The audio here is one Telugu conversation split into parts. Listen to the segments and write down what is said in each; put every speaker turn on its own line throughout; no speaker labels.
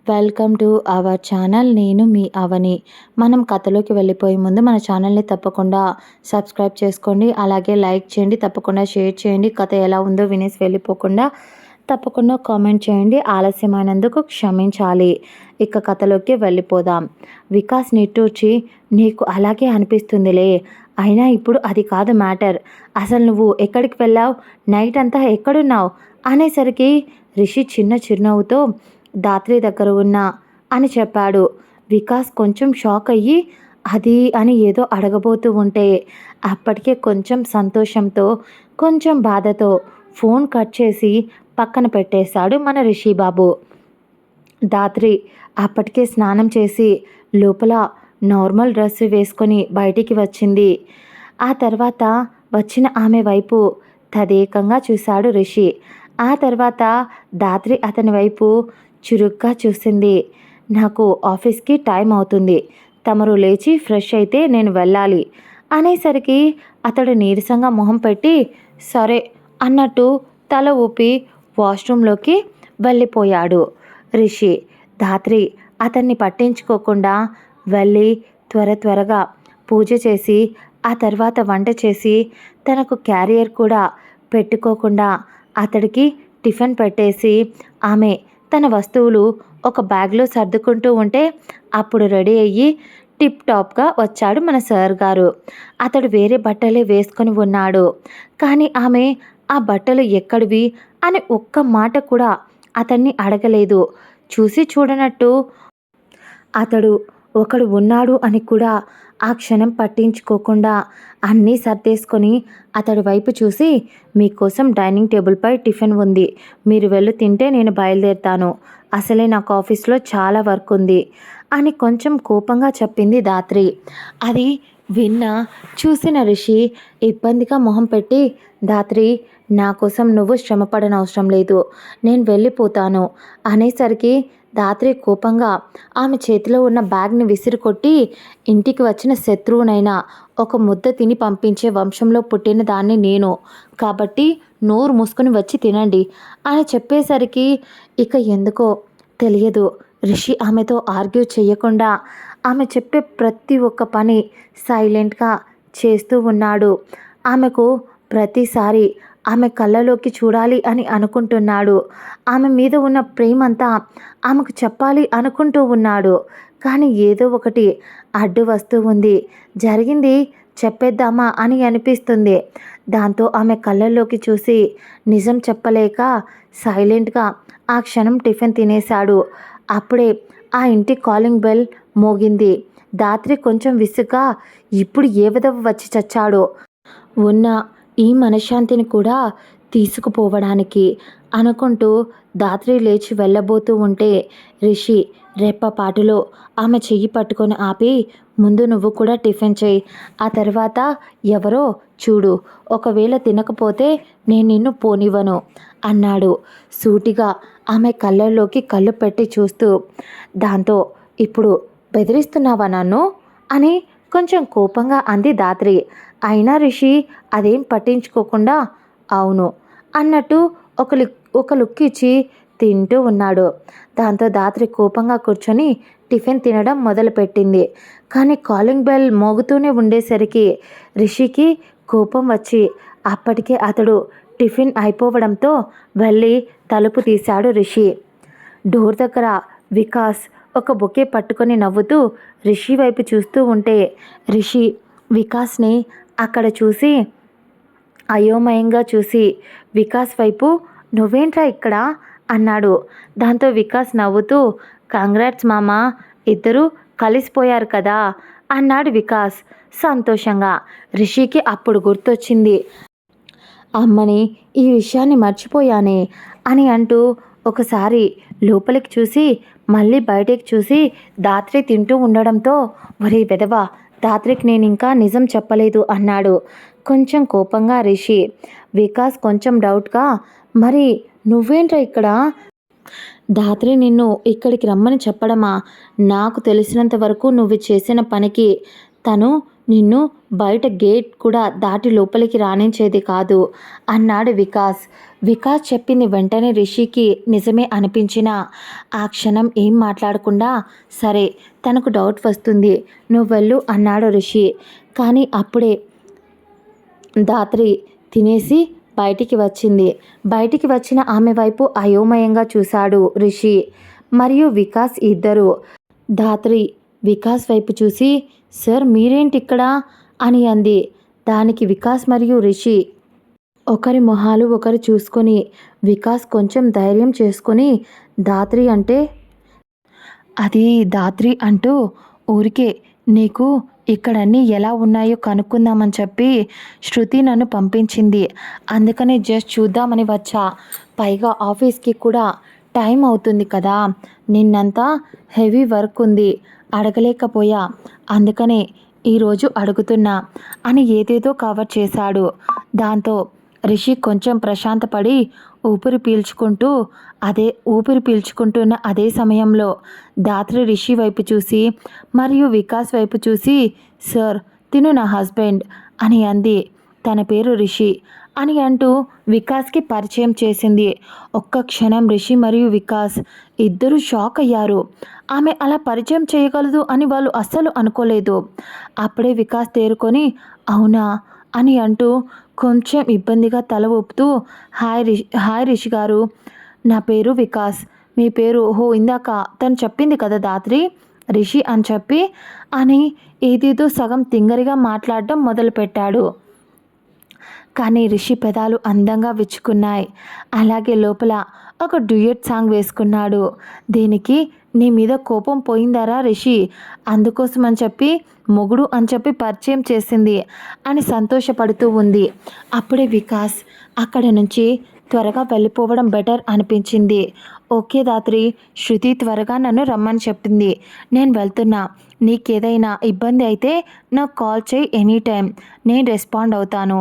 Welcome to our channel. నేను మీ అవని. మనం కథలోకి వెళ్ళిపోయే ముందు మన ఛానల్ని తప్పకుండా సబ్స్క్రైబ్ చేసుకోండి. అలాగే లైక్ చేయండి, తప్పకుండా షేర్ చేయండి. కథ ఎలా ఉందో వినేసి వెళ్ళిపోకుండా తప్పకుండా కామెంట్ చేయండి. ఆలస్యమైనందుకు క్షమించాలి. ఇక కథలోకి వెళ్ళిపోదాం. వికాస్ నిట్టూర్చి, నీకు అలాగే అనిపిస్తుందిలే, అయినా ఇప్పుడు అది కాదు మ్యాటర్. అసలు నువ్వు ఎక్కడికి వెళ్ళావు, నైట్ అంతా ఎక్కడున్నావు అనేసరికి రిషి చిన్న చిరునవ్వుతో దాత్రి దగ్గర ఉన్నా అని చెప్పాడు. వికాస్ కొంచెం షాక్ అయ్యి అది అని ఏదో అడగబోతూ ఉంటే అప్పటికే కొంచెం సంతోషంతో కొంచెం బాధతో ఫోన్ కట్ చేసి పక్కన పెట్టేశాడు మన రిషిబాబు. దాత్రి అప్పటికే స్నానం చేసి లోపల నార్మల్ డ్రెస్ వేసుకొని బయటికి వచ్చింది. ఆ తర్వాత వచ్చిన ఆమె వైపు తదేకంగా చూశాడు రిషి. ఆ తర్వాత దాత్రి అతని వైపు చురుగ్గా చూసింది. నాకు ఆఫీస్కి టైం అవుతుంది, తమరు లేచి ఫ్రెష్ అయితే నేను వెళ్ళాలి అనేసరికి అతడు నీరసంగా మొహం పెట్టి సరే అన్నట్టు తల ఊపి వాష్రూంలోకి వెళ్ళిపోయాడు. రిషి ధాత్రి అతన్ని పట్టించుకోకుండా వెళ్ళి త్వరగా పూజ చేసి ఆ తర్వాత వంట చేసి తనకు క్యారియర్ కూడా పెట్టుకోకుండా అతడికి టిఫిన్ పెట్టేసి ఆమె తన వస్తువులు ఒక బ్యాగ్లో సర్దుకుంటూ ఉంటే అప్పుడు రెడీ అయ్యి టిప్ టాప్గా వచ్చాడు మన సార్ గారు. అతడు వేరే బట్టలే వేసుకొని ఉన్నాడు. కానీ ఆమె ఆ బట్టలు ఎక్కడివి అని ఒక్క మాట కూడా అతన్ని అడగలేదు. చూసి చూడనట్టు అతడు ఒకడు ఉన్నాడు అని కూడా ఆ క్షణం పట్టించుకోకుండా అన్నీ సర్దేసుకొని అతడి వైపు చూసి, మీకోసం డైనింగ్ టేబుల్పై టిఫిన్ ఉంది, మీరు వెళ్ళి తింటే నేను బయలుదేరుతాను, అసలే నాకు ఆఫీస్లో చాలా వర్క్ ఉంది అని కొంచెం కోపంగా చెప్పింది దాత్రి. అది విన్న చూసిన రిషి ఇబ్బందిగా మొహం పెట్టి, దాత్రి నా కోసం నువ్వు శ్రమపడనవసరం లేదు, నేను వెళ్ళిపోతాను అనేసరికి దాత్రి కోపంగా ఆమె చేతిలో ఉన్న బ్యాగ్ని విసిరికొట్టి, ఇంటికి వచ్చిన శత్రువునైనా ఒక ముద్ద తిని పంపించే వంశంలో పుట్టిన దాన్ని నేను, కాబట్టి నోరు మూసుకొని వచ్చి తినండి అని చెప్పేసరికి ఇక ఎందుకో తెలియదు రిషి ఆమెతో ఆర్గ్యూ చేయకుండా ఆమె చెప్పే ప్రతి ఒక్క పని సైలెంట్గా చేస్తూ ఉన్నాడు. ఆమెకు ప్రతిసారి ఆమె కళ్ళలోకి చూడాలి అని అనుకుంటున్నాడు. ఆమె మీద ఉన్న ప్రేమంతా ఆమెకు చెప్పాలి అనుకుంటూ ఉన్నాడు. కానీ ఏదో ఒకటి అడ్డు వస్తూ ఉంది. జరిగింది చెప్పేద్దామా అని అనిపిస్తుంది. దాంతో ఆమె కళ్ళల్లోకి చూసి నిజం చెప్పలేక సైలెంట్గా ఆ క్షణం టిఫిన్ తినేశాడు. అప్పుడే ఆ ఇంటి కాలింగ్ బెల్ మోగింది. దాత్రి కొంచెం విసుగ్గా, ఇప్పుడు ఏ విధవ వచ్చి చచ్చాడో ఉన్న ఈ మనశ్శాంతిని కూడా తీసుకుపోవడానికి అనుకుంటూ దాత్రి లేచి వెళ్ళబోతూ ఉంటే రిషి రెప్పపాటులో ఆమె చెయ్యి పట్టుకొని ఆపి, ముందు నువ్వు కూడా టిఫిన్ చేయి, ఆ తర్వాత ఎవరో చూడు, ఒకవేళ తినకపోతే నేను నిన్ను పోనివ్వను అన్నాడు సూటిగా ఆమె కళ్ళల్లోకి కళ్ళు పెట్టి చూస్తూ. దాంతో ఇప్పుడు బెదిరిస్తున్నావా నన్ను అని కొంచెం కోపంగా అంది దాత్రి. అయినా రిషి అదేం పట్టించుకోకుండా అవును అన్నట్టు ఒక లుక్ ఇచ్చి తింటూ ఉన్నాడు. దాంతో దాత్రి కోపంగా కూర్చొని టిఫిన్ తినడం మొదలుపెట్టింది. కానీ కాలింగ్ బెల్ మోగుతూనే ఉండేసరికి రిషికి కోపం వచ్చి అప్పటికే అతడు టిఫిన్ అయిపోవడంతో వెళ్ళి తలుపు తీశాడు రిషి. డోర్ దగ్గర వికాస్ ఒక బొకే పట్టుకొని నవ్వుతూ రిషి వైపు చూస్తూ ఉంటే రిషి వికాస్ని అక్కడ చూసి అయోమయంగా చూసి వికాస్ వైపు, నువ్వేంట్రా ఇక్కడ అన్నాడు. దాంతో వికాస్ నవ్వుతూ, కంగ్రాట్స్ మామా, ఇద్దరూ కలిసిపోయారు కదా అన్నాడు వికాస్ సంతోషంగా. రిషికి అప్పుడు గుర్తొచ్చింది, అమ్మని ఈ విషయాన్ని మర్చిపోయానే అని అంటూ ఒకసారి లోపలికి చూసి మళ్ళీ బయటికి చూసి దాత్రి తింటూ ఉండడంతో, ఒరే వెధవా, దాత్రికి నేను ఇంకా నిజం చెప్పలేదు అన్నాడు కొంచెం కోపంగా రిషి. వికాస్ కొంచెం డౌట్గా, మరి నువ్వేంట్రా ఇక్కడ, దాత్రి నిన్ను ఇక్కడికి రమ్మని చెప్పడమా, నాకు తెలిసినంత వరకు నువ్వు చేసిన పనికి తను నిన్ను బయట గేట్ కూడా దాటి లోపలికి రానించేది కాదు అన్నాడు వికాస్. వికాస్ చెప్పింది వెంటనే రిషికి నిజమే అనిపించినా ఆ క్షణం ఏం మాట్లాడకుండా సరే తనకు డౌట్ వస్తుంది నువ్వు వెళ్ళు అన్నాడు రిషి. కానీ అప్పుడే ధాత్రి తినేసి బయటికి వచ్చింది. బయటికి వచ్చిన ఆమె వైపు అయోమయంగా చూశాడు రిషి మరియు వికాస్ ఇద్దరు. ధాత్రి వికాస్ వైపు చూసి సార్ మీరేంటి ఇక్కడ అని అంది. దానికి వికాస్ మరియు రిషి ఒకరి మొహాలు ఒకరు చూసుకొని వికాస్ కొంచెం ధైర్యం చేసుకొని ధాత్రి అంటే అది ధాత్రి అంటూ ఊరికే నీకు ఇక్కడన్నీ ఎలా ఉన్నాయో కనుక్కుందామని చెప్పి శృతి నన్ను పంపించింది. అందుకని జస్ట్ చూద్దామని వచ్చా. పైగా ఆఫీస్కి కూడా టైం అవుతుంది కదా, నిన్నంతా హెవీ వర్క్ ఉంది అడగలేకపోయా, అందుకనే ఈరోజు అడుగుతున్నా అని ఏదేదో కవర్ చేశాడు. దాంతో రిషి కొంచెం ప్రశాంతపడి ఊపిరి పీల్చుకుంటున్న అదే సమయంలో ధాత్రి రిషి వైపు చూసి మరియు వికాస్ వైపు చూసి సార్ తిను నా హస్బెండ్ అని అంది. తన పేరు రిషి అని అంటూ వికాస్కి పరిచయం చేసింది. ఒక్క క్షణం రిషి మరియు వికాస్ ఇద్దరూ షాక్ అయ్యారు. ఆమె అలా పరిచయం చేయగలదు అని వాళ్ళు అస్సలు అనుకోలేదు. అప్పుడే వికాస్ తేరుకొని అవునా అని అంటూ కొంచెం ఇబ్బందిగా తల ఊపుతూ హాయ్ రిషి గారు, నా పేరు వికాస్, మీ పేరు ఓహో ఇందాక తను చెప్పింది కదా ధాత్రి రిషి అని చెప్పి అని ఏదేదో సగం తింగరిగా మాట్లాడడం మొదలుపెట్టాడు. కానీ రిషి పెదాలు అందంగా విచ్చుకున్నాయి. అలాగే లోపల ఒక డ్యూయట్ సాంగ్ వేసుకున్నాడు. దీనికి నీ మీద కోపం పోయిందారా రిషి, అందుకోసం అని చెప్పి మొగుడు అని చెప్పి పరిచయం చేసింది అని సంతోషపడుతూ ఉంది. అప్పుడే వికాస్ అక్కడ నుంచి త్వరగా వెళ్ళిపోవడం బెటర్ అనిపించింది. ఓకే ధాత్రి, శృతి త్వరగా నన్ను రమ్మని చెప్పింది, నేను వెళ్తున్నా, నీకేదైనా ఇబ్బంది అయితే నాకు కాల్ చేయి ఎనీ టైం, నేను రెస్పాండ్ అవుతాను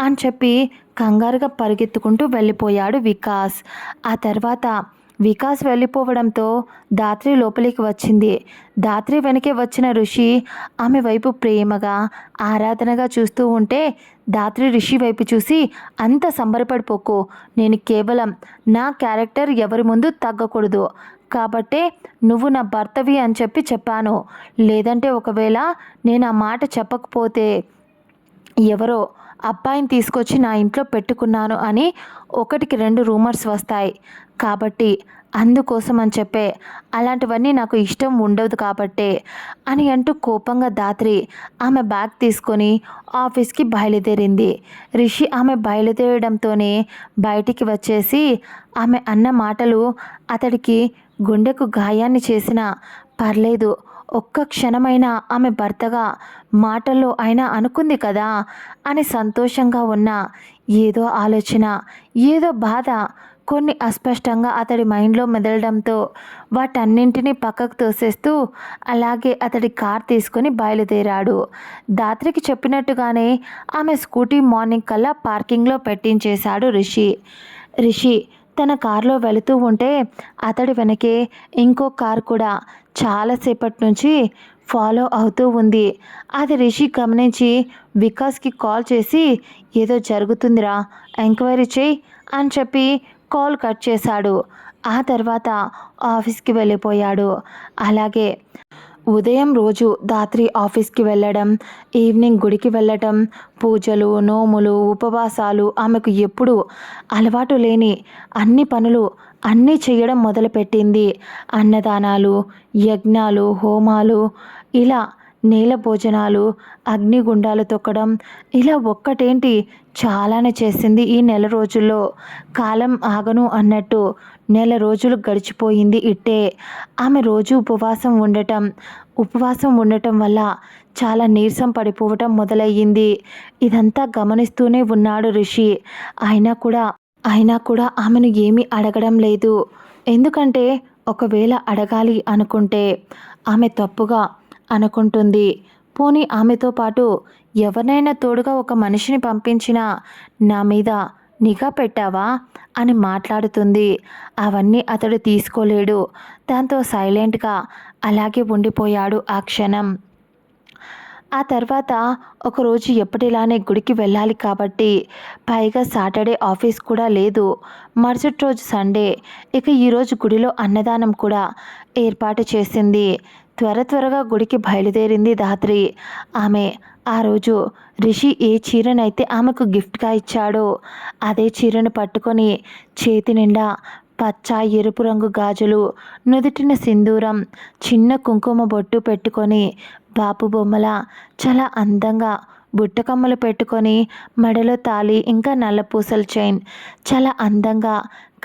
అని చెప్పి కంగారుగా పరిగెత్తుకుంటూ వెళ్ళిపోయాడు వికాస్. ఆ తర్వాత వికాస్ వెళ్ళిపోవడంతో ధాత్రి లోపలికి వచ్చింది. ధాత్రి వెనకే వచ్చిన ఋషి ఆమె వైపు ప్రేమగా ఆరాధనగా చూస్తూ ఉంటే ధాత్రి రిషి వైపు చూసి అంత సంబరపడిపోకు, నేను కేవలం నా క్యారెక్టర్ ఎవరి ముందు తగ్గకూడదు కాబట్టే నువ్వు నా భర్తవి అని చెప్పాను, లేదంటే ఒకవేళ నేను ఆ మాట చెప్పకపోతే ఎవరో అబ్బాయిని తీసుకొచ్చి నా ఇంట్లో పెట్టుకున్నాను అని 1కి 2 రూమర్స్ వస్తాయి కాబట్టి అందుకోసం అని చెప్పే అలాంటివన్నీ నాకు ఇష్టం ఉండదు కాబట్టే అని అంటూ కోపంగా ధాత్రి ఆమె బ్యాగ్ తీసుకొని ఆఫీస్కి బయలుదేరింది. రిషి ఆమె బయలుదేరడంతోనే బయటికి వచ్చేసి ఆమె అన్న మాటలు అతడికి గుండెకు గాయాన్ని చేసినా పర్లేదు, ఒక్క క్షణమైనా ఆమె భర్తగా మాటల్లో అయినా అనుకుంది కదా అని సంతోషంగా ఉన్న ఏదో ఆలోచన, ఏదో బాధ కొన్ని అస్పష్టంగా అతడి మైండ్లో మెదలడంతో వాటన్నింటినీ పక్కకు తోసేస్తూ అలాగే అతడి కార్ తీసుకొని బయలుదేరాడు. ధాత్రికి చెప్పినట్టుగానే ఆమె స్కూటీ మార్నింగ్ కల్లా పార్కింగ్లో పెట్టించేశాడు రిషి తన కారులో వెళుతూ ఉంటే అతడి వెనకే ఇంకో కారు కూడా చాలాసేపటి నుంచి ఫాలో అవుతూ ఉంది. అది రిషి గమనించి వికాస్కి కాల్ చేసి ఏదో జరుగుతుందిరా ఎంక్వైరీ చేయి అని చెప్పి కాల్ కట్ చేశాడు. ఆ తర్వాత ఆఫీస్కి వెళ్ళిపోయాడు. అలాగే ఉదయం రోజు ధాత్రి ఆఫీస్కి వెళ్ళడం, ఈవినింగ్ గుడికి వెళ్ళటం, పూజలు నోములు ఉపవాసాలు ఆమెకు ఎప్పుడు అలవాటు లేని అన్ని పనులు అన్నీ చేయడం మొదలుపెట్టింది. అన్నదానాలు, యజ్ఞాలు, హోమాలు, ఇలా నేల భోజనాలు, అగ్నిగుండాలు తొక్కడం, ఇలా ఒక్కటేంటి చాలానే చేసింది. ఈ నెల రోజుల్లో కాలం ఆగను అన్నట్టు నెల రోజులు గడిచిపోయింది ఇట్టే. ఆమె రోజు ఉపవాసం ఉండటం వల్ల చాలా నీరసం పడిపోవటం మొదలయ్యింది. ఇదంతా గమనిస్తూనే ఉన్నాడు రిషి. అయినా కూడా ఆమెను ఏమీ అడగడం లేదు. ఎందుకంటే ఒకవేళ అడగాలి అనుకుంటే ఆమె తప్పుగా అనుకుంటుంది. పోనీ ఆమెతో పాటు ఎవరినైనా తోడుగా ఒక మనిషిని పంపించినా నా మీద నిఘా పెట్టావా అని మాట్లాడుతుంది. అవన్నీ అతడు తీసుకోలేడు. దాంతో సైలెంట్గా అలాగే ఉండిపోయాడు ఆ క్షణం. ఆ తర్వాత ఒకరోజు ఎప్పటిలానే గుడికి వెళ్ళాలి కాబట్టి పైగా సాటర్డే ఆఫీస్ కూడా లేదు. మరుసటి రోజు సండే. ఇక ఈరోజు గుడిలో అన్నదానం కూడా ఏర్పాటు చేసింది. త్వరగా గుడికి బయలుదేరింది ధాత్రి. ఆమె ఆ రోజు రిషి ఏ చీరనైతే ఆమెకు గిఫ్ట్గా ఇచ్చాడో అదే చీరను పట్టుకొని చేతి నిండా పచ్చ ఎరుపు రంగు గాజులు, నుదుటిన సింధూరం, చిన్న కుంకుమ బొట్టు పెట్టుకొని బాపు బొమ్మల చాలా అందంగా బుట్టకమ్మలు పెట్టుకొని మెడలో తాళి ఇంకా నల్ల పూసల చైన్ చాలా అందంగా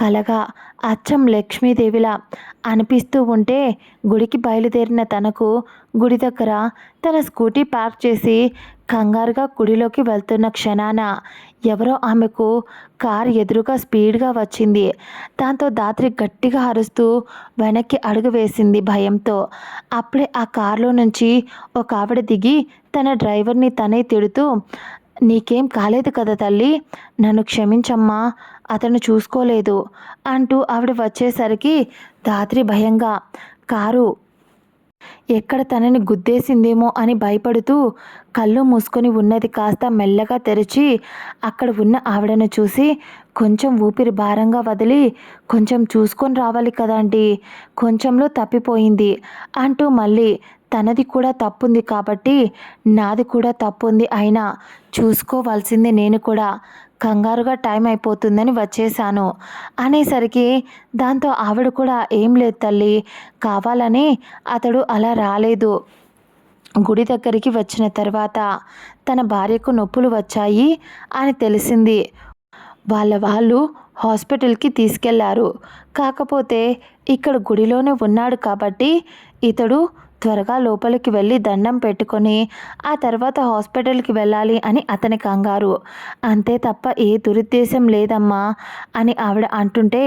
కలగా అచ్చం లక్ష్మీదేవిలా అనిపిస్తూ ఉంటే గుడికి బయలుదేరిన తనకు గుడి దగ్గర తన స్కూటీ పార్క్ చేసి కంగారుగా గుడిలోకి వెళ్తున్న క్షణాన ఎవరో ఆమెకు కారు ఎదురుగా స్పీడ్గా వచ్చింది. దాంతో ధాత్రి గట్టిగా అరుస్తూ వెనక్కి అడుగు వేసింది భయంతో. అప్పుడే ఆ కారులో నుంచి ఒక ఆవిడ దిగి తన డ్రైవర్ని తనే తిడుతూ, నీకేం కాలేదు కదా తల్లి, నన్ను క్షమించమ్మా, అతను చూసుకోలేదు అంటూ ఆవిడ వచ్చేసరికి ధాత్రి భయంగా కారు ఎక్కడ తనని గుద్దేసిందేమో అని భయపడుతూ కళ్ళు మూసుకొని ఉన్నది కాస్త మెల్లగా తెరిచి అక్కడ ఉన్న ఆవిడను చూసి కొంచెం ఊపిరి భారంగా వదిలి, కొంచెం చూసుకొని రావాలి కదండి, కొంచెంలో తప్పిపోయింది అంటూ మళ్ళీ తనది కూడా తప్పుంది కాబట్టి నాది కూడా తప్పుంది, అయినా చూసుకోవాల్సింది నేను కూడా, కంగారుగా టైం అయిపోతుందని వచ్చేసాను అనేసరికి దాంతో ఆవిడ కూడా ఏం లేదు తల్లి, కావాలని అతడు అలా రాలేదు. గుడి దగ్గరికి వచ్చిన తర్వాత తన భార్యకు నొప్పులు వచ్చాయి అని తెలిసింది. వాళ్ళు హాస్పిటల్కి తీసుకెళ్లారు. కాకపోతే ఇక్కడ గుడిలోనే ఉన్నాడు కాబట్టి ఇతడు త్వరగా లోపలికి వెళ్ళి దండం పెట్టుకొని ఆ తర్వాత హాస్పిటల్కి వెళ్ళాలి అని అతని కంగారు. అంతే తప్ప ఏ దురుద్దేశం లేదమ్మా అని ఆవిడ అంటుంటే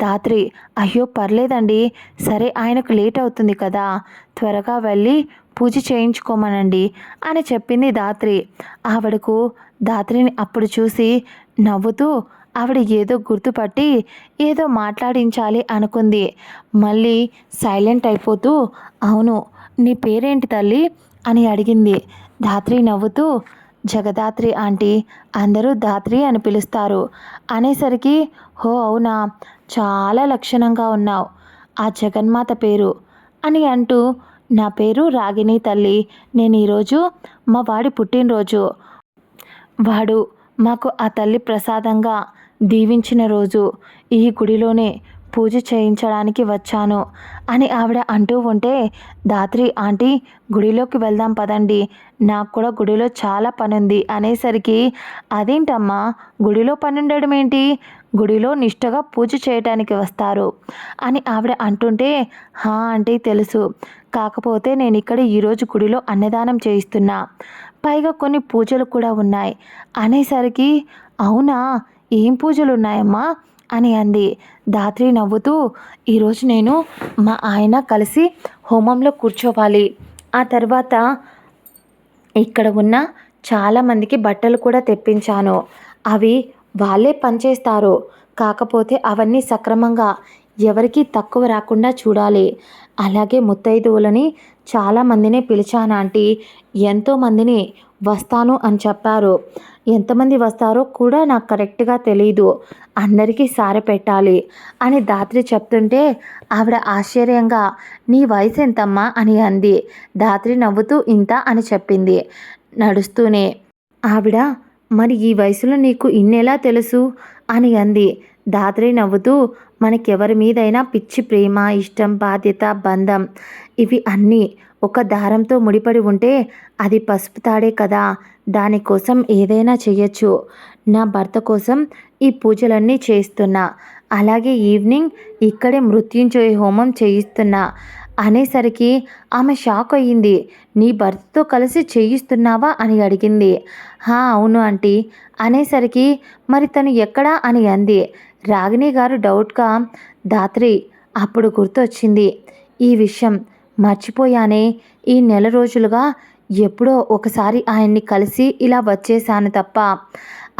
ధాత్రి, అయ్యో పర్లేదండి, సరే ఆయనకు లేట్ అవుతుంది కదా, త్వరగా వెళ్ళి పూజ చేయించుకోమనండి అని చెప్పింది ధాత్రి. ఆవిడకు ధాత్రిని అప్పుడు చూసి నవ్వుతూ ఆవిడ ఏదో గుర్తుపట్టి ఏదో మాట్లాడించాలి అనుకుంది. మళ్ళీ సైలెంట్ అయిపోతూ, అవును, నీ పేరేంటి తల్లి అని అడిగింది. ధాత్రి నవ్వుతూ, జగదాత్రి ఆంటీ, అందరూ ధాత్రి అని పిలుస్తారు అనేసరికి, హో అవునా, చాలా లక్షణంగా ఉన్నావు, ఆ జగన్మాత పేరు అని అంటూ, నా పేరు రాగిణి తల్లి, నేను ఈరోజు మా వాడి పుట్టినరోజు, వాడు మాకు ఆ తల్లి ప్రసాదంగా దీవించిన రోజు, ఈ గుడిలోనే పూజ చేయించడానికి వచ్చాను అని ఆవిడ అంటూ ఉంటే ధాత్రి ఆంటీ, గుడిలోకి వెళ్దాం పదండి, నాకు కూడా గుడిలో చాలా పనుంది అనేసరికి, అదేంటమ్మా గుడిలో పనుండడం ఏంటి, గుడిలో నిష్టగా పూజ చేయడానికి వస్తారు అని ఆవిడ అంటుంటే, హా ఆంటీ తెలుసు, కాకపోతే నేను ఇక్కడ ఈరోజు గుడిలో అన్నదానం చేయిస్తున్నా, పైగా కొన్ని పూజలు కూడా ఉన్నాయి అనేసరికి, అవునా, ఏం పూజలు ఉన్నాయమ్మా అని అంది. ధాత్రి నవ్వుతూ, ఈరోజు నేను మా ఆయన కలిసి హోమంలో కూర్చోవాలి, ఆ తర్వాత ఇక్కడ ఉన్న చాలామందికి బట్టలు కూడా తెప్పించాను, అవి వాళ్ళే పనిచేస్తారు, కాకపోతే అవన్నీ సక్రమంగా ఎవరికి తక్కువ రాకుండా చూడాలి, అలాగే ముత్తైదువులని చాలామందిని పిలిచాను ఆంటీ, ఎంతోమందిని వస్తాను అని చెప్పారు, ఎంతమంది వస్తారో కూడా నాకు కరెక్ట్గా తెలీదు, అందరికీ సారె పెట్టాలి అని ధాత్రి చెప్తుంటే ఆవిడ ఆశ్చర్యంగా, నీ వయసు ఎంతమ్మా అని అంది. ధాత్రి నవ్వుతూ ఇంత అని చెప్పింది. నడుస్తూనే ఆవిడ, మరి ఈ వయసులో నీకు ఇన్నెలా తెలుసు అని అంది. ధాత్రి నవ్వుతూ, మనకెవరి మీదైనా పిచ్చి ప్రేమ, ఇష్టం, బాధ్యత, బంధం, ఇవి అన్నీ ఒక దారంతో ముడిపడి ఉంటే అది పసుపు తాడే కదా, దానికోసం ఏదైనా చెయ్యొచ్చు, నా భర్త కోసం ఈ పూజలన్నీ చేయిస్తున్నా, అలాగే ఈవినింగ్ ఇక్కడే మృత్యుంజయ హోమం చేయిస్తున్నా అనేసరికి ఆమె షాక్ అయ్యింది. నీ భర్తతో కలిసి చేయిస్తున్నావా అని అడిగింది. హా అవును ఆంటీ అనేసరికి, మరి తను ఎక్కడా అని అంది. రాగిణి గారు డౌట్గా. ధాత్రి అప్పుడు గుర్తొచ్చింది, ఈ విషయం మర్చిపోయానే, ఈ నెల రోజులుగా ఎప్పుడో ఒకసారి ఆయన్ని కలిసి ఇలా వచ్చేసాను తప్ప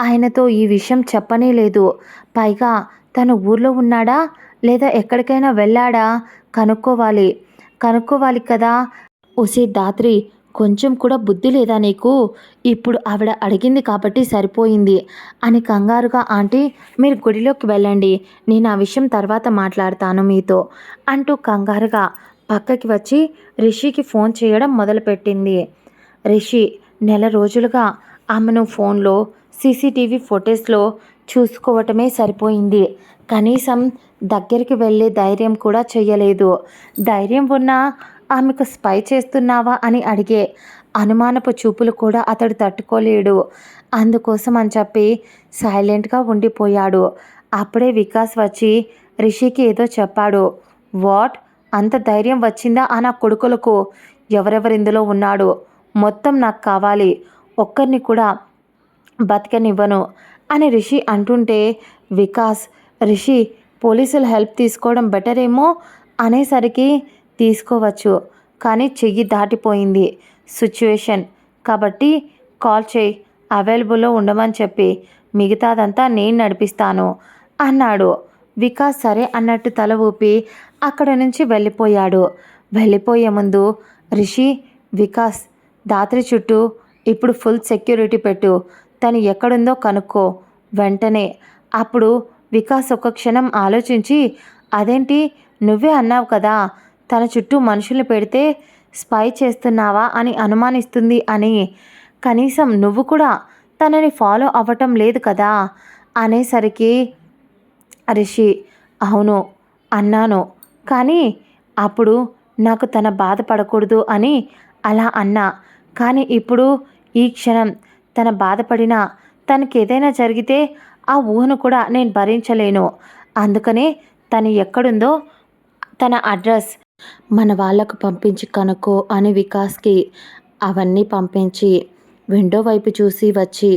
ఆయనతో ఈ విషయం చెప్పనే లేదు, పైగా తను ఊర్లో ఉన్నాడా లేదా ఎక్కడికైనా వెళ్ళాడా కనుక్కోవాలి కదా. ఒసే ధాత్రి, కొంచెం కూడా బుద్ధి లేదా నీకు? ఇప్పుడు ఆవిడ అడిగింది కాబట్టి సరిపోయింది అని కంగారుగా, ఆంటీ మీరు గుడిలోకి వెళ్ళండి, నేను ఆ విషయం తర్వాత మాట్లాడతాను మీతో అంటూ కంగారుగా పక్కకి వచ్చి రిషికి ఫోన్ చేయడం మొదలుపెట్టింది. రిషి నెల రోజులుగా ఆమెను ఫోన్లో సీసీటీవీ ఫొటేజ్లో చూసుకోవటమే సరిపోయింది. కనీసం దగ్గరికి వెళ్ళే ధైర్యం కూడా చెయ్యలేదు. ధైర్యం ఉన్నా ఆమెకు స్పై చేస్తున్నావా అని అడిగే అనుమానపు చూపులు కూడా అతడు తట్టుకోలేడు. అందుకోసం అని చెప్పి సైలెంట్గా ఉండిపోయాడు. అప్పుడే వికాస్ వచ్చి రిషికి ఏదో చెప్పాడు. వాట్? అంత ధైర్యం వచ్చిందా ఆ నా కొడుకులకు? ఎవరెవరిందులో ఉన్నాడు మొత్తం నాకు కావాలి, ఒక్కరిని కూడా బతకనివ్వను అని రిషి అంటుంటే వికాస్, రిషి పోలీసుల హెల్ప్ తీసుకోవడం బెటర్ ఏమో అనేసరికి తీసుకోవచ్చు, కానీ చెయ్యి దాటిపోయింది సిచ్యువేషన్, కాబట్టి కాల్ చేయి, అవైలబుల్లో ఉండమని చెప్పి, మిగతాదంతా నేను నడిపిస్తాను అన్నాడు. వికాస్ సరే అన్నట్టు తల ఊపి అక్కడ నుంచి వెళ్ళిపోయాడు. వెళ్ళిపోయే ముందు రిషి, వికాస్ దాత్రి చుట్టూ ఇప్పుడు ఫుల్ సెక్యూరిటీ పెట్టు, తను ఎక్కడుందో కనుక్కో వెంటనే. అప్పుడు వికాస్ ఒక క్షణం ఆలోచించి, అదేంటి నువ్వే అన్నావు కదా తన చుట్టూ మనుషుల్ని పెడితే స్పై చేస్తున్నావా అని అనుమానిస్తుంది అని, కనీసం నువ్వు కూడా తనని ఫాలో అవ్వటం లేదు కదా అనేసరికి రిషి, అవును అన్నాను, కానీ అప్పుడు నాకు తన బాధపడకూడదు అని అలా అన్నా, కానీ ఇప్పుడు ఈ క్షణం తన బాధపడినా తనకి ఏదైనా జరిగితే ఆ ఊహను కూడా నేను భరించలేను. అందుకనే తను ఎక్కడుందో తన అడ్రస్ మన వాళ్ళకు పంపించి కనుక్కో అని వికాస్కి అవన్నీ పంపించి విండో వైపు చూసి వచ్చి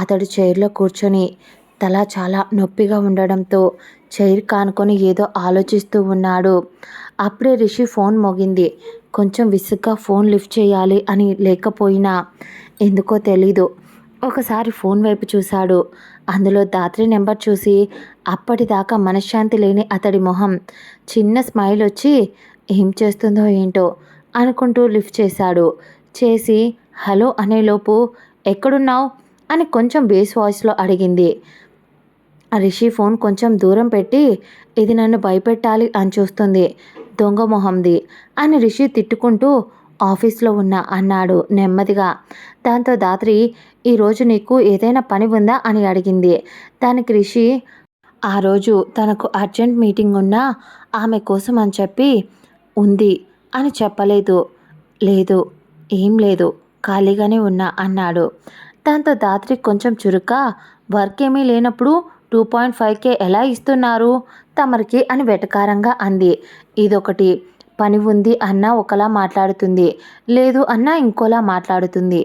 అతడు చైర్లో కూర్చొని తల చాలా నొప్పిగా ఉండడంతో చైర్ కానుకొని ఏదో ఆలోచిస్తూ ఉన్నాడు. అప్పుడే రిషి ఫోన్ మోగింది. కొంచెం విసుగ్గా ఫోన్ లిఫ్ట్ చేయాలి అని లేకపోయినా ఎందుకో తెలీదు ఒకసారి ఫోన్ వైపు చూశాడు. అందులో దాత్రి నెంబర్ చూసి అప్పటిదాకా మనశ్శాంతి లేని అతడి మొహం చిన్న స్మైల్ వచ్చి ఏం చేస్తుందో ఏంటో అనుకుంటూ లిఫ్ట్ చేశాడు. చేసి హలో అనేలోపు ఎక్కడున్నావు అని కొంచెం బేస్ వాయిస్లో అడిగింది. రిషి ఫోన్ కొంచెం దూరం పెట్టి, ఇది నన్ను భయపెట్టాలి అని చూస్తుంది, దొంగ మొహంది అని రిషి తిట్టుకుంటూ ఆఫీస్లో ఉన్నా అన్నాడు నెమ్మదిగా. దాంతో దాత్రి, ఈరోజు నీకు ఏదైనా పని ఉందా అని అడిగింది. దానికి రిషి ఆ రోజు తనకు అర్జెంట్ మీటింగ్ ఉన్నా ఆమె కోసం అని చెప్పి ఉంది అని చెప్పలేదు. లేదు, ఏం లేదు, ఖాళీగానే ఉన్నా అన్నాడు. దాంతో దాత్రి కొంచెం చురుగ్గా, వర్క్ ఏమీ లేనప్పుడు 2.5K ఎలా ఇస్తున్నారు తమరికి అని వెటకారంగా అంది. ఇదొకటి, పని ఉంది అన్నా ఒకలా మాట్లాడుతుంది, లేదు అన్నా ఇంకోలా మాట్లాడుతుంది,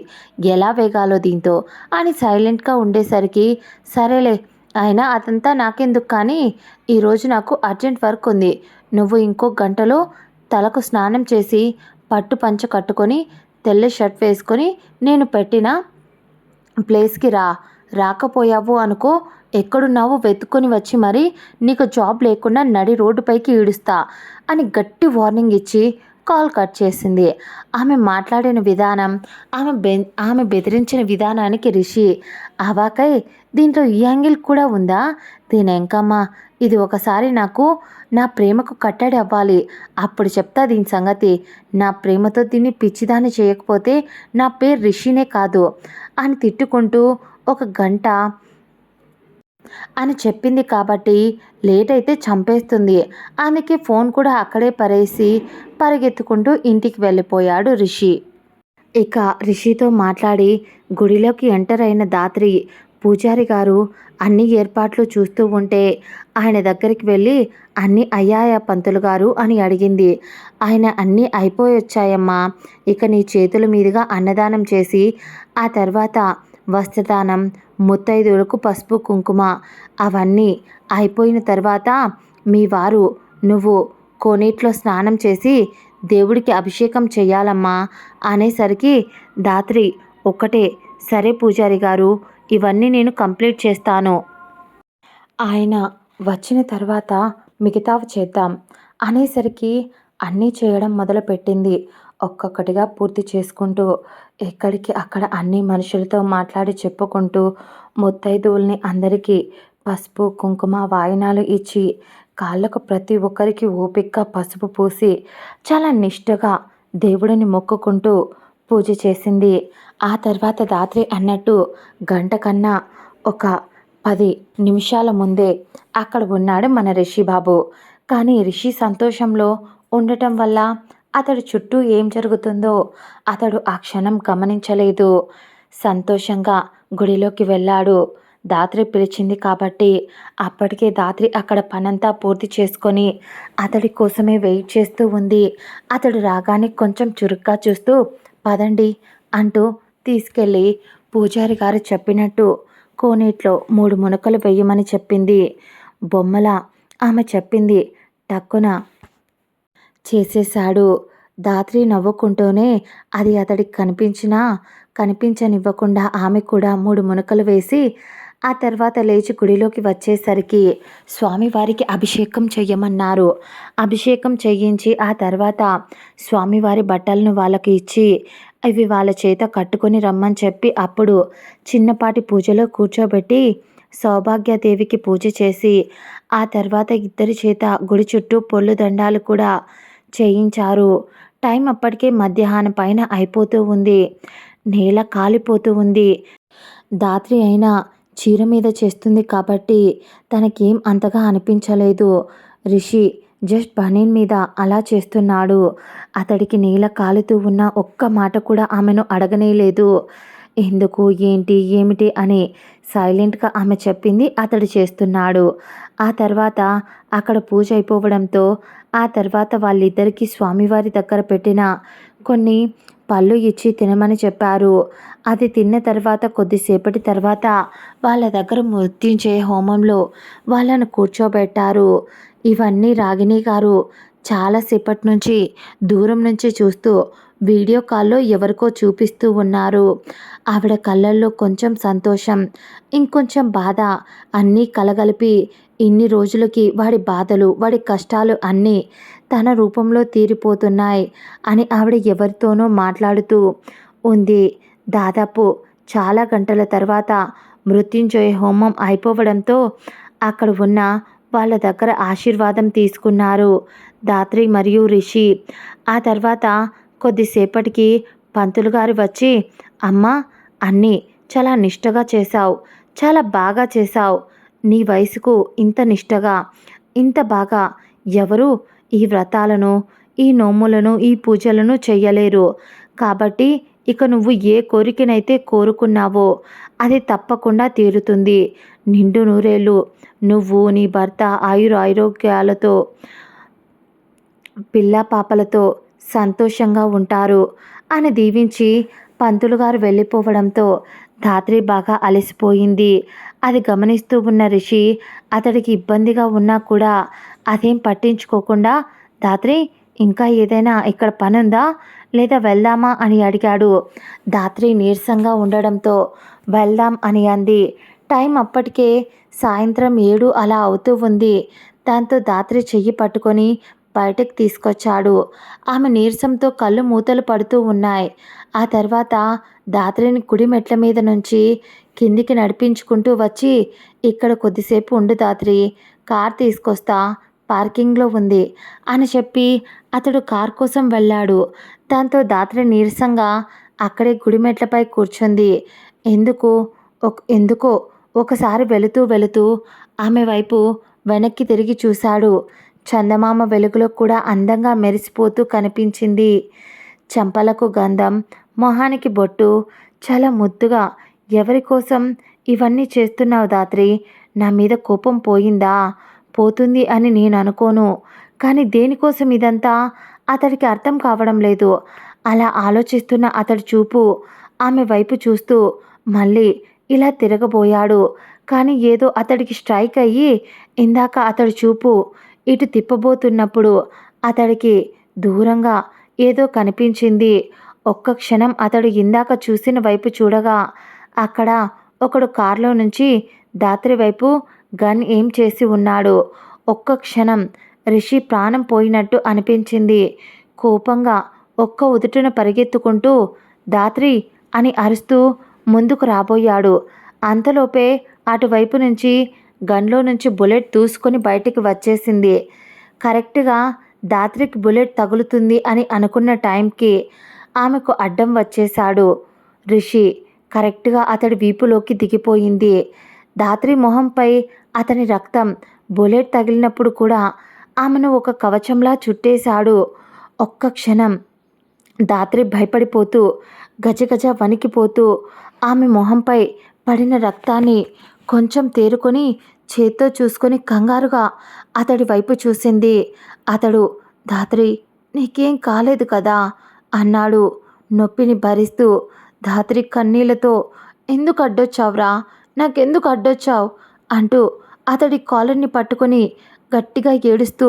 ఎలా వేగాలో దీంతో అని సైలెంట్గా ఉండేసరికి సరేలే, అయినా అదంతా నాకెందుకు, కానీ ఈరోజు నాకు అర్జెంట్ వర్క్ ఉంది, నువ్వు ఇంకో గంటలో తలకు స్నానం చేసి పట్టు పంచ కట్టుకొని తెల్ల షర్ట్ వేసుకొని నేను పెట్టిన ప్లేస్కి రాకపోయావు అనుకో, ఎక్కడున్నావో వెతుక్కొని వచ్చి మరి నీకు జాబ్ లేకుండా నడి రోడ్డుపైకి ఈడుస్తా అని గట్టి వార్నింగ్ ఇచ్చి కాల్ కట్ చేసింది. ఆమె మాట్లాడిన విధానం, ఆమె బెదిరించిన విధానానికి రిషి అవాకై, దీంట్లో ఈ యాంగిల్ కూడా ఉందా, దీని ఎంకమ్మా, ఇది ఒకసారి నాకు నా ప్రేమకు కట్టడి అవ్వాలి, అప్పుడు చెప్తా దీని సంగతి, నా ప్రేమతో దీన్ని పిచ్చిదాన్ని చేయకపోతే నా పేరు రిషినే కాదు అని తిట్టుకుంటూ ఒక గంట అని చెప్పింది కాబట్టి లేట్ అయితే చంపేస్తుంది, అందుకే ఫోన్ కూడా అక్కడే పరేసి పరిగెత్తుకుంటూ ఇంటికి వెళ్ళిపోయాడు రిషి. ఇక రిషితో మాట్లాడి గుడిలోకి ఎంటర్ అయిన దాత్రి, పూజారి గారు అన్ని ఏర్పాట్లు చూస్తూ ఉంటే ఆయన దగ్గరికి వెళ్ళి అన్నీ అయ్యాయా పంతులు గారు అని అడిగింది. ఆయన అన్నీ అయిపోయొచ్చాయమ్మా, ఇక నీ చేతుల మీదుగా అన్నదానం చేసి ఆ తర్వాత వస్త్రదానం, ముత్తైదువులకు పసుపు కుంకుమ అవన్నీ అయిపోయిన తర్వాత మీ వారు నువ్వు కోనేట్లో స్నానం చేసి దేవుడికి అభిషేకం చెయ్యాలమ్మా అనేసరికి దాత్రి ఒక్కటే, సరే పూజారి గారు, ఇవన్నీ నేను కంప్లీట్ చేస్తాను, ఆయన వచ్చిన తర్వాత మిగతావి చేద్దాం అనేసరికి అన్నీ చేయడం మొదలుపెట్టింది. ఒక్కొక్కటిగా పూర్తి చేసుకుంటూ ఎక్కడికి అక్కడ అన్ని మనుషులతో మాట్లాడి చెప్పుకుంటూ ముత్తైదువుల్ని అందరికీ పసుపు కుంకుమ వాయినాలు ఇచ్చి కాళ్ళకు ప్రతి ఒక్కరికి ఓపికగా పసుపు పూసి చాలా నిష్ఠగా దేవుడిని మొక్కుకుంటూ పూజ చేసింది. ఆ తర్వాత రాత్రి అన్నట్టు గంట కన్నా ఒక 10 నిమిషాల ముందే అక్కడ ఉన్నాడు మన రిషి బాబు. కానీ రిషి సంతోషంలో ఉండటం వల్ల అతడి చుట్టూ ఏం జరుగుతుందో అతడు ఆ క్షణం గమనించలేదు. సంతోషంగా గుడిలోకి వెళ్ళాడు. దాత్రి పిలిచింది కాబట్టి అప్పటికే దాత్రి అక్కడ పనంతా పూర్తి చేసుకొని అతడి కోసమే వెయిట్ చేస్తూ ఉంది. అతడు రాగానే కొంచెం చురుగ్గా చూస్తూ పదండి అంటూ తీసుకెళ్ళి పూజారి గారు చెప్పినట్టు కోనేట్లో 3 మునకలు వెయ్యమని చెప్పింది. బొమ్మల ఆమె చెప్పింది టక్కున చేసేశాడు. దాత్రి నవ్వుకుంటూనే అది అతడికి కనిపించనివ్వకుండా ఆమె కూడా 3 మునకలు వేసి ఆ తర్వాత లేచి గుడిలోకి వచ్చేసరికి స్వామివారికి అభిషేకం చెయ్యమన్నారు. అభిషేకం చేయించి ఆ తర్వాత స్వామివారి బట్టలను వాళ్ళకి ఇచ్చి ఇవి వాళ్ళ చేత కట్టుకొని రమ్మని చెప్పి అప్పుడు చిన్నపాటి పూజలో కూర్చోబెట్టి సౌభాగ్యదేవికి పూజ చేసి ఆ తర్వాత ఇద్దరి చేత గుడి చుట్టూ పొల్లు దండాలు కూడా చేయించారు. టైం అప్పటికే మధ్యాహ్నం పైన అయిపోతూ ఉంది. నేల కాలిపోతూ ఉంది. దాత్రి అయినా చీర మీద చేస్తుంది కాబట్టి తనకేం అంతగా అనిపించలేదు. రిషి జస్ట్ బనీన్ మీద అలా చేస్తున్నాడు. అతడికి నేల కాలుతూ ఉన్న ఒక్క మాట కూడా ఆమెను అడగనేలేదు. ఎందుకు ఏంటి ఏమిటి అని సైలెంట్గా ఆమె చెప్పింది అతడు చేస్తున్నాడు. ఆ తర్వాత అక్కడ పూజ అయిపోవడంతో ఆ తర్వాత వాళ్ళిద్దరికీ స్వామివారి దగ్గర పెట్టిన కొన్ని పళ్ళు ఇచ్చి తినమని చెప్పారు. అది తిన్న తర్వాత కొద్దిసేపటి తర్వాత వాళ్ళ దగ్గర మృత్యుంజయ హోమంలో వాళ్ళను కూర్చోబెట్టారు. ఇవన్నీ రాగిణి గారు చాలాసేపటి నుంచి దూరం నుంచి చూస్తూ వీడియో కాల్లో ఎవరికో చూపిస్తూ ఉన్నారు. ఆవిడ కళ్ళల్లో కొంచెం సంతోషం, ఇంకొంచెం బాధ అన్నీ కలగలిపి ఇన్ని రోజులకి వాడి బాధలు వాడి కష్టాలు అన్నీ తన రూపంలో తీరిపోతున్నాయి అని ఆవిడ ఎవరితోనో మాట్లాడుతూ ఉంది. దాదాపు చాలా గంటల తర్వాత మృత్యుంజయ హోమం అయిపోవడంతో అక్కడ ఉన్న వాళ్ళ దగ్గర ఆశీర్వాదం తీసుకున్నారు దాత్రి మరియు రిషి. ఆ తర్వాత కొద్దిసేపటికి పంతులు గారు వచ్చి అమ్మా అన్నీ చాలా నిష్టగా చేశావు, చాలా బాగా చేశావు. నీ వయసుకు ఇంత నిష్టగా ఇంత బాగా ఎవరు ఈ వ్రతాలను ఈ నోములను ఈ పూజలను చెయ్యలేరు. కాబట్టి ఇక నువ్వు ఏ కోరికనైతే కోరుకున్నావో అది తప్పకుండా తీరుతుంది. నిండు నూరేళ్ళు నువ్వు నీ భర్త ఆయురారోగ్యాలతో పిల్ల పాపలతో సంతోషంగా ఉంటారు అని దీవించి పంతులు గారు వెళ్ళిపోవడంతో ధాత్రి బాగా అలసిపోయింది. అది గమనిస్తూ ఉన్న రిషి అతడికి ఇబ్బందిగా ఉన్నా కూడా అదేం పట్టించుకోకుండా ధాత్రి ఇంకా ఏదైనా ఇక్కడ పనుందా లేదా వెళ్దామా అని అడిగాడు. ధాత్రి నీరసంగా ఉండడంతో వెళ్దాం అని అంది. టైం అప్పటికే సాయంత్రం 7 అలా అవుతూ ఉంది. దాంతో ధాత్రి చెయ్యి పట్టుకొని బయటకు తీసుకొచ్చాడు. ఆమె నీరసంతో కళ్ళు మూతలు పడుతూ ఉన్నాయి. ఆ తర్వాత ధాత్రిని కుడి మెట్ల మీద నుంచి కిందికి నడిపించుకుంటూ వచ్చి ఇక్కడ కొద్దిసేపు ఉండు ధాత్రి, కార్ తీసుకొస్తా, పార్కింగ్లో ఉంది అని చెప్పి అతడు కార్ కోసం వెళ్ళాడు. దాంతో ధాత్రి నీరసంగా అక్కడే గుడి మెట్లపై కూర్చుంది. ఎందుకో ఒకసారి వెళుతూ ఆమె వైపు వెనక్కి తిరిగి చూశాడు. చందమామ వెలుగులో కూడా అందంగా మెరిసిపోతూ కనిపించింది. చెంపలకు గంధం, మొహానికి బొట్టు, చాలా ముద్దుగా. ఎవరి కోసం ఇవన్నీ చేస్తున్నావు ధాత్రి? నా మీద కోపం పోయిందా? పోతుంది అని నేను అనుకోను, కానీ దేనికోసం ఇదంతా అతడికి అర్థం కావడం లేదు. అలా ఆలోచిస్తున్న అతడి చూపు ఆమె వైపు చూస్తూ మళ్ళీ ఇలా తిరగబోయాడు. కానీ ఏదో అతడికి స్ట్రైక్ అయ్యి ఇందాక అతడి చూపు ఇటు తిప్పబోతున్నప్పుడు అతడికి దూరంగా ఏదో కనిపించింది. ఒక్క క్షణం అతడు ఇందాక చూసిన వైపు చూడగా అక్కడ ఒకడు కారులో నుంచి ధాత్రి వైపు గన్ ఏం చేసి ఉన్నాడు. ఒక్క క్షణం రిషి ప్రాణం పోయినట్టు అనిపించింది. కోపంగా ఒక్క ఉదుటున పరిగెత్తుకుంటూ దాత్రి అని అరుస్తూ ముందుకు రాబోయాడు. అంతలోపే అటువైపు నుంచి గన్లో నుంచి బుల్లెట్ దూసుకొని బయటికి వచ్చేసింది. కరెక్ట్గా దాత్రికి బుల్లెట్ తగులుతుంది అని అనుకున్న టైంకి ఆమెకు అడ్డం వచ్చేశాడు రిషి. కరెక్ట్గా అతడి వీపులోకి దిగిపోయింది. దాత్రి మొహంపై అతని రక్తం బుల్లెట్ తగిలినప్పుడు కూడా ఆమెను ఒక కవచంలా చుట్టేశాడు. ఒక్క క్షణం దాత్రి భయపడిపోతూ గజగజ వణికిపోతూ ఆమె మొహంపై పడిన రక్తాన్ని కొంచెం తేరుకొని చేత్తో చూసుకొని కంగారుగా అతడి వైపు చూసింది. అతడు దాత్రి నీకేం కాలేదు కదా అన్నాడు నొప్పిని భరిస్తూ. ధాత్రి కన్నీళ్లతో ఎందుకు అడ్డొచ్చావురా, నాకెందుకు అడ్డొచ్చావు అంటూ అతడి కాలర్ని పట్టుకొని గట్టిగా ఏడుస్తూ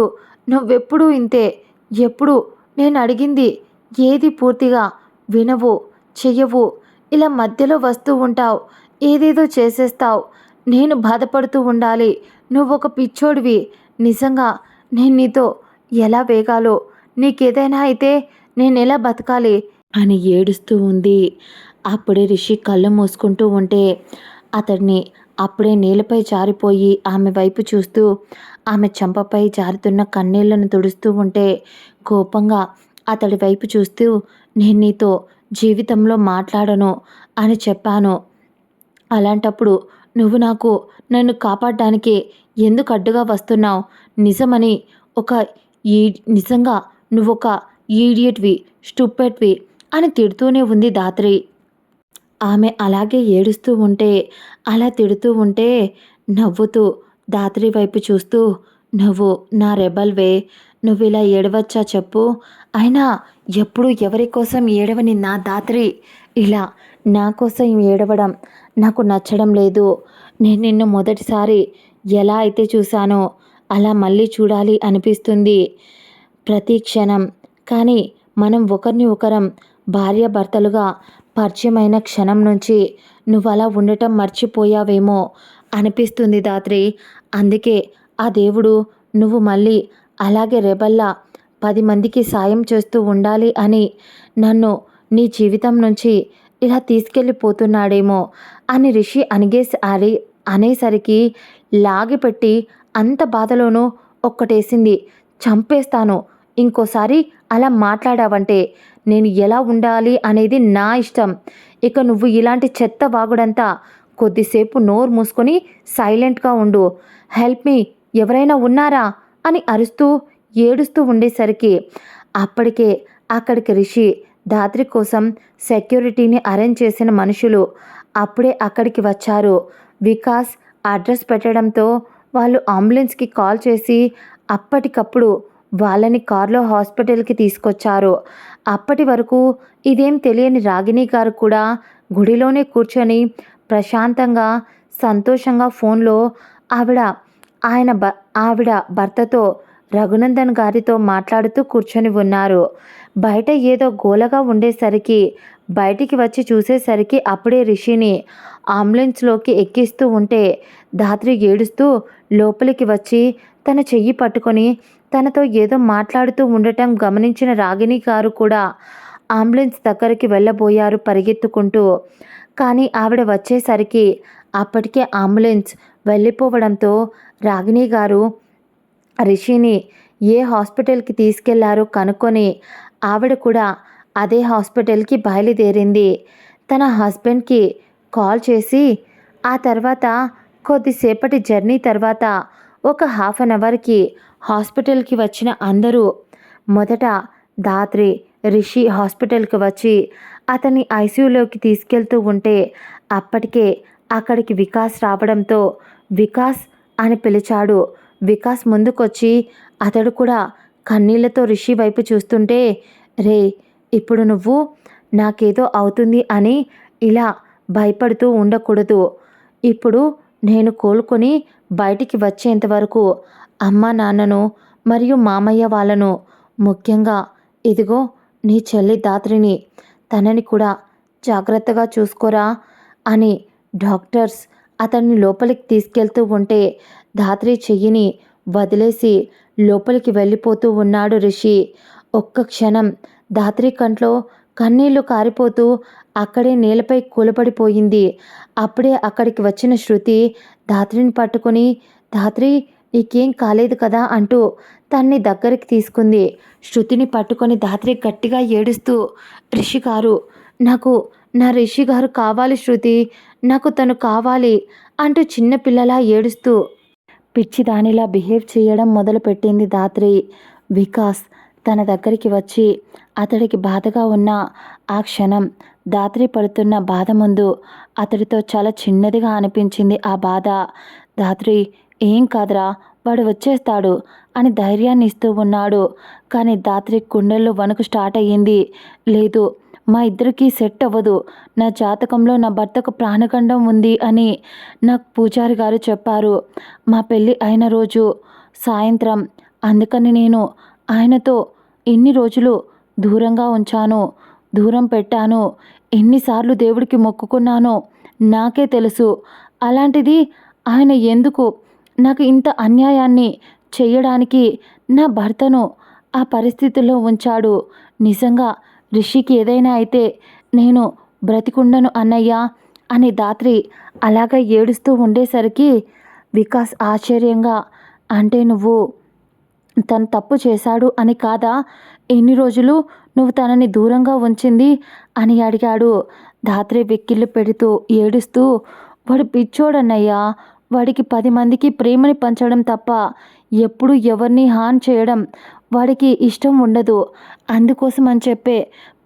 నువ్వెప్పుడూ ఇంతే, ఎప్పుడు నేను అడిగింది ఏది పూర్తిగా వినవు చెయ్యవు, ఇలా మధ్యలో వస్తూ ఉంటావు, ఏదేదో చేసేస్తావు, నేను బాధపడుతూ ఉండాలి, నువ్వొక పిచ్చోడివి, నిజంగా నేను నీతో ఎలా వేగాలో, నీకేదైనా అయితే నేనెలా బతకాలి అని ఏడుస్తూ ఉంది. అప్పుడే రిషి కళ్ళు మూసుకుంటూ ఉంటే అతడిని అప్పుడే నేలపై జారిపోయి ఆమె వైపు చూస్తూ ఆమె చెంపపై జారుతున్న కన్నీళ్లను తుడుస్తూ ఉంటే కోపంగా అతడి వైపు చూస్తూ నేను నీతో జీవితంలో మాట్లాడను అని చెప్పాను, అలాంటప్పుడు నువ్వు నన్ను కాపాడడానికి ఎందుకు అడ్డుగా వస్తున్నావు, నిజమని ఒక నిజంగా నువ్వొక ఈడియట్వి, స్టూపిడ్వి అని తిడుతూనే ఉంది దాత్రి. ఆమె అలాగే ఏడుస్తూ ఉంటే అలా తిడుతూ ఉంటే నవ్వుతూ దాత్రి వైపు చూస్తూ నువ్వు నా రెబల్వే, నువ్వు ఇలా ఏడవచ్చా చెప్పు, అయినా ఎప్పుడు ఎవరి కోసం ఏడవని నా దాత్రి ఇలా నా కోసం ఏడవడం నాకు నచ్చడం లేదు. నేను నిన్ను మొదటిసారి ఎలా అయితే చూశానో అలా మళ్ళీ చూడాలి అనిపిస్తుంది ప్రతి క్షణం. కానీ మనం ఒకరిని ఒకరం భార్యాభర్తలుగా పరిచయమైన క్షణం నుంచి నువ్వు అలా ఉండటం మర్చిపోయావేమో అనిపిస్తుంది దాత్రి. అందుకే ఆ దేవుడు నువ్వు మళ్ళీ అలాగే రెబల్లా 10 మందికి సాయం చేస్తూ ఉండాలి అని నన్ను నీ జీవితం నుంచి ఇలా తీసుకెళ్ళిపోతున్నాడేమో అని రిషి అనేసరికి లాగిపెట్టి అంత బాధలోనూ ఒక్కటేసింది, చంపేస్తాను, ఇంకోసారి అలా మాట్లాడావంటే నేను ఎలా ఉండాలి అనేది నా ఇష్టం, ఇక నువ్వు ఇలాంటి చెత్త వాగుడంతా కొద్దిసేపు నోరు మూసుకొని సైలెంట్గా ఉండు, హెల్ప్ మీ, ఎవరైనా ఉన్నారా అని అరుస్తూ ఏడుస్తూ ఉండేసరికి అప్పటికే అక్కడికి రిషి దాత్రి కోసం సెక్యూరిటీని అరేంజ్ చేసిన మనుషులు అప్పుడే అక్కడికి వచ్చారు. వికాస్ అడ్రస్ పెట్టడంతో వాళ్ళు అంబులెన్స్కి కాల్ చేసి అప్పటికప్పుడు వాళ్ళని కార్లో హాస్పిటల్కి తీసుకొచ్చారు. అప్పటి వరకు ఇదేం తెలియని రాగిణి గారు కూడా గుడిలోనే కూర్చొని ప్రశాంతంగా సంతోషంగా ఫోన్లో ఆవిడ భర్తతో రఘునందన్ గారితో మాట్లాడుతూ కూర్చొని ఉన్నారు. బయట ఏదో గోలగా ఉండేసరికి బయటికి వచ్చి చూసేసరికి అప్పుడే రిషిని అంబులెన్స్లోకి ఎక్కిస్తూ ఉంటే ధాత్రి ఏడుస్తూ లోపలికి వచ్చి తన చెయ్యి పట్టుకొని తనతో ఏదో మాట్లాడుతూ ఉండటం గమనించిన రాగిణి గారు కూడా అంబులెన్స్ దగ్గరికి వెళ్ళబోయారు పరిగెత్తుకుంటూ. కానీ ఆవిడ వచ్చేసరికి అప్పటికే అంబులెన్స్ వెళ్ళిపోవడంతో రాగిణి గారు రిషిని ఏ హాస్పిటల్కి తీసుకెళ్లారో కనుక్కొని ఆవిడ కూడా అదే హాస్పిటల్కి బయలుదేరింది. తన హస్బెండ్కి కాల్ చేసి ఆ తర్వాత కొద్దిసేపటి జర్నీ తర్వాత ఒక 1/2 అవర్కి హాస్పిటల్కి వచ్చిన అందరూ మొదట దాత్రి రిషి హాస్పిటల్కి వచ్చి అతన్ని ఐసీయూలోకి తీసుకెళ్తూ ఉంటే అప్పటికే అక్కడికి వికాస్ రావడంతో వికాస్ అని పిలిచాడు. వికాస్ ముందుకొచ్చి అతడు కూడా కన్నీళ్లతో రిషి వైపు చూస్తుంటే రే, ఇప్పుడు నువ్వు నాకేదో అవుతుంది అని ఇలా భయపడుతూ ఉండకూడదు, ఇప్పుడు నేను కోలుకొని బయటికి వచ్చేంతవరకు అమ్మ నాన్నను మరియు మామయ్య వాళ్ళను, ముఖ్యంగా ఇదిగో నీ చెల్లి దాత్రిని, తనని కూడా జాగ్రత్తగా చూసుకోరా అని డాక్టర్స్ అతన్ని లోపలికి తీసుకెళ్తూ ఉంటే ధాత్రి చెయ్యిని వదిలేసి లోపలికి వెళ్ళిపోతూ ఉన్నాడు రిషి. ఒక్క క్షణం ధాత్రి కంట్లో కన్నీళ్లు కారిపోతూ అక్కడే నేలపై కూలపడిపోయింది. అప్పుడే అక్కడికి వచ్చిన శృతి ధాత్రిని పట్టుకొని, ధాత్రి నీకేం కాలేదు కదా అంటూ తన్ని దగ్గరికి తీసుకుంది. శృతిని పట్టుకొని ధాత్రి గట్టిగా ఏడుస్తూ, రిషి గారు, నాకు నా రిషి గారు కావాలి శృతి, నాకు తను కావాలి అంటూ చిన్నపిల్లలా ఏడుస్తూ పిచ్చిదానిలా బిహేవ్ చేయడం మొదలుపెట్టింది ధాత్రి. వికాస్ తన దగ్గరికి వచ్చి అతడికి బాధగా ఉన్న ఆ క్షణం ధాత్రి పడుతున్న బాధ ముందు అతడితో చాలా చిన్నదిగా అనిపించింది ఆ బాధ. ధాత్రి, ఏం కాదురా, వాడు వచ్చేస్తాడు అని ధైర్యాన్ని ఇస్తూ ఉన్నాడు. కానీ ధాత్రి గుండెల్లో వణుకు స్టార్ట్ అయ్యింది. లేదు, మా ఇద్దరికీ సెట్ అవ్వదు, నా జాతకంలో నా భర్తకు ప్రాణగండం ఉంది అని నాకు పూజారి గారు చెప్పారు మా పెళ్ళి అయిన రోజు సాయంత్రం. అందుకని నేను ఆయనతో ఎన్ని రోజులు దూరంగా ఉంచాను, దూరం పెట్టాను, ఎన్నిసార్లు దేవుడికి మొక్కుకున్నానో నాకే తెలుసు. అలాంటిది ఆయన ఎందుకు నాకు ఇంత అన్యాయాన్ని చెయ్యడానికి నా భర్తను ఆ పరిస్థితుల్లో ఉంచాడు. నిజంగా రిషికి ఏదైనా అయితే నేను బ్రతికుండను అన్నయ్య అని ధాత్రి అలాగ ఏడుస్తూ ఉండేసరికి వికాస్ ఆశ్చర్యంగా, అంటే నువ్వు తను తప్పు చేశాడు అని కాదా ఎన్ని రోజులు నువ్వు తనని దూరంగా ఉంచింది అని అడిగాడు. ధాత్రి వెక్కిళ్ళు పెడుతూ ఏడుస్తూ, వాడు పిచ్చోడన్నయ్యా, వాడికి 10 మందికి ప్రేమని పంచడం తప్ప ఎప్పుడు ఎవరిని హాని చేయడం వాడికి ఇష్టం ఉండదు. అందుకోసం అని చెప్పే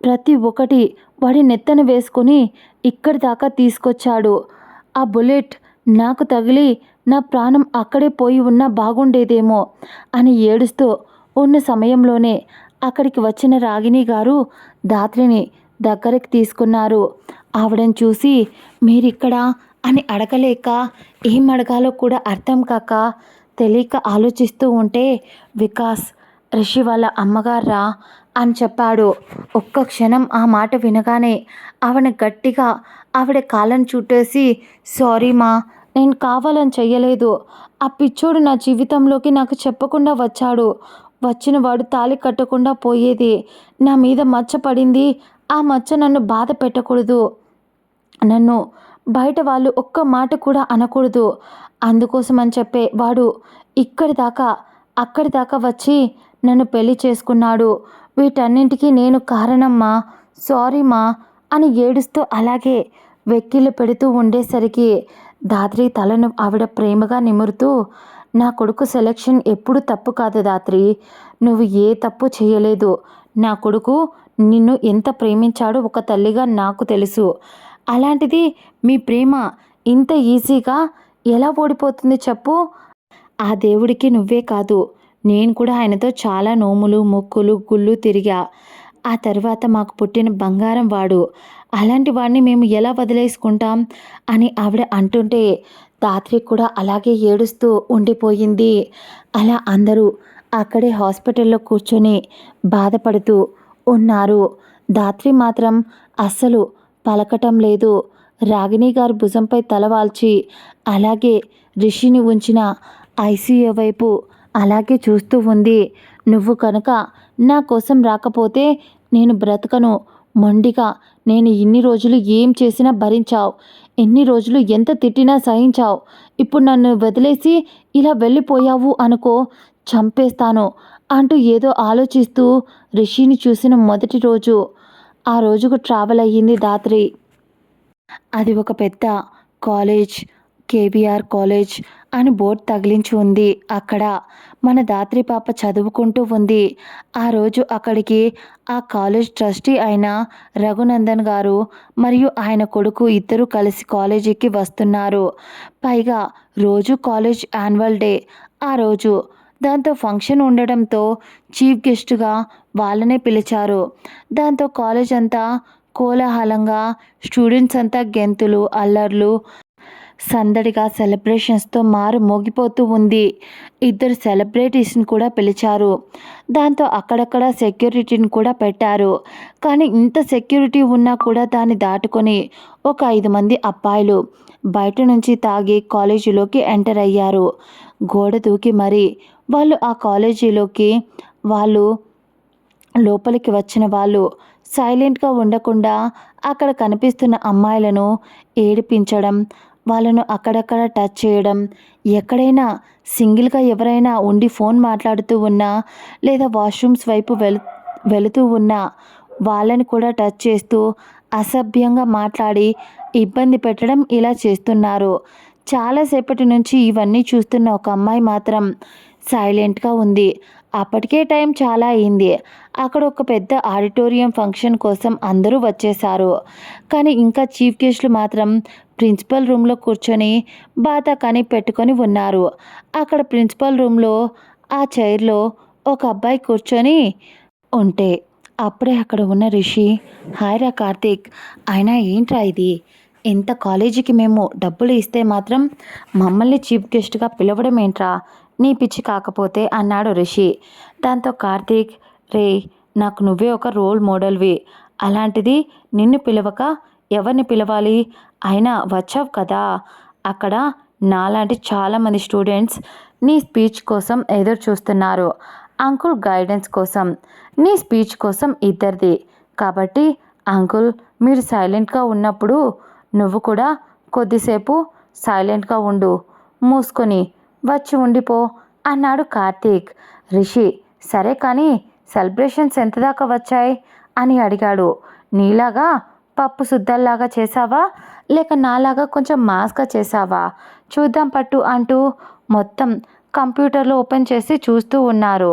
ప్రతి ఒక్కటి వాడి నెత్తన వేసుకొని ఇక్కడి దాకా తీసుకొచ్చాడు. ఆ బుల్లెట్ నాకు తగిలి నా ప్రాణం అక్కడే పోయి ఉన్నా బాగుండేదేమో అని ఏడుస్తూ ఉన్న సమయంలోనే అక్కడికి వచ్చిన రాగిణి గారు ధాత్రిని దగ్గరికి తీసుకున్నారు. ఆవిడని చూసి, మీరిక్కడ అని అడగలేక ఏం అడగాలో కూడా అర్థం కాక తెలియక ఆలోచిస్తూ ఉంటే వికాస్, రిషి వాళ్ళ అమ్మగారా అని చెప్పాడు. ఒక్క క్షణం ఆ మాట వినగానే ఆవిడ గట్టిగా ఆవిడ కాళ్ళను చుట్టేసి, సారీ మా, నేను కావాలని చెయ్యలేదు. ఆ పిచ్చోడు నా జీవితంలోకి నాకు చెప్పకుండా వచ్చాడు. వచ్చిన వాడు తాళి కట్టకుండా పోయేది. నా మీద మచ్చ పడింది, ఆ మచ్చ నన్ను బాధ పెట్టకూడదు, నన్ను బయట వాళ్ళు ఒక్క మాట కూడా అనకూడదు. అందుకోసం అని చెప్పే వాడు ఇక్కడి దాకా అక్కడి దాకా వచ్చి నన్ను పెళ్లి చేసుకున్నాడు. వీటన్నింటికీ నేను కారణమ్మా, సారీ మా అని ఏడుస్తూ అలాగే వెక్కిళ్ళు పెడుతూ ఉండేసరికి ధాత్రి తలను ఆవిడ ప్రేమగా నిమురుతూ, నా కొడుకు సెలెక్షన్ ఎప్పుడు తప్పు కాదు ధాత్రి, నువ్వు ఏ తప్పు చేయలేదు. నా కొడుకు నిన్ను ఎంత ప్రేమించాడో ఒక తల్లిగా నాకు తెలుసు. అలాంటిది మీ ప్రేమ ఇంత ఈజీగా ఎలా ఓడిపోతుంది చెప్పు? ఆ దేవుడికి నువ్వే కాదు, నేను కూడా ఆయనతో చాలా నోములు మొక్కులు గుళ్ళు తిరిగా. ఆ తర్వాత మాకు పుట్టిన బంగారం వాడు. అలాంటి వాడిని మేము ఎలా వదిలేసుకుంటాం అని ఆవిడ అంటుంటే ధాత్రి కూడా అలాగే ఏడుస్తూ ఉండిపోయింది. అలా అందరూ అక్కడే హాస్పిటల్లో కూర్చొని బాధపడుతూ ఉన్నారు. ధాత్రి మాత్రం అస్సలు పలకటం లేదు. రాగిణి గారు భుజంపై తలవాల్చి అలాగే రిషిని ఉంచిన ఐసీయూ వైపు అలాగే చూస్తూ ఉంది. నువ్వు కనుక నా కోసం రాకపోతే నేను బ్రతకను. మొండిగా నేను ఇన్ని రోజులు ఏం చేసినా భరించావు, ఎన్ని రోజులు ఎంత తిట్టినా సహించావు. ఇప్పుడు నన్ను వదిలేసి ఇలా వెళ్ళిపోయావు అనుకో, చంపేస్తాను అంటూ ఏదో ఆలోచిస్తూ రిషిని చూసిన మొదటి రోజు ఆ రోజుకు ట్రావెల్ అయ్యింది ధాత్రి. అది ఒక పెద్ద కాలేజ్, కేబీఆర్ కాలేజ్ అని బోర్డు తగిలించి ఉంది. అక్కడ మన ధాత్రి పాప చదువుకుంటూ ఉంది. ఆ రోజు అక్కడికి ఆ కాలేజ్ ట్రస్టీ అయిన రఘునందన్ గారు మరియు ఆయన కొడుకు ఇద్దరు కలిసి కాలేజీకి వస్తున్నారు. పైగా రోజు కాలేజ్ యాన్యువల్ డే ఆ రోజు. దాంతో ఫంక్షన్ ఉండడంతో చీఫ్ గెస్ట్గా వాళ్ళనే పిలిచారు. దాంతో కాలేజ్ అంతా కోలాహలంగా, స్టూడెంట్స్ అంతా గెంతులు అల్లర్లు సందడిగా సెలబ్రేషన్స్తో మారు మోగిపోతూ ఉంది. ఇద్దరు సెలబ్రిటీస్ని కూడా పిలిచారు. దాంతో అక్కడక్కడ సెక్యూరిటీని కూడా పెట్టారు. కానీ ఇంత సెక్యూరిటీ ఉన్నా కూడా దాన్ని దాటుకొని ఒక 5 మంది అబ్బాయిలు బయట నుంచి తాగి కాలేజీలోకి ఎంటర్ అయ్యారు. గోడ దూకి మరి వాళ్ళు ఆ కాలేజీలోకి వాళ్ళు లోపలికి వచ్చిన వాళ్ళు సైలెంట్గా ఉండకుండా అక్కడ కనిపిస్తున్న అమ్మాయిలను ఏడిపించడం, వాళ్ళను అక్కడక్కడ టచ్ చేయడం, ఎక్కడైనా సింగిల్గా ఎవరైనా ఉండి ఫోన్ మాట్లాడుతూ ఉన్నా లేదా వాష్రూమ్స్ వైపు వెళుతూ ఉన్నా వాళ్ళని కూడా టచ్ చేస్తూ అసభ్యంగా మాట్లాడి ఇబ్బంది పెట్టడం ఇలా చేస్తున్నారు. చాలాసేపటి నుంచి ఇవన్నీ చూస్తున్న ఒక అమ్మాయి మాత్రం సైలెంట్గా ఉంది. అప్పటికే టైం చాలా అయింది. అక్కడ ఒక పెద్ద ఆడిటోరియం ఫంక్షన్ కోసం అందరూ వచ్చేశారు. కానీ ఇంకా చీఫ్ గెస్ట్లు మాత్రం ప్రిన్సిపల్ రూమ్లో కూర్చొని బాతాకాని పెట్టుకొని ఉన్నారు. అక్కడ ప్రిన్సిపల్ రూమ్లో ఆ చైర్లో ఒక అబ్బాయి కూర్చొని ఉంటే అప్పుడే అక్కడ ఉన్న రిషి, హాయ్ రా కార్తీక్, అయినా ఏంట్రా ఇది, ఇంత కాలేజీకి మేము డబ్బులు ఇస్తే మాత్రం మమ్మల్ని చీఫ్ గెస్ట్గా పిలవడం ఏంట్రా, నీ పిచ్చి కాకపోతే అన్నాడు రిషి. దాంతో కార్తీక్, రే నాకు నువ్వే ఒక రోల్ మోడల్వి, అలాంటిది నిన్ను పిలవక ఎవరిని పిలవాలి, అయినా వచ్చావు కదా, అక్కడ నాలాంటి చాలామంది స్టూడెంట్స్ నీ స్పీచ్ కోసం ఎదురు చూస్తున్నారు, అంకుల్ గైడెన్స్ కోసం, నీ స్పీచ్ కోసం ఇద్దరిది, కాబట్టి అంకుల్ మీరు సైలెంట్గా ఉన్నప్పుడు నువ్వు కూడా కొద్దిసేపు సైలెంట్గా ఉండు, మూసుకొని వచ్చి ఉండిపో అన్నాడు కార్తీక్. రిషి, సరే కానీ సెలబ్రేషన్స్ ఎంత దాకా వచ్చాయి అని అడిగాడు. నీలాగా పప్పు సుద్దల్లాగా చేసావా లేక నాలాగా కొంచెం మాస్గా చేసావా, చూద్దాం పట్టు అంటూ మొత్తం కంప్యూటర్లో ఓపెన్ చేసి చూస్తూ ఉన్నారు.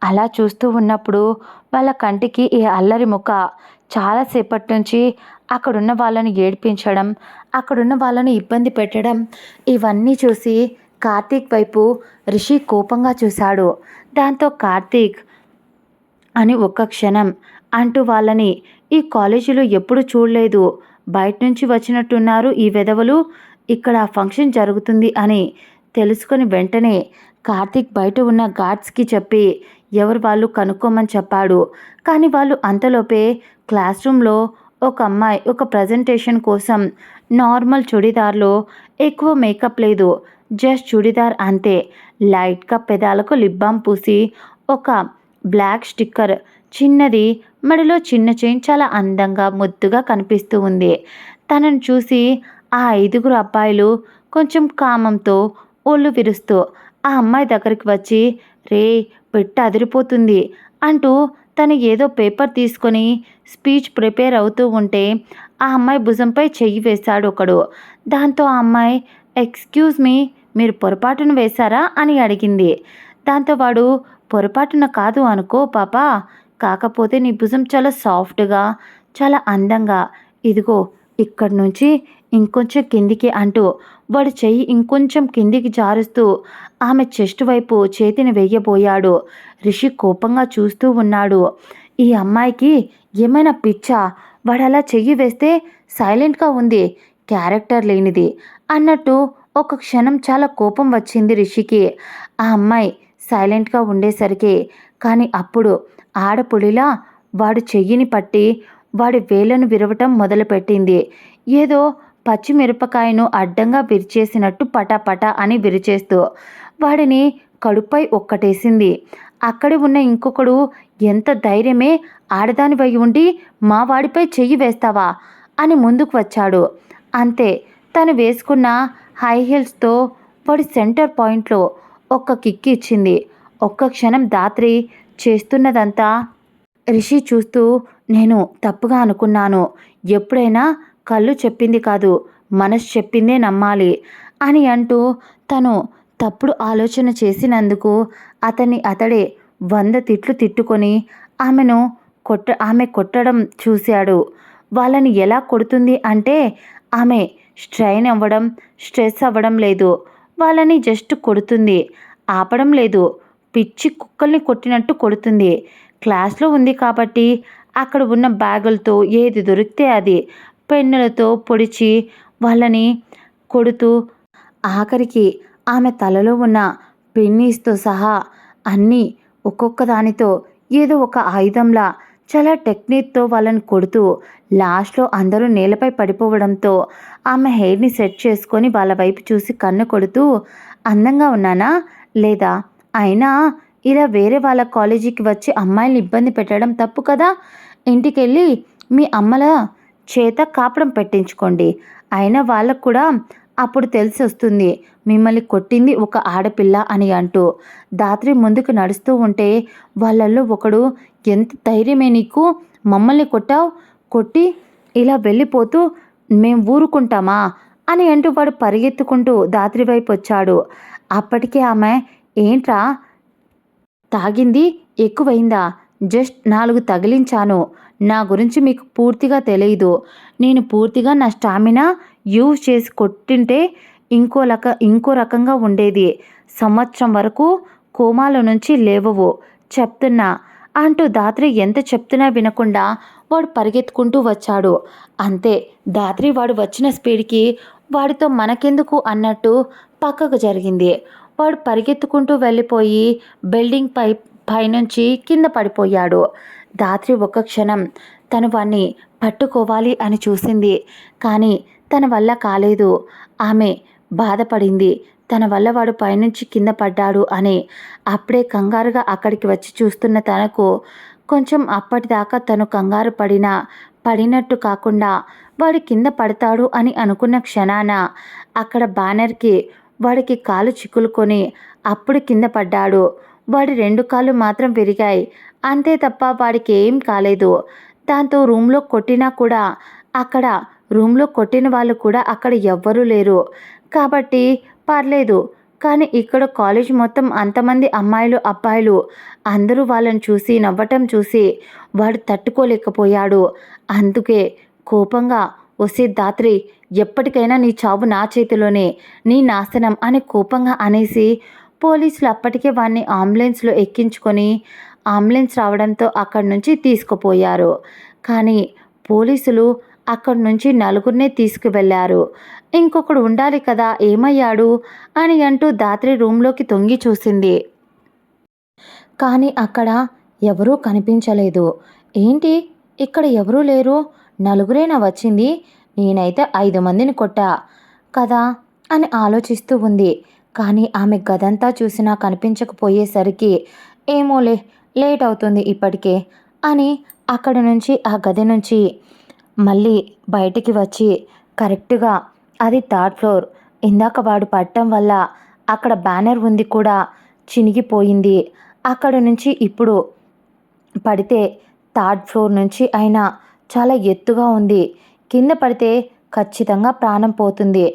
అలా చూస్తూ ఉన్నప్పుడు వాళ్ళ కంటికి ఈ అల్లరి ముఖ చాలాసేపటి నుంచి అక్కడున్న వాళ్ళని ఏడిపించడం, అక్కడున్న వాళ్ళని ఇబ్బంది పెట్టడం, ఇవన్నీ చూసి కార్తీక్ వైపు రిషి కోపంగా చూశాడు. దాంతో కార్తీక్ అని ఒక్క క్షణం అంటూ వాళ్ళని ఈ కాలేజీలో ఎప్పుడు చూడలేదు, బయట నుంచి వచ్చినట్టున్నారు ఈ వెధవలు, ఇక్కడ ఫంక్షన్ జరుగుతుంది అని తెలుసుకొని వెంటనే కార్తీక్ బయట ఉన్న గార్డ్స్కి చెప్పి ఎవరు వాళ్ళు కనుక్కోమని చెప్పాడు. కానీ వాళ్ళు అంతలోపే క్లాస్ రూమ్లో ఒక అమ్మాయి ఒక ప్రజెంటేషన్ కోసం నార్మల్ చుడిదార్లో, ఎక్కువ మేకప్ లేదు, జస్ట్ చుడిదార్ అంతే, లైట్గా పెదాలకు లిప్ బామ్ పూసి ఒక బ్లాక్ స్టిక్కర్ చిన్నది మెడలో చిన్న చైన్ చాలా అందంగా ముద్దుగా కనిపిస్తూ ఉంది. తనను చూసి ఆ 5 అబ్బాయిలు కొంచెం కామంతో ఒళ్ళు విరుస్తూ ఆ అమ్మాయి దగ్గరికి వచ్చి, రే పెట్ట అదిరిపోతుంది అంటూ తను ఏదో పేపర్ తీసుకొని స్పీచ్ ప్రిపేర్ అవుతూ ఉంటే ఆ అమ్మాయి భుజంపై చెయ్యి వేశాడు ఒకడు. దాంతో ఆ అమ్మాయి, ఎక్స్క్యూజ్ మీ, మీరు పొరపాటున వేశారా అని అడిగింది. దాంతో వాడు, పొరపాటున కాదు అనుకో పాప, కాకపోతే నీ భుజం చాలా సాఫ్ట్గా చాలా అందంగా, ఇదిగో ఇక్కడి నుంచి ఇంకొంచెం కిందికి అంటూ వాడు చెయ్యి ఇంకొంచెం కిందికి జారుస్తూ ఆమె చెస్ట్ వైపు చేతిని వెయ్యబోయాడు. రిషి కోపంగా చూస్తూ ఉన్నాడు. ఈ అమ్మాయికి ఏమైనా పిచ్చా, వాడు అలా చెయ్యి వేస్తే సైలెంట్గా ఉంది, క్యారెక్టర్ లేనిది అన్నట్టు ఒక క్షణం చాలా కోపం వచ్చింది రిషికి. ఆ అమ్మాయి సైలెంట్గా ఉండేసరికి కానీ అప్పుడు ఆడపులిలా వాడు చెయ్యిని పట్టి వాడి వేళ్లను విరవటం మొదలుపెట్టింది. ఏదో పచ్చిమిరపకాయను అడ్డంగా విరిచేసినట్టు పటాపట అని విరిచేస్తూ వాడిని కడుపై ఒక్కటేసింది. అక్కడే ఉన్న ఇంకొకడు, ఎంత ధైర్యమే, ఆడదానివై ఉండి మా వాడిపై చెయ్యి వేస్తావా అని ముందుకు వచ్చాడు. అంతే, తను వేసుకున్న హై హీల్స్తో వాడి సెంటర్ పాయింట్లో ఒక్క కిక్ ఇచ్చింది. ఒక్క క్షణం దాత్రి చేస్తున్నదంతా రిషి చూస్తూ, నేను తప్పుగా అనుకున్నాను, ఎప్పుడైనా కళ్ళు చెప్పింది కాదు మనసు చెప్పిందే నమ్మాలి అని అంటూ తను తప్పుడు ఆలోచన చేసినందుకు అతడే 100 తిట్లు తిట్టుకొని ఆమె కొట్టడం చూశాడు. వాళ్ళని ఎలా కొడుతుంది అంటే ఆమె స్ట్రెస్ అవ్వడం లేదు, వాళ్ళని జస్ట్ కొడుతుంది, ఆపడం లేదు, పిచ్చి కుక్కల్ని కొట్టినట్టు కొడుతుంది. క్లాస్లో ఉంది కాబట్టి అక్కడ ఉన్న బ్యాగులతో ఏది దొరికితే అది పెన్నులతో పొడిచి వాళ్ళని కొడుతూ ఆఖరికి ఆమె తలలో ఉన్న పెన్నీస్తో సహా అన్నీ ఒక్కొక్క దానితో ఏదో ఒక ఆయుధంలా చాలా టెక్నిక్తో వాళ్ళని కొడుతూ లాస్ట్లో అందరూ నేలపై పడిపోవడంతో ఆమె హెయిర్ని సెట్ చేసుకొని వాళ్ళ వైపు చూసి కన్ను కొడుతూ, అందంగా ఉన్నానా లేదా, అయినా ఇలా వేరే వాళ్ళ కాలేజీకి వచ్చి అమ్మాయిల్ని ఇబ్బంది పెట్టడం తప్పు కదా. ఇంటికెళ్ళి మీ అమ్మల చేత కాపడం పెట్టించుకోండి. అయినా వాళ్ళకు కూడా అప్పుడు తెలిసి వస్తుంది మిమ్మల్ని కొట్టింది ఒక ఆడపిల్ల అని అంటూ ధాత్రి ముందుకు నడుస్తూ ఉంటే వాళ్ళల్లో ఒకడు, ఎంత ధైర్యమే నీకు, మమ్మల్ని కొట్టావు, కొట్టి ఇలా వెళ్ళిపోతూ మేం ఊరుకుంటామా అని అంటూ వాడు పరిగెత్తుకుంటూ ధాత్రి వైపు వచ్చాడు. అప్పటికే ఆమె, ఏంట్రా తాగింది ఎక్కువైందా, జస్ట్ 4 తగిలించాను, నా గురించి మీకు పూర్తిగా తెలియదు, నేను పూర్తిగా నా స్టామినా యూజ్ చేసి కొట్టింటే ఇంకో రకంగా ఉండేది, సంవత్సరం వరకు కోమాలో నుంచి లేవవు చెప్తున్నా అంటూ ధాత్రి ఎంత చెప్తున్నా వినకుండా వాడు పరిగెత్తుకుంటూ వచ్చాడు. అంతే, ధాత్రి వాడు వచ్చిన స్పీడ్కి వాడితో మనకెందుకు అన్నట్టు పక్కకు జరిగింది. వాడు పరిగెత్తుకుంటూ వెళ్ళిపోయి బిల్డింగ్ పైనుంచి కింద పడిపోయాడు. ధాత్రి ఒక్క క్షణం తను వాణ్ణి పట్టుకోవాలి అని చూసింది, కానీ తన వల్ల కాలేదు. ఆమె బాధపడింది, తన వల్ల వాడు పైనుంచి కింద పడ్డాడు అని. అప్పుడే కంగారుగా అక్కడికి వచ్చి చూస్తున్న తనకు కొంచెం అప్పటిదాకా తను కంగారు పడినట్టు కాకుండా వాడు కింద పడతాడు అని అనుకున్న క్షణాన అక్కడ బ్యానర్కి వాడికి కాలు చిక్కులుకొని అప్పుడు కింద పడ్డాడు. వాడి 2 కాళ్ళు మాత్రం విరిగాయి, అంతే తప్ప వాడికి ఏం కాలేదు. దాంతో రూమ్లో కొట్టినా కూడా అక్కడ రూమ్లో కొట్టిన వాళ్ళు కూడా అక్కడ ఎవ్వరూ లేరు కాబట్టి పర్లేదు. కానీ ఇక్కడ కాలేజ్ మొత్తం అంతమంది అమ్మాయిలు అబ్బాయిలు అందరూ వాళ్ళని చూసి నవ్వటం చూసి వాడు తట్టుకోలేకపోయాడు. అందుకే కోపంగా, ఒసే ధాత్రి, ఎప్పటికైనా నీ చావు నా చేతిలోనే, నీ నాశనం అని కోపంగా అనేసి పోలీసులు అప్పటికే వాడిని అంబులెన్స్లో ఎక్కించుకొని అంబులెన్స్ రావడంతో అక్కడి నుంచి తీసుకుపోయారు. కానీ పోలీసులు అక్కడి నుంచి 4గురినే తీసుకువెళ్ళారు. ఇంకొకడు ఉండాలి కదా, ఏమయ్యాడు అని అంటూ ధాత్రి రూమ్లోకి తొంగి చూసింది. కానీ అక్కడ ఎవరూ కనిపించలేదు. ఏంటి ఇక్కడ ఎవరూ లేరు, 4గురేనా వచ్చింది, నేనైతే 5 మందిని కొట్టా కదా అని ఆలోచిస్తూ ఉంది. కానీ ఆమె గదంతా చూసినా కనిపించకపోయేసరికి ఏమోలే, లేట్ అవుతుంది ఇప్పటికే అని అక్కడ నుంచి ఆ గది నుంచి మళ్ళీ బయటికి వచ్చి కరెక్ట్గా అది 3rd ఫ్లోర్. ఇందాక వాడు పడటం వల్ల అక్కడ బ్యానర్ ఉంది కూడా చినిగిపోయింది. అక్కడ నుంచి ఇప్పుడు పడితే 3rd ఫ్లోర్ నుంచి అయినా చాలా ఎత్తుగా ఉంది, కింద పడితే ఖచ్చితంగా ప్రాణం పోతుంది.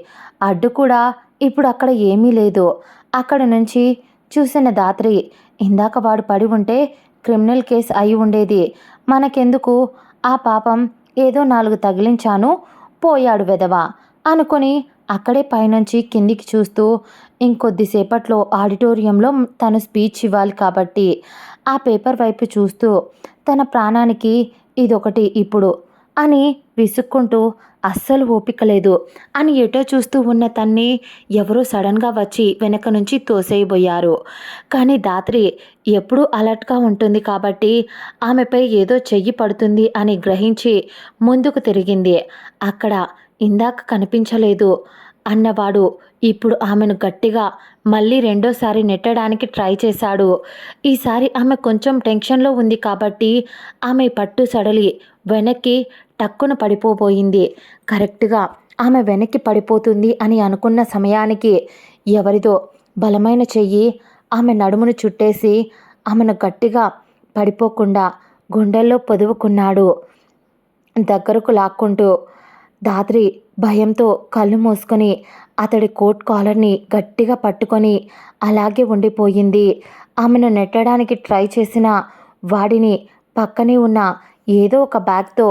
అడ్డు కూడా ఇప్పుడు అక్కడ ఏమీ లేదు. అక్కడ నుంచి చూసిన ధాత్రి, ఇందాక వాడు పడి ఉంటే క్రిమినల్ కేసు అయి ఉండేది, మనకెందుకు, ఆ పాపం ఏదో 4 తగిలించాను, పోయాడు వెధవ అనుకొని అక్కడే పైనుంచి కిందికి చూస్తూ ఇంకొద్దిసేపట్లో ఆడిటోరియంలో తను స్పీచ్ ఇవ్వాలి కాబట్టి ఆ పేపర్ వైపు చూస్తూ తన ప్రాణానికి ఇదొకటి ఇప్పుడు అని విసుక్కుంటూ అస్సలు ఓపిక లేదు అని ఎటో చూస్తూ ఉన్న తన్ని ఎవరో సడన్గా వచ్చి వెనక నుంచి తోసేయబోయారు. కానీ ధాత్రి ఎప్పుడూ అలర్ట్గా ఉంటుంది కాబట్టి ఆమెపై ఏదో చెయ్యి పడుతుంది అని గ్రహించి ముందుకు తిరిగింది. అక్కడ ఇందాక కనిపించలేదు అన్నవాడు ఇప్పుడు ఆమెను గట్టిగా మళ్ళీ రెండోసారి నెట్టడానికి ట్రై చేశాడు. ఈసారి ఆమె కొంచెం టెన్షన్లో ఉంది కాబట్టి ఆమె పట్టు సడలి వెనక్కి టక్కున పడిపోబోయింది. కరెక్ట్గా ఆమె వెనక్కి పడిపోతుంది అని అనుకున్న సమయానికి ఎవరిదో బలమైన చెయ్యి ఆమె నడుమును చుట్టేసి ఆమెను గట్టిగా పడిపోకుండా గుండెల్లో పొదువుకున్నాడు. దగ్గరకు లాక్కుంటూ ధాత్రి భయంతో కళ్ళు మూసుకొని అతడి కోట్ కాలర్ని గట్టిగా పట్టుకొని అలాగే ఉండిపోయింది. ఆమెను నెట్టడానికి ట్రై చేసిన వాడిని పక్కనే ఉన్న ఏదో ఒక బ్యాగ్తో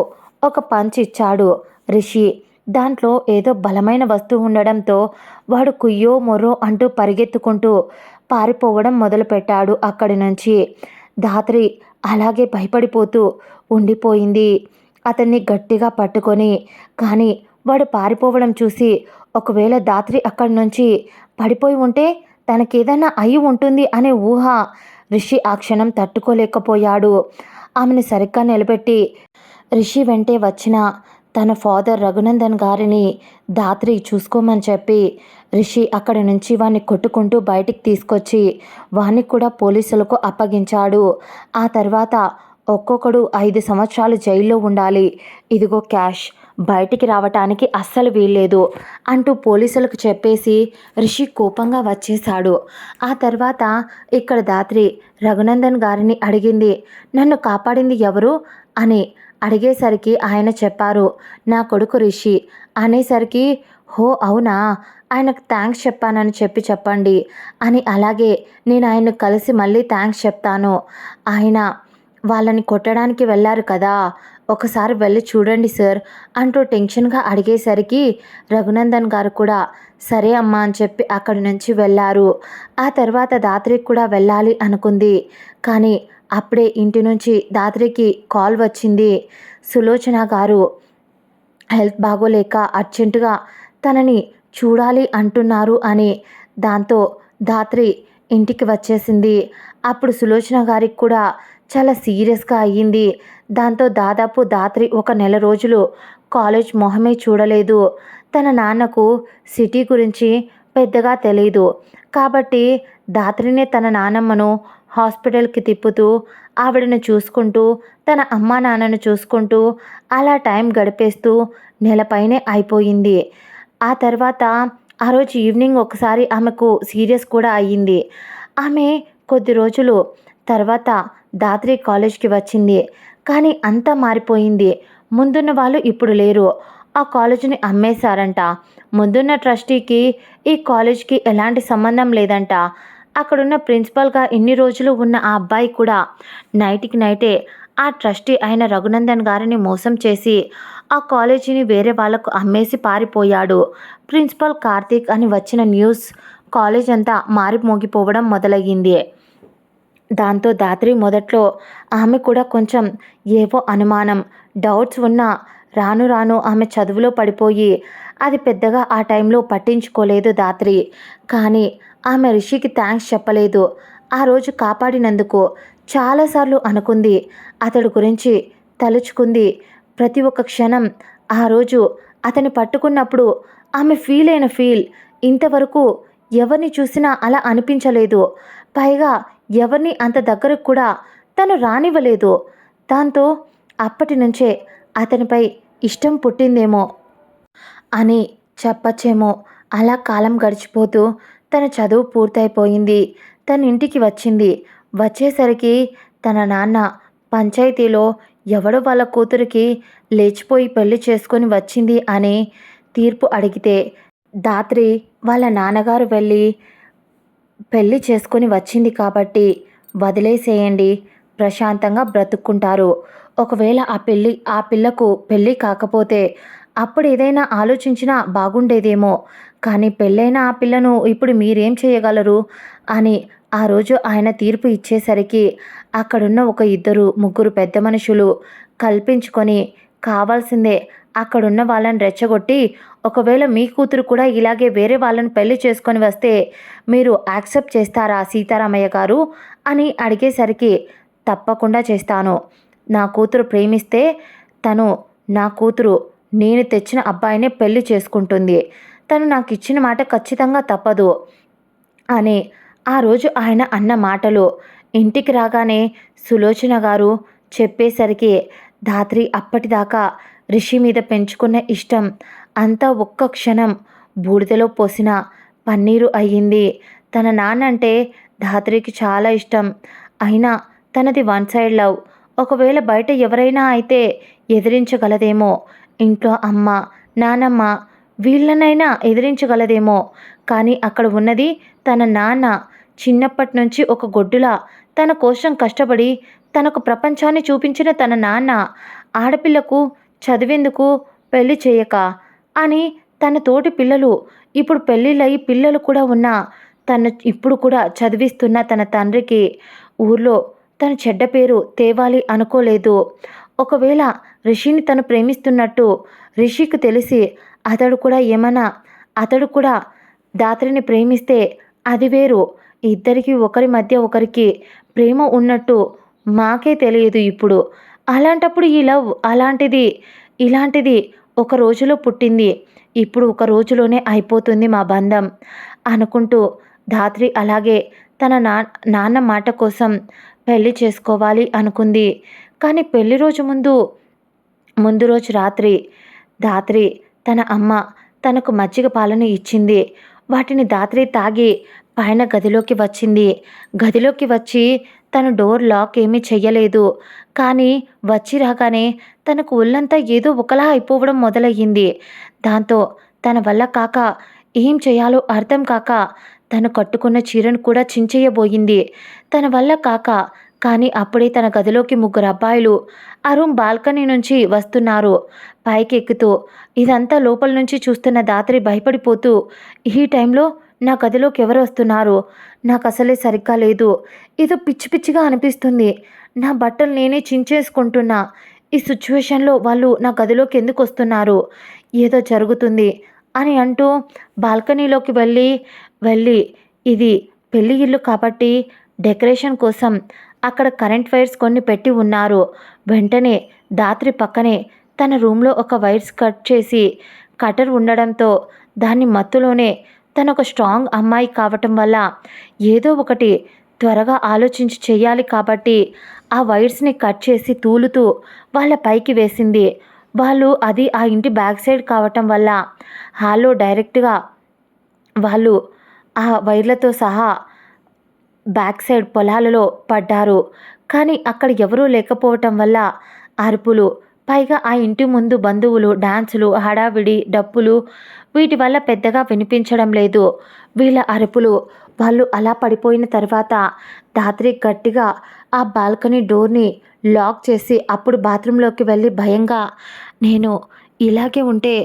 ఒక పంచ్ ఇచ్చాడు రిషి. దాంట్లో ఏదో బలమైన వస్తువు ఉండడంతో వాడు కుయ్యో మొర్రో అంటూ పరిగెత్తుకుంటూ పారిపోవడం మొదలుపెట్టాడు అక్కడి నుంచి. ధాత్రి అలాగే భయపడిపోతూ ఉండిపోయింది అతన్ని గట్టిగా పట్టుకొని. కానీ వాడు పారిపోవడం చూసి ఒకవేళ ధాత్రి అక్కడి నుంచి పడిపోయి ఉంటే తనకేదన్నా అయి ఉంటుంది అనే ఊహ రిషి ఆ క్షణం తట్టుకోలేకపోయాడు. ఆమెను సరిగ్గా నిలబెట్టి రిషి వెంటే వచ్చిన తన ఫాదర్ రఘునందన్ గారిని ధాత్రి చూసుకోమని చెప్పి రిషి అక్కడి నుంచి వాణ్ణి కొట్టుకుంటూ బయటికి తీసుకొచ్చి వాణ్ణి కూడా పోలీసులకు అప్పగించాడు. ఆ తర్వాత ఒక్కొక్కడు 5 సంవత్సరాలు జైల్లో ఉండాలి, ఇదిగో క్యాష్, బయటికి రావటానికి అస్సలు వీల్లేదు అంటూ పోలీసులకు చెప్పేసి రిషి కోపంగా వచ్చేశాడు. ఆ తర్వాత ఇక్కడ ధాత్రి రఘునందన్ గారిని అడిగింది, నన్ను కాపాడింది ఎవరు అని అడిగేసరికి ఆయన చెప్పారు, నా కొడుకు రిషి అనేసరికి, హో అవునా, ఆయనకు థ్యాంక్స్ చెప్పానని చెప్పండి అని, అలాగే నేను ఆయన్ను కలిసి మళ్ళీ థ్యాంక్స్ చెప్తాను, ఆయన వాళ్ళని కొట్టడానికి వెళ్ళారు కదా, ఒకసారి వెళ్ళి చూడండి సార్ అంటూ టెన్షన్గా అడిగేసరికి రఘునందన్ గారు కూడా సరే అమ్మా అని చెప్పి అక్కడి నుంచి వెళ్ళారు. ఆ తర్వాత ధాత్రికి కూడా వెళ్ళాలి అనుకుంది. కానీ అప్పుడే ఇంటి నుంచి ధాత్రికి కాల్ వచ్చింది. సులోచన గారు హెల్త్ బాగోలేక అర్జెంటుగా తనని చూడాలి అంటున్నారు అని. దాంతో ధాత్రి ఇంటికి వచ్చేసింది. అప్పుడు సులోచన గారికి కూడా చాలా సీరియస్గా అయ్యింది. దాంతో దాదాపు ధాత్రి ఒక నెల రోజులు కాలేజ్ మొహమే చూడలేదు. తన నాన్నకు సిటీ గురించి పెద్దగా తెలీదు కాబట్టి ధాత్రినే తన నానమ్మను హాస్పిటల్కి తిప్పుతూ ఆవిడను చూసుకుంటూ తన అమ్మా నాన్నను చూసుకుంటూ అలా టైం గడిపేస్తూ నెలపైనే అయిపోయింది. ఆ తర్వాత ఆ రోజు ఈవినింగ్ ఒకసారి ఆమెకు సీరియస్ కూడా అయ్యింది. ఆమె కొద్ది రోజులు తర్వాత ధాత్రి కాలేజ్కి వచ్చింది. కానీ అంతా మారిపోయింది. ముందున్న వాళ్ళు ఇప్పుడు లేరు. ఆ కాలేజీని అమ్మేశారంట. ముందున్న ట్రస్టీకి ఈ కాలేజ్కి ఎలాంటి సంబంధం లేదంట. అక్కడున్న ప్రిన్సిపల్గా ఇన్ని రోజులు ఉన్న ఆ అబ్బాయి కూడా నైట్కి నైటే ఆ ట్రస్టీ అయిన రఘునందన్ గారిని మోసం చేసి ఆ కాలేజీని వేరే వాళ్లకు అమ్మేసి పారిపోయాడు. ప్రిన్సిపల్ కార్తీక్ అని వచ్చిన న్యూస్ కాలేజ్ అంతా మారిమోగిపోవడం మొదలయ్యింది. దాంతో ధాత్రి మొదట్లో ఆమె కూడా కొంచెం ఏవో అనుమానం, డౌట్స్ ఉన్నా రాను రాను ఆమె చదువులో పడిపోయి అది పెద్దగా ఆ టైంలో పట్టించుకోలేదు ధాత్రి. కానీ ఆమె రిషికి థ్యాంక్స్ చెప్పలేదు. ఆ రోజు కాపాడినందుకు చాలాసార్లు అనుకుంది, అతడి గురించి తలుచుకుంది. ప్రతి ఒక్క క్షణం ఆ రోజు అతన్ని పట్టుకున్నప్పుడు ఆమె ఫీల్ అయిన ఫీల్ ఇంతవరకు ఎవరిని చూసినా అలా అనిపించలేదు. పైగా ఎవరిని అంత దగ్గరకు కూడా తను రానివ్వలేదు. దాంతో అప్పటి నుంచే అతనిపై ఇష్టం పుట్టిందేమో అని చెప్పచ్చేమో. అలా కాలం గడిచిపోతూ తన చదువు పూర్తయిపోయింది. తన ఇంటికి వచ్చింది. వచ్చేసరికి తన నాన్న పంచాయతీలో ఎవడో వాళ్ళ కూతురికి లేచిపోయి పెళ్లి చేసుకొని వచ్చింది అని తీర్పు అడిగితే ధాత్రి వాళ్ళ నాన్నగారు వెళ్ళి పెళ్లి చేసుకొని వచ్చింది కాబట్టి వదిలేసేయండి, ప్రశాంతంగా బ్రతుక్కుంటారు, ఒకవేళ ఆ పిల్లకు పెళ్ళి కాకపోతే అప్పుడు ఏదైనా ఆలోచించినా బాగుండేదేమో, కానీ పెళ్ళైన ఆ పిల్లను ఇప్పుడు మీరేం చేయగలరు అని ఆ రోజు ఆయన తీర్పు ఇచ్చేసరికి అక్కడున్న ఒక 2-3 పెద్ద మనుషులు కల్పించుకొని కావాల్సిందే అక్కడున్న వాళ్ళని రెచ్చగొట్టి, ఒకవేళ మీ కూతురు కూడా ఇలాగే వేరే వాళ్ళని పెళ్లి చేసుకొని వస్తే మీరు యాక్సెప్ట్ చేస్తారా సీతారామయ్య గారు అని అడిగేసరికి, తప్పకుండా చేస్తాను, నా కూతురు ప్రేమిస్తే నా కూతురు నేను తెచ్చిన అబ్బాయినే పెళ్లి చేసుకుంటుంది, తను నాకు ఇచ్చిన మాట ఖచ్చితంగా తప్పదు అని ఆ రోజు ఆయన అన్న మాటలు ఇంటికి రాగానే సులోచన గారు చెప్పేసరికి ధాత్రి అప్పటిదాకా రిషి మీద పెంచుకున్న ఇష్టం అంతా ఒక్క క్షణం బూడిదలో పోసిన పన్నీరు అయ్యింది. తన నాన్న అంటే ధాత్రికి చాలా ఇష్టం. అయినా తనది వన్ సైడ్ లవ్. ఒకవేళ బయట ఎవరైనా అయితే ఎదిరించగలదేమో, ఇంట్లో అమ్మ నానమ్మ వీళ్ళనైనా ఎదిరించగలదేమో, కానీ అక్కడ ఉన్నది తన నాన్న. చిన్నప్పటి నుంచి ఒక గొడ్డులా తన కోసం కష్టపడి తనకు ప్రపంచాన్ని చూపించిన తన నాన్న ఆడపిల్లకు చదివేందుకు పెళ్లి చేయక అని తన తోటి పిల్లలు ఇప్పుడు పెళ్ళిళ్ళయి పిల్లలు కూడా ఉన్నా తను ఇప్పుడు కూడా చదివిస్తున్న తన తండ్రికి ఊర్లో తన చెడ్డ పేరు తేవాలి అనుకోలేదు. ఒకవేళ రిషిని తను ప్రేమిస్తున్నట్టు రిషికి తెలిసి అతడు కూడా ధాత్రిని ప్రేమిస్తే అది వేరు. ఇద్దరికి ఒకరి మధ్య ఒకరికి ప్రేమ ఉన్నట్టు మాకే తెలియదు ఇప్పుడు. అలాంటప్పుడు ఈ లవ్ ఇలాంటిది ఒక రోజులో పుట్టింది, ఇప్పుడు ఒక రోజులోనే అయిపోతుంది మా బంధం అనుకుంటూ ధాత్రి అలాగే తన నాన్న మాట కోసం పెళ్లి చేసుకోవాలి అనుకుంది. కానీ పెళ్లి రోజు ముందు రోజు రాత్రి ధాత్రి తన అమ్మ తనకు మజ్జిగ పాలను ఇచ్చింది. వాటిని ధాత్రి తాగి పైన గదిలోకి వచ్చింది. గదిలోకి వచ్చి తను డోర్ లాక్ ఏమీ చెయ్యలేదు. కానీ వచ్చి రాగానే తనకు ఒళ్ళంతా ఏదో ఒకలా అయిపోవడం మొదలయ్యింది. దాంతో తన వల్ల కాక ఏం చేయాలో అర్థం కాక తను కట్టుకున్న చీరను కూడా చించేయబోయింది. తన వల్ల కాక కానీ అప్పుడే తన గదిలోకి ముగ్గురు అబ్బాయిలు ఆ రూమ్ బాల్కనీ నుంచి వస్తున్నారు పైకి ఎక్కుతూ. ఇదంతా లోపల నుంచి చూస్తున్న ధాత్రి భయపడిపోతూ, ఈ టైంలో నా గదిలోకి ఎవరు వస్తున్నారు? నాకు అసలే సరిగ్గా లేదు. ఏదో పిచ్చి పిచ్చిగా అనిపిస్తుంది. నా బట్టలు నేనే చించేసుకుంటున్నా. ఈ సిచ్యువేషన్లో వాళ్ళు నా గదిలోకి ఎందుకు వస్తున్నారు? ఏదో జరుగుతుంది అని అంటూ బాల్కనీలోకి వెళ్ళి ఇది పెళ్లి ఇల్లు కాబట్టి డెకరేషన్ కోసం అక్కడ కరెంట్ వైర్స్ కొన్ని పెట్టి ఉన్నారు. వెంటనే ధాత్రి పక్కనే తన రూమ్లో ఒక వైర్స్ కట్ చేసి కటర్ ఉండడంతో దాన్ని మత్తులోనే తను ఒక స్ట్రాంగ్ అమ్మాయి కావటం వల్ల ఏదో ఒకటి త్వరగా ఆలోచించి చేయాలి కాబట్టి ఆ వైర్స్ని కట్ చేసి తూలుతూ వాళ్ళ పైకి వేసింది. వాళ్ళు అది ఆ ఇంటి బ్యాక్ సైడ్ కావటం వల్ల హాల్లో డైరెక్ట్గా వాళ్ళు ఆ వైర్లతో సహా బ్యాక్ సైడ్ పొలాలలో పడ్డారు. కానీ అక్కడ ఎవరూ లేకపోవటం వల్ల అరుపులు, పైగా ఆ ఇంటి ముందు బంధువులు, డాన్సులు, హడావిడి, డప్పులు వీటి వల్ల పెద్దగా వినిపించడం లేదు వీళ్ళ అరుపులు. వాళ్ళు అలా పడిపోయిన తర్వాత ధాత్రి గట్టిగా ఆ బాల్కనీ డోర్ని లాక్ చేసి అప్పుడు బాత్రూంలోకి వెళ్ళి భయంగా, నేను ఇలాగే ఉంటే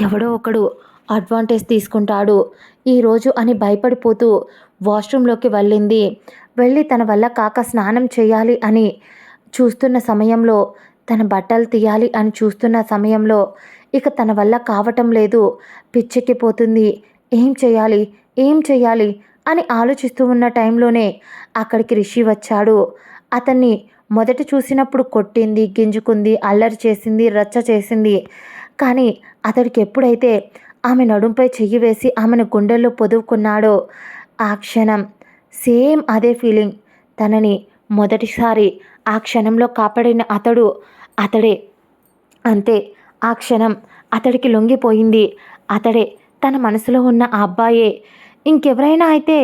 ఎవడో ఒకడు అడ్వాంటేజ్ తీసుకుంటాడు ఈరోజు అని భయపడిపోతూ వాష్రూంలోకి వెళ్ళి తన వల్ల కాక స్నానం చేయాలి అని చూస్తున్న సమయంలో, తన బట్టలు తీయాలి అని చూస్తున్న సమయంలో ఇక తన వల్ల కావటం లేదు. పిచ్చెక్కిపోతుంది. ఏం చేయాలి అని ఆలోచిస్తూ ఉన్న టైంలోనే అక్కడికి రిషి వచ్చాడు. అతన్ని మొదట చూసినప్పుడు కొట్టింది, గింజుకుంది, అల్లరి చేసింది, రచ్చ చేసింది. కానీ అతడికి ఎప్పుడైతే ఆమె నడుంపై చెయ్యి వేసి ఆమెను గుండెల్లో పొదువుకున్నాడో ఆ క్షణం సేమ్ అదే ఫీలింగ్. తనని మొదటిసారి ఆ క్షణంలో కాపాడిన అతడే. అంతే, ఆ క్షణం అతడికి లొంగిపోయింది. అతడే తన మనసులో ఉన్న ఆ అబ్బాయే. ఇంకెవరైనా అయితే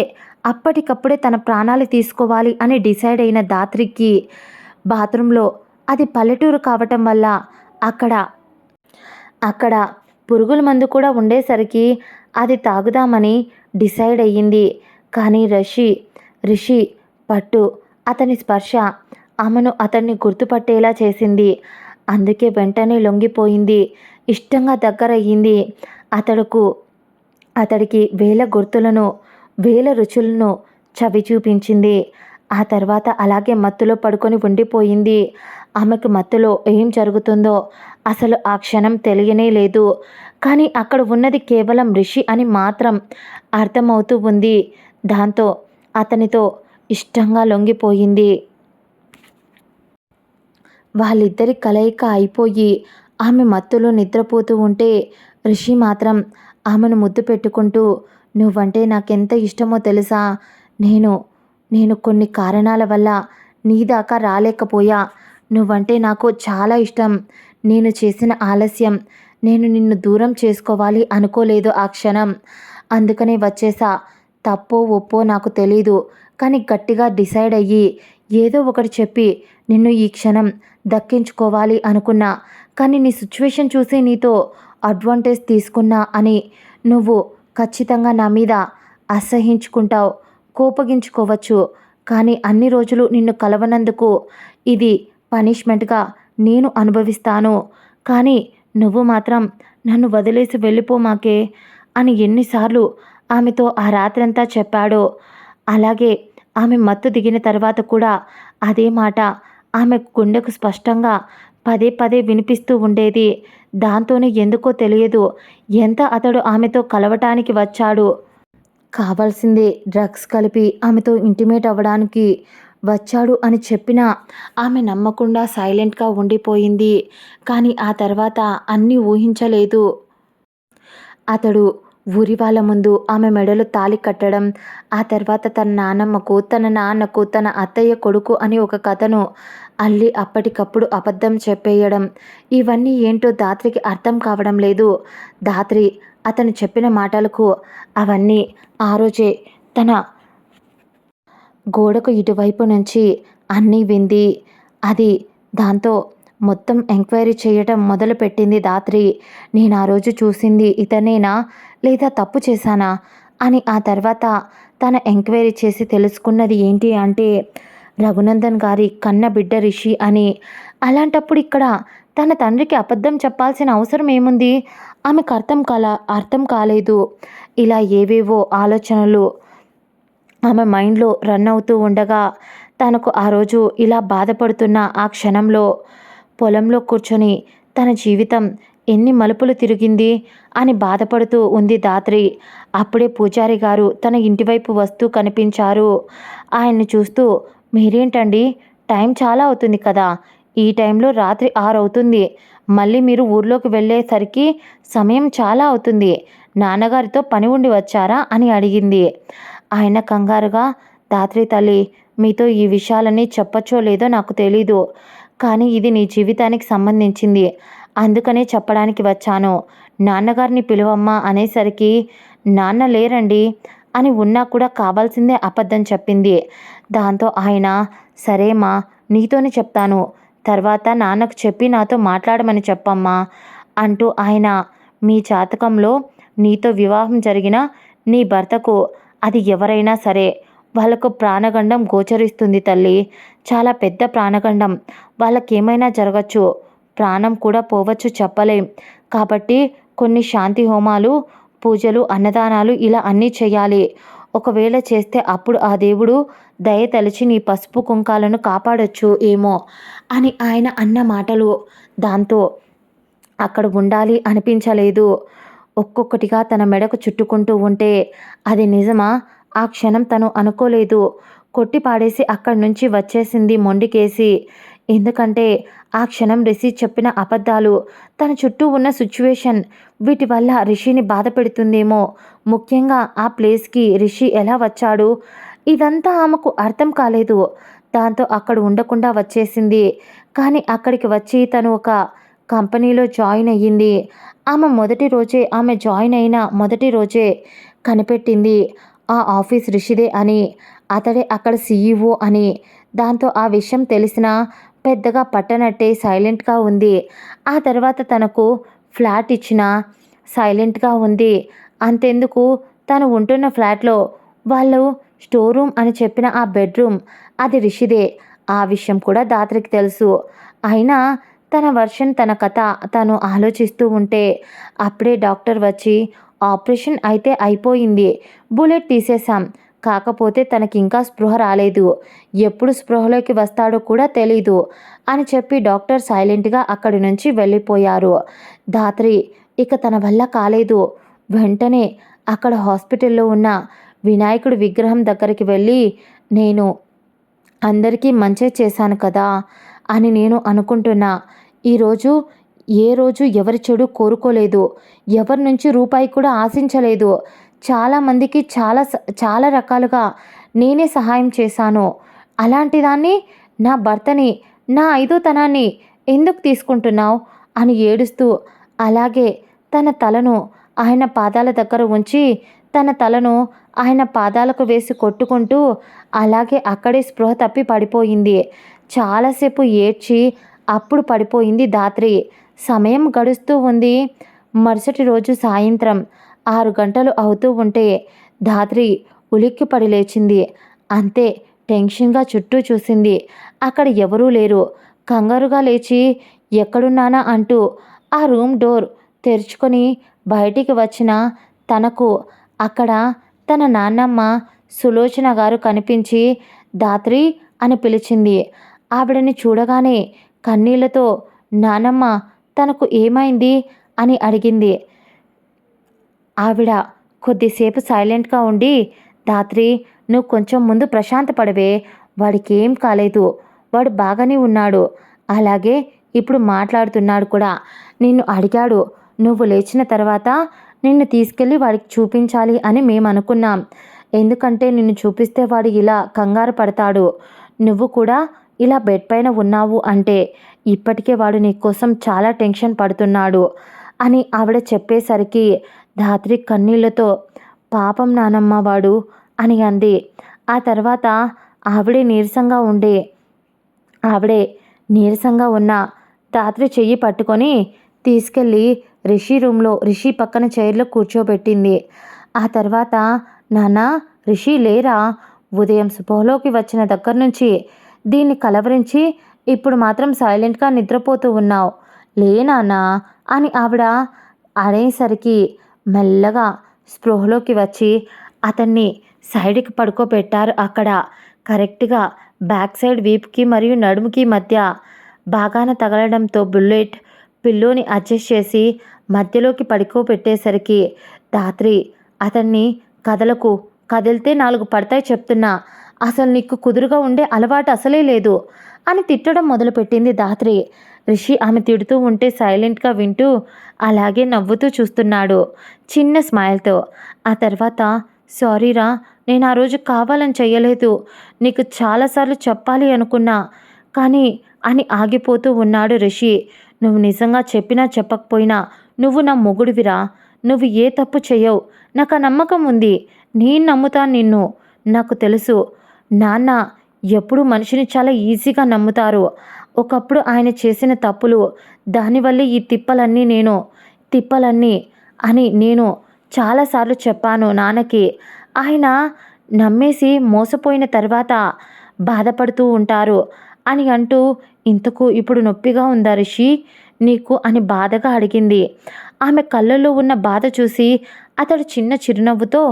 అప్పటికప్పుడే తన ప్రాణాలు తీసుకోవాలి అని డిసైడ్ అయిన ధాత్రికి బాత్రూంలో, అది పల్లెటూరు కావటం వల్ల అక్కడ పురుగుల మందు కూడా ఉండేసరికి అది తాగుదామని డిసైడ్ అయ్యింది. కానీ రిషి పట్టు, అతని స్పర్శ ఆమెను అతన్ని గుర్తుపట్టేలా చేసింది. అందుకే వెంటనే లొంగిపోయింది. ఇష్టంగా దగ్గరయ్యింది. అతడికి వేల గుర్తులను, వేల రుచులను చవి చూపించింది. ఆ తర్వాత అలాగే మత్తులో పడుకొని ఉండిపోయింది. ఆమెకు మత్తులో ఏం జరుగుతుందో అసలు ఆ క్షణం తెలియనే లేదు. కానీ అక్కడ ఉన్నది కేవలం రిషి అని మాత్రం అర్థమవుతూ ఉంది. దాంతో అతనితో ఇష్టంగా లొంగిపోయింది. వాళ్ళిద్దరి కలయిక అయిపోయి ఆమె మత్తులో నిద్రపోతూ ఉంటే రిషి మాత్రం ఆమెను ముద్దు పెట్టుకుంటూ, నువ్వంటే నాకెంత ఇష్టమో తెలుసా? నేను కొన్ని కారణాల వల్ల నీ దాకా రాలేకపోయా. నువ్వంటే నాకు చాలా ఇష్టం. నేను చేసిన ఆలస్యం, నేను నిన్ను దూరం చేసుకోవాలి అనుకోలేదు ఆ క్షణం. అందుకనే వచ్చేసా. తప్పో ఒప్పో నాకు తెలీదు. కానీ గట్టిగా డిసైడ్ అయ్యి ఏదో ఒకటి చెప్పి నిన్ను ఈ క్షణం దక్కించుకోవాలి అనుకున్నా. కానీ నీ సిచ్యువేషన్ చూసి నీతో అడ్వాంటేజ్ తీసుకున్నా అని నువ్వు ఖచ్చితంగా నా మీద అసహించుకుంటావు, కోపగించుకోవచ్చు. కానీ అన్ని రోజులు నిన్ను కలవనందుకు ఇది పనిష్మెంట్గా నేను అనుభవిస్తాను. కానీ నువ్వు మాత్రం నన్ను వదిలేసి వెళ్ళిపోమాకే అని ఎన్నిసార్లు ఆమెతో ఆ రాత్రంతా చెప్పాడో. అలాగే ఆమె మత్తు దిగిన తర్వాత కూడా అదే మాట ఆమె గుండెకు స్పష్టంగా పదే పదే వినిపిస్తూ ఉండేది. దాంతోనే ఎందుకో తెలియదు ఎంత అతడు ఆమెతో కలవటానికి వచ్చాడు. కావాల్సిందే డ్రగ్స్ కలిపి ఆమెతో ఇంటిమేట్ అవ్వడానికి వచ్చాడు అని చెప్పినా ఆమె నమ్మకుండా సైలెంట్గా ఉండిపోయింది. కానీ ఆ తర్వాత అన్నీ ఊహించలేదు. అతడు ఊరి వాళ్ళ ముందు ఆమె మెడలో తాళి కట్టడం, ఆ తర్వాత తన నాన్నమ్మకు, తన నాన్నకు, తన అత్తయ్య కొడుకు అని ఒక కథను అల్లి అప్పటికప్పుడు అబద్ధం చెప్పేయడం, ఇవన్నీ ఏంటో ధాత్రికి అర్థం కావడం లేదు. ధాత్రి అతను చెప్పిన మాటలకు అవన్నీ ఆ రోజే తన గోడకు ఇటువైపు నుంచి అన్నీ వింది. అది దాంతో మొత్తం ఎంక్వైరీ చేయటం మొదలుపెట్టింది ధాత్రి. నేను ఆ రోజు చూసింది ఇతనేనా లేదా తప్పు చేశానా అని. ఆ తర్వాత తన ఎంక్వైరీ చేసి తెలుసుకున్నది ఏంటి అంటే రఘునందన్ గారి కన్న బిడ్డ రిషి అని. అలాంటప్పుడు ఇక్కడ తన తండ్రికి అబద్ధం చెప్పాల్సిన అవసరం ఏముంది? ఆమెకు అర్థం కాలేదు. ఇలా ఏవేవో ఆలోచనలు ఆమె మైండ్లో రన్ అవుతూ ఉండగా తనకు ఆ రోజు ఇలా బాధపడుతున్న ఆ క్షణంలో పొలంలో కూర్చొని తన జీవితం ఎన్ని మలుపులు తిరిగింది అని బాధపడుతూ ఉంది ధాత్రి. అప్పుడే పూజారి గారు తన ఇంటివైపు వస్తూ కనిపించారు. ఆయన్ని చూస్తూ, మీరేంటండి, టైం చాలా అవుతుంది కదా, ఈ టైంలో రాత్రి 6 అవుతుంది, మళ్ళీ మీరు ఊర్లోకి వెళ్ళేసరికి సమయం చాలా అవుతుంది, నాన్నగారితో పని ఉండి వచ్చారా అని అడిగింది. ఆయన కంగారుగా, ధాత్రి తల్లి, మీతో ఈ విషయాలన్నీ చెప్పచ్చో లేదో నాకు తెలీదు, కానీ ఇది నీ జీవితానికి సంబంధించింది, అందుకనే చెప్పడానికి వచ్చాను. నాన్నగారిని పిలువమ్మా అనేసరికి నాన్న లేరండి అని ఉన్నా కూడా కావాల్సిందే అబద్ధం చెప్పింది. దాంతో ఆయన, సరేమ్మా, నీతోనే చెప్తాను, తర్వాత నాన్నకు చెప్పి నాతో మాట్లాడమని చెప్పమ్మా అంటూ ఆయన, మీ జాతకంలో నీతో వివాహం జరిగిన నీ భర్తకు అది ఎవరైనా సరే వాళ్ళకు ప్రాణగండం గోచరిస్తుంది తల్లి, చాలా పెద్ద ప్రాణగండం, వాళ్ళకేమైనా జరగచ్చు, ప్రాణం కూడా పోవచ్చు, చెప్పలేం. కాబట్టి కొన్ని శాంతి హోమాలు, పూజలు, అన్నదానాలు ఇలా అన్నీ చేయాలి. ఒకవేళ చేస్తే అప్పుడు ఆ దేవుడు దయ తలిచి నీ పసుపు కుంకాలను కాపాడొచ్చు ఏమో అని ఆయన అన్న మాటలు దాంతో అక్కడ ఉండాలి అనిపించలేదు. ఒక్కొక్కటిగా తన మెడకు చుట్టుకుంటూ ఉంటే అది నిజమా? ఆ క్షణం తను అనుకోలేదు. కొట్టి పాడేసి అక్కడి నుంచి వచ్చేసింది మొండికేసి. ఎందుకంటే ఆ క్షణం రిషి చెప్పిన అబద్ధాలు, తన చుట్టూ ఉన్న సిచ్యువేషన్, వీటి వల్ల రిషిని బాధ పెడుతుందేమో. ముఖ్యంగా ఆ ప్లేస్కి రిషి ఎలా వచ్చాడు, ఇదంతా ఆమెకు అర్థం కాలేదు. దాంతో అక్కడ ఉండకుండా వచ్చేసింది. కానీ అక్కడికి వచ్చి తను ఒక కంపెనీలో జాయిన్ అయ్యింది. ఆమె జాయిన్ అయిన మొదటి రోజే కనిపెట్టింది ఆ ఆఫీస్ రిషిదే అని, అతడే అక్కడ సీఈఓ అని. దాంతో ఆ విషయం తెలిసినా పెద్దగా పట్టనట్టే సైలెంట్గా ఉంది. ఆ తర్వాత తనకు ఫ్లాట్ ఇచ్చినా సైలెంట్గా ఉంది. అంతెందుకు, తను ఉంటున్న ఫ్లాట్లో వాళ్ళు స్టోర్ రూమ్ అని చెప్పిన ఆ బెడ్రూమ్ అది రిషిదే. ఆ విషయం కూడా ధాత్రికి తెలుసు. అయినా తన వర్షన్, తన కథ తను ఆలోచిస్తూ ఉంటే అప్పుడే డాక్టర్ వచ్చి, ఆపరేషన్ అయితే అయిపోయింది, బుల్లెట్ తీసేశాం, కాకపోతే తనకింకా స్పృహ రాలేదు, ఎప్పుడు స్పృహలోకి వస్తాడో కూడా తెలీదు అని చెప్పి డాక్టర్ సైలెంట్గా అక్కడి నుంచి వెళ్ళిపోయారు. ధాత్రి ఇక తన వల్ల కాలేదు. వెంటనే అక్కడ హాస్పిటల్లో ఉన్న వినాయకుడి విగ్రహం దగ్గరికి వెళ్ళి, నేను అందరికీ మంచే చేశాను కదా అని నేను అనుకుంటున్నా, ఈరోజు ఏ రోజు ఎవరి చెడు కోరుకోలేదు, ఎవరి నుంచి రూపాయి కూడా ఆశించలేదు, చాలామందికి చాలా రకాలుగా నేనే సహాయం చేశాను, అలాంటి దాన్ని, నా భర్తని, నా ఐదోతనాన్ని ఎందుకు తీసుకుంటున్నావు అని ఏడుస్తూ, అలాగే తన తలను ఆయన పాదాల దగ్గర ఉంచి తన తలను ఆయన పాదాలకు వేసి కొట్టుకుంటూ అలాగే అక్కడే స్పృహ తప్పి పడిపోయింది. చాలాసేపు ఏడ్చి అప్పుడు పడిపోయింది ధాత్రి. సమయం గడుస్తూ ఉంది. మరుసటి రోజు సాయంత్రం 6 గంటలు అవుతూ ఉంటే ధాత్రి ఉలిక్కిపడి లేచింది. అంతే, టెన్షన్గా చుట్టూ చూసింది. అక్కడ ఎవరూ లేరు. కంగారుగా లేచి ఎక్కడున్నానా అంటూ ఆ రూమ్ డోర్ తెరుచుకొని బయటికి వచ్చిన తనకు అక్కడ తన నాన్నమ్మ సులోచన గారు కనిపించి ధాత్రి అని పిలిచింది. ఆవిడని చూడగానే కన్నీళ్లతో, నానమ్మ, తనకు ఏమైంది అని అడిగింది. ఆవిడ కొద్దిసేపు సైలెంట్గా ఉండి, ధాత్రి, నువ్వు కొంచెం ముందు ప్రశాంతపడవే, వాడికి ఏం కాలేదు, వాడు బాగానే ఉన్నాడు, అలాగే ఇప్పుడు మాట్లాడుతున్నాడు కూడా. నిన్ను అడిగాడు, నువ్వు లేచిన తర్వాత నిన్ను తీసుకెళ్ళి వాడికి చూపించాలి అని మేము అనుకున్నాం. ఎందుకంటే నిన్ను చూపిస్తే వాడు ఇలా కంగారు పడతాడు. నువ్వు కూడా ఇలా బెడ్ పైన ఉన్నావు అంటే ఇప్పటికే వాడు నీ కోసం చాలా టెన్షన్ పడుతున్నాడు అని ఆవిడ చెప్పేసరికి ధాత్రి కన్నీళ్లతో పాపం నానమ్మ వాడు అని అంది. ఆ తర్వాత ఆవిడే నీరసంగా ఉన్న ధాత్రి చెయ్యి పట్టుకొని తీసుకెళ్ళి రిషి పక్కన చైర్లో కూర్చోబెట్టింది. ఆ తర్వాత నాన్న రిషి లేరా, ఉదయం స్పృహలోకి వచ్చిన దగ్గర నుంచి దీన్ని కలవరించి ఇప్పుడు మాత్రం సైలెంట్గా నిద్రపోతూ ఉన్నావు, లే నాన్న అని ఆవిడ అనేసరికి మెల్లగా స్పృహలోకి వచ్చి అతన్ని సైడ్కి పడుకోబెట్టారు. అక్కడ కరెక్ట్గా బ్యాక్ సైడ్ వీపుకి మరియు నడుముకి మధ్య బాగాన తగలడంతో బుల్లెట్ పిల్లోని అడ్జస్ట్ చేసి మధ్యలోకి పడుకోబెట్టేసరికి ధాత్రి అతన్ని కదిలితే 4 పడతాయి చెప్తున్నా, అసలు నీకు కుదురుగా ఉండే అలవాటు అసలే లేదు అని తిట్టడం మొదలుపెట్టింది ధాత్రి. రిషి ఆమె తిడుతూ ఉంటే సైలెంట్గా వింటూ అలాగే నవ్వుతూ చూస్తున్నాడు చిన్న స్మైల్తో. ఆ తర్వాత సారీరా, నేను ఆ రోజు కావాలని చెయ్యలేదు, నీకు చాలాసార్లు చెప్పాలి అనుకున్నా కానీ అని ఆగిపోతూ ఉన్నాడు రిషి. నువ్వు నిజంగా చెప్పినా చెప్పకపోయినా నువ్వు నా మొగుడివిరా, నువ్వు ఏ తప్పు చెయ్యవు, నాకు ఆ నమ్మకం ఉంది, నేను నమ్ముతాను నిన్ను. నాకు తెలుసు నాన్న ఎప్పుడు మనిషిని చాలా ఈజీగా నమ్ముతారు. ఒకప్పుడు ఆయన చేసిన తప్పులు, దానివల్లే ఈ తిప్పలన్నీ అని నేను చాలాసార్లు చెప్పాను నాన్నకి. ఆయన నమ్మేసి మోసపోయిన తర్వాత బాధపడుతూ ఉంటారు అని అంటూ, ఇంతకు ఇప్పుడు నొప్పిగా ఉందా రిషి నీకు అని బాధగా అడిగింది. ఆమె కళ్ళల్లో ఉన్న బాధ చూసి అతడు చిన్న చిరునవ్వుతో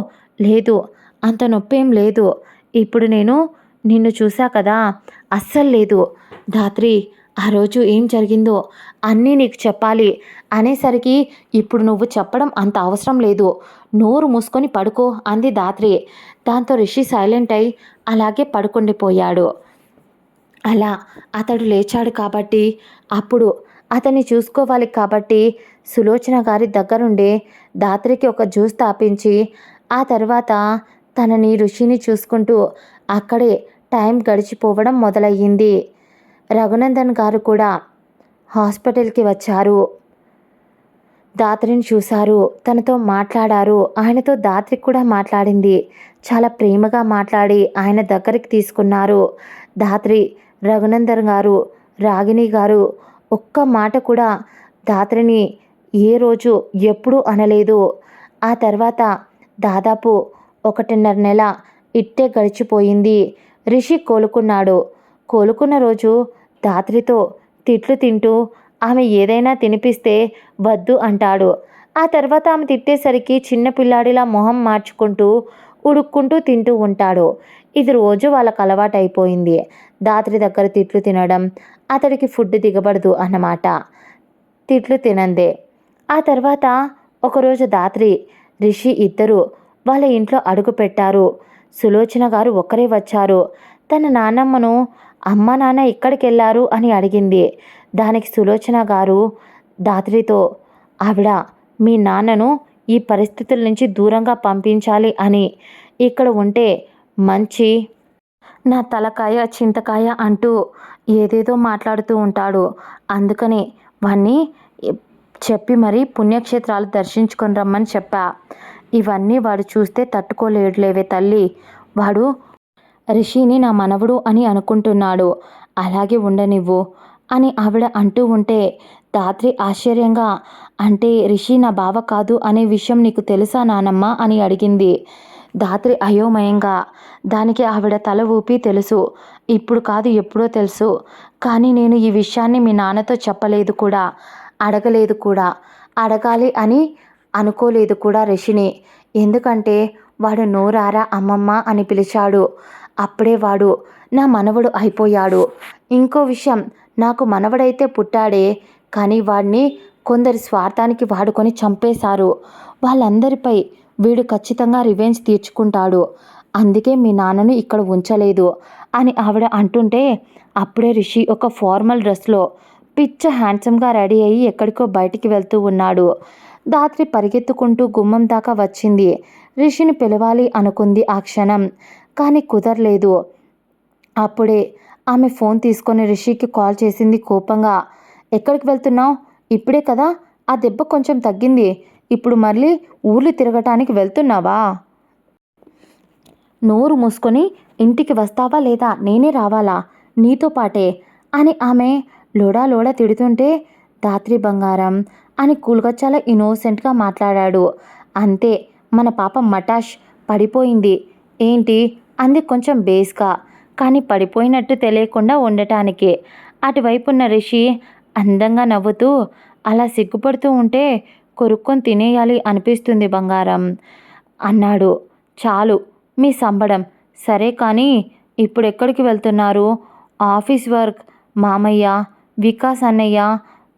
లేదు, అంత నొప్పేం లేదు, ఇప్పుడు నేను నిన్ను చూసా కదా, అస్సలు లేదు. ధాత్రి ఆ రోజు ఏం జరిగిందో అన్నీ నీకు చెప్పాలి అనేసరికి ఇప్పుడు నువ్వు చెప్పడం అంత అవసరం లేదు, నోరు మూసుకొని పడుకో అంది ధాత్రి. దాంతో రిషి సైలెంట్ అయి అలాగే పడుకుండిపోయాడు. అలా అతడు లేచాడు కాబట్టి అప్పుడు అతన్ని చూసుకోవాలి కాబట్టి సులోచన గారి దగ్గరుండే ధాత్రికి ఒక జ్యూస్ తాపించి ఆ తర్వాత తనని ఋషిని చూసుకుంటూ అక్కడే టైం గడిచిపోవడం మొదలయ్యింది. రఘునందన్ గారు కూడా హాస్పిటల్కి వచ్చారు. ధాత్రిని చూశారు, తనతో మాట్లాడారు. ఆయనతో ధాత్రి కూడా మాట్లాడింది. చాలా ప్రేమగా మాట్లాడి ఆయన దగ్గరికి తీసుకున్నారు. ధాత్రి, రఘునందన్ గారు, రాగిణి గారు ఒక్క మాట కూడా ధాత్రిని ఏ రోజు ఎప్పుడూ అనలేదు. ఆ తర్వాత దాదాపు 1.5 నెల ఇట్టే గడిచిపోయింది. రిషి కోలుకున్న రోజు ధాత్రితో తిట్లు తింటూ ఆమె ఏదైనా తినిపిస్తే వద్దు అంటాడు. ఆ తర్వాత ఆమె తిట్టేసరికి చిన్నపిల్లాడిలా మొహం మార్చుకుంటూ ఉడుక్కుంటూ తింటూ ఉంటాడు. ఇది రోజు వాళ్ళకు అలవాటైపోయింది. ధాత్రి దగ్గర తిట్లు తినడం, అతడికి ఫుడ్ దిగబడదు అన్నమాట, తిట్లు తినందే. ఆ తర్వాత ఒకరోజు ధాత్రి, రిషి ఇద్దరు వాళ్ళ ఇంట్లో అడుగు పెట్టారు. సులోచన గారు ఒక్కరే వచ్చారు. తన నాన్నమ్మను అమ్మ నాన్న ఎక్కడికి వెళ్ళారు అని అడిగింది. దానికి సులోచన గారు ధాత్రితో, ఆవిడ మీ నాన్నను ఈ పరిస్థితుల నుంచి దూరంగా పంపించాలి అని, ఇక్కడ ఉంటే మంచి నా తలకాయ చింతకాయ అంటూ ఏదేదో మాట్లాడుతూ ఉంటాడు, అందుకని వాణ్ణి చెప్పి మరీ పుణ్యక్షేత్రాలు దర్శించుకొని రమ్మని చెప్పా. ఇవన్నీ వాడు చూస్తే తట్టుకోలేడులేవే తల్లి, వాడు రిషిని నా మనవడు అని అనుకుంటున్నాడు, అలాగే ఉండనివ్వు అని ఆవిడ అంటూ ఉంటే ధాత్రి ఆశ్చర్యంగా, అంటే రిషి నా బావ కాదు అనే విషయం నీకు తెలుసా నానమ్మ అని అడిగింది. ధాత్రి అయోమయంగా. దానికి ఆవిడ తల ఊపి, తెలుసు, ఇప్పుడు కాదు ఎప్పుడో తెలుసు, కానీ నేను ఈ విషయాన్ని మీ నాన్నతో చెప్పలేదు కూడా, అడగలేదు కూడా, అడగాలి అని అనుకోలేదు కూడా రిషిని. ఎందుకంటే వాడు నోరారా అమ్మమ్మ అని పిలిచాడు, అప్పుడే వాడు నా మనవడు అయిపోయాడు. ఇంకో విషయం, నాకు మనవడైతే పుట్టాడే, కానీ వాడిని కొందరి స్వార్థానికి వాడుకొని చంపేశారు. వాళ్ళందరిపై వీడు ఖచ్చితంగా రివెంజ్ తీర్చుకుంటాడు. అందుకే మీ నాన్నను ఇక్కడ ఉంచలేదు అని ఆవిడ అంటుంటే అప్పుడే రిషి ఒక ఫార్మల్ డ్రెస్లో పిచ్చ హ్యాండ్సమ్గా రెడీ అయ్యి ఎక్కడికో బయటికి వెళ్తూ ఉన్నాడు. ధాత్రి పరిగెత్తుకుంటూ గుమ్మం దాకా వచ్చింది. రిషిని పిలవాలి అనుకుంది ఆ క్షణం, కానీ కుదరలేదు. అప్పుడే ఆమె ఫోన్ తీసుకొని రిషికి కాల్ చేసింది కోపంగా. ఎక్కడికి వెళ్తున్నావు? ఇప్పుడే కదా ఆ దెబ్బ కొంచెం తగ్గింది, ఇప్పుడు మళ్ళీ ఊర్లు తిరగటానికి వెళ్తున్నావా? నోరు మూసుకొని ఇంటికి వస్తావా లేదా నేనే రావాలా నీతో పాటే అని ఆమె లోడా తిడుతుంటే, ధాత్రి బంగారం అని కూల్గా చాలా ఇన్నోసెంట్గా మాట్లాడాడు. అంతే, మన పాప మటాష్ పడిపోయింది ఏంటి అంది కొంచెం బేస్గా, కానీ పడిపోయినట్టు తెలియకుండా ఉండటానికి. అటువైపున్న రిషి అందంగా నవ్వుతూ, అలా సిగ్గుపడుతూ ఉంటే కొరుక్కొని తినేయాలి అనిపిస్తుంది బంగారం అన్నాడు. చాలు మీ సంబడం, సరే కానీ ఇప్పుడు ఎక్కడికి వెళ్తున్నారు? ఆఫీస్ వర్క్ మామయ్య, వికాస్ అన్నయ్య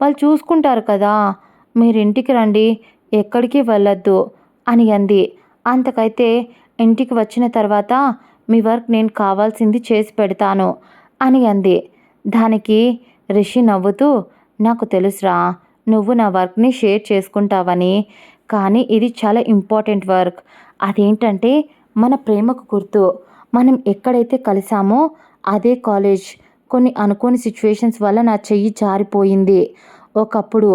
వాళ్ళు చూసుకుంటారు కదా, మీరింటికి రండి, ఎక్కడికి వెళ్ళొద్దు అని అంది. అంతకైతే ఇంటికి వచ్చిన తర్వాత మీ వర్క్ నేను కావాల్సింది చేసి పెడతాను అని అంది. దానికి రిషి నవ్వుతూ, నాకు తెలుసురా నువ్వు నా వర్క్ని షేర్ చేసుకుంటావని, కానీ ఇది చాలా ఇంపార్టెంట్ వర్క్. అదేంటంటే మన ప్రేమకు గుర్తు. మనం ఎక్కడైతే కలిసామో అదే కాలేజ్. కొన్ని అనుకోని సిచ్యువేషన్స్ వల్ల నా చెయ్యి జారిపోయింది ఒకప్పుడు,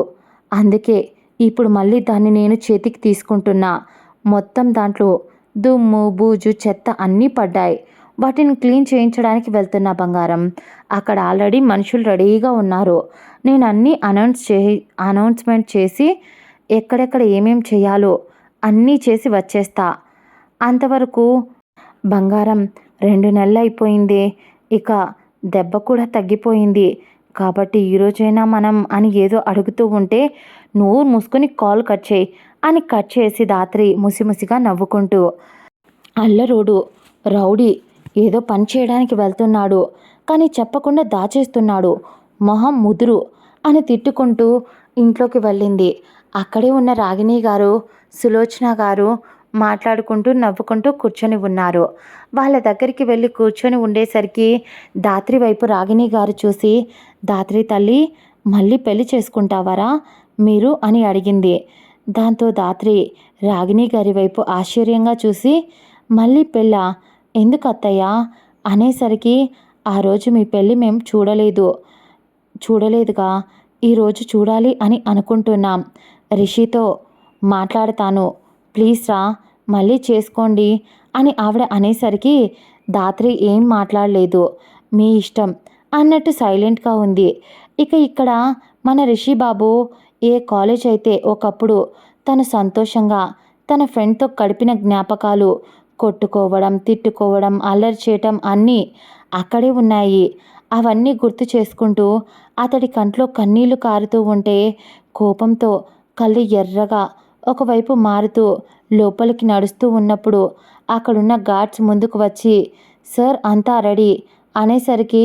అందుకే ఇప్పుడు మళ్ళీ దాన్ని నేను చేతికి తీసుకుంటున్నా. మొత్తం దాంట్లో దుమ్ము బూజు చెత్త అన్నీ పడ్డాయి, వాటిని క్లీన్ చేయించడానికి వెళ్తున్నా బంగారం. అక్కడ ఆల్రెడీ మనుషులు రెడీగా ఉన్నారు. నేను అన్నీ అనౌన్స్మెంట్ చేసి ఎక్కడెక్కడ ఏమేం చేయాలో అన్నీ చేసి వచ్చేస్తా. అంతవరకు బంగారం 2 నెలలు అయిపోయింది, ఇక దెబ్బ కూడా తగ్గిపోయింది కాబట్టి ఈరోజైనా మనం అని ఏదో అడుగుతూ ఉంటే నోరు మూసుకొని కాల్ కట్ చేయి అని కట్ చేసి ధాత్రి ముసిముసిగా నవ్వుకుంటూ, అల్లరోడు రౌడీ ఏదో పని చేయడానికి వెళ్తున్నాడు కానీ చెప్పకుండా దాచేస్తున్నాడు, మొహం ముదురు అని తిట్టుకుంటూ ఇంట్లోకి వెళ్ళింది. అక్కడే ఉన్న రాగిణి గారు సులోచన గారు మాట్లాడుకుంటూ నవ్వుకుంటూ కూర్చొని ఉన్నారు. వాళ్ళ దగ్గరికి వెళ్ళి కూర్చొని ఉండేసరికి ధాత్రి వైపు రాగిణి గారు చూసి, ధాత్రి తల్లి మళ్ళీ పెళ్లి చేసుకుంటావారా మీరు అని అడిగింది. దాంతో ధాత్రి రాగిణి గారి వైపు ఆశ్చర్యంగా చూసి, మళ్ళీ పెళ్ళా ఎందుకు అత్తయ్య అనేసరికి, ఆ రోజు మీ పెళ్ళి మేము చూడలేదుగా, ఈరోజు చూడాలి అని అనుకుంటున్నాం. రిషితో మాట్లాడతాను, ప్లీజ్ రా మళ్ళీ చేసుకోండి అని ఆవిడ అనేసరికి ధాత్రి ఏం మాట్లాడలేదు. మీ ఇష్టం అన్నట్టు సైలెంట్గా ఉంది. ఇక ఇక్కడ మన రిషి బాబు ఏ కాలేజ్ అయితే ఒకప్పుడు తను సంతోషంగా తన ఫ్రెండ్తో గడిపిన జ్ఞాపకాలు, కొట్టుకోవడం తిట్టుకోవడం అల్లరి చేయటం అన్నీ అక్కడే ఉన్నాయి. అవన్నీ గుర్తు చేసుకుంటూ అతడి కంట్లో కన్నీళ్లు కారుతూ ఉంటే కోపంతో కళ్ళు ఎర్రగా ఒకవైపు మారుతూ లోపలికి నడుస్తూ ఉన్నప్పుడు అక్కడున్న గార్డ్స్ ముందుకు వచ్చి, సార్ అంతా రెడీ అనేసరికి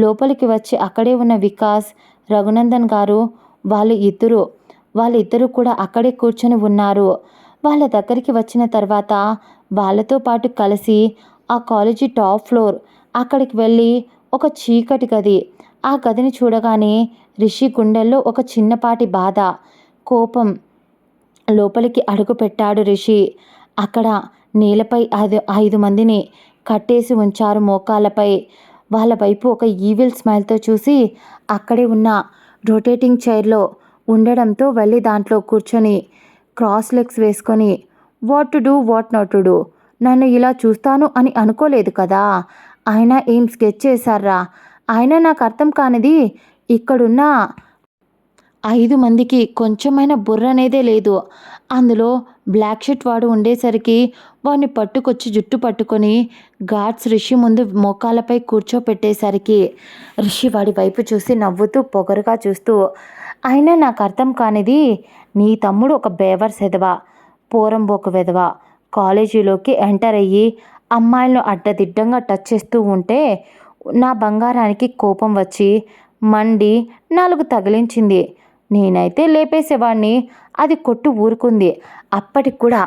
లోపలికి వచ్చి అక్కడే ఉన్న వికాస్, రఘునందన్ గారు వాళ్ళిద్దరూ కూడా అక్కడే కూర్చొని ఉన్నారు. వాళ్ళ దగ్గరికి వచ్చిన తర్వాత వాళ్ళతో పాటు కలిసి ఆ కాలేజీ టాప్ ఫ్లోర్ అక్కడికి వెళ్ళి ఒక చీకటి గది, ఆ గదిని చూడగానే రిషి గుండెల్లో ఒక చిన్నపాటి బాధ, కోపం. లోపలికి అడుగు పెట్టాడు రిషి. అక్కడ నేలపై 5 మందిని కట్టేసి ఉంచారు మోకాళ్ళపై. వాళ్ళ వైపు ఒక ఈవిల్ స్మైల్తో చూసి అక్కడే ఉన్న రొటేటింగ్ చైర్లో ఉండడంతో వెళ్ళి దాంట్లో కూర్చొని క్రాస్ లెగ్స్ వేసుకొని, what to do what not to do, నన్ను ఇలా చూస్తాను అని అనుకోలేదు కదా, ఆయన ఏం స్కెచ్ చేశారా, ఆయన నాకు అర్థం కానిది, ఇక్కడున్న 5 మందికి కొంచెమైనా బుర్ర అనేదే లేదు. అందులో బ్లాక్ షర్ట్ వాడు ఉండేసరికి వాడిని పట్టుకొచ్చి జుట్టు పట్టుకొని గార్డ్స్ రిషి ముందు మోకాళ్ళపై కూర్చోపెట్టేసరికి రిషి వాడి వైపు చూసి నవ్వుతూ పొగరుగా చూస్తూ, అయినా నాకు అర్థం కానిది, నీ తమ్ముడు ఒక బేవర్స్ ఎదవ, పోరంబోకు వెధవ, కాలేజీలోకి ఎంటర్ అయ్యి అమ్మాయిలను అడ్డదిడ్డంగా టచ్ చేస్తూ ఉంటే నా బంగారానికి కోపం వచ్చి మండి 4 తగిలించింది. నేనైతే లేపేసేవాడిని, అది కొట్టు ఊరుకుంది. అప్పటికి కూడా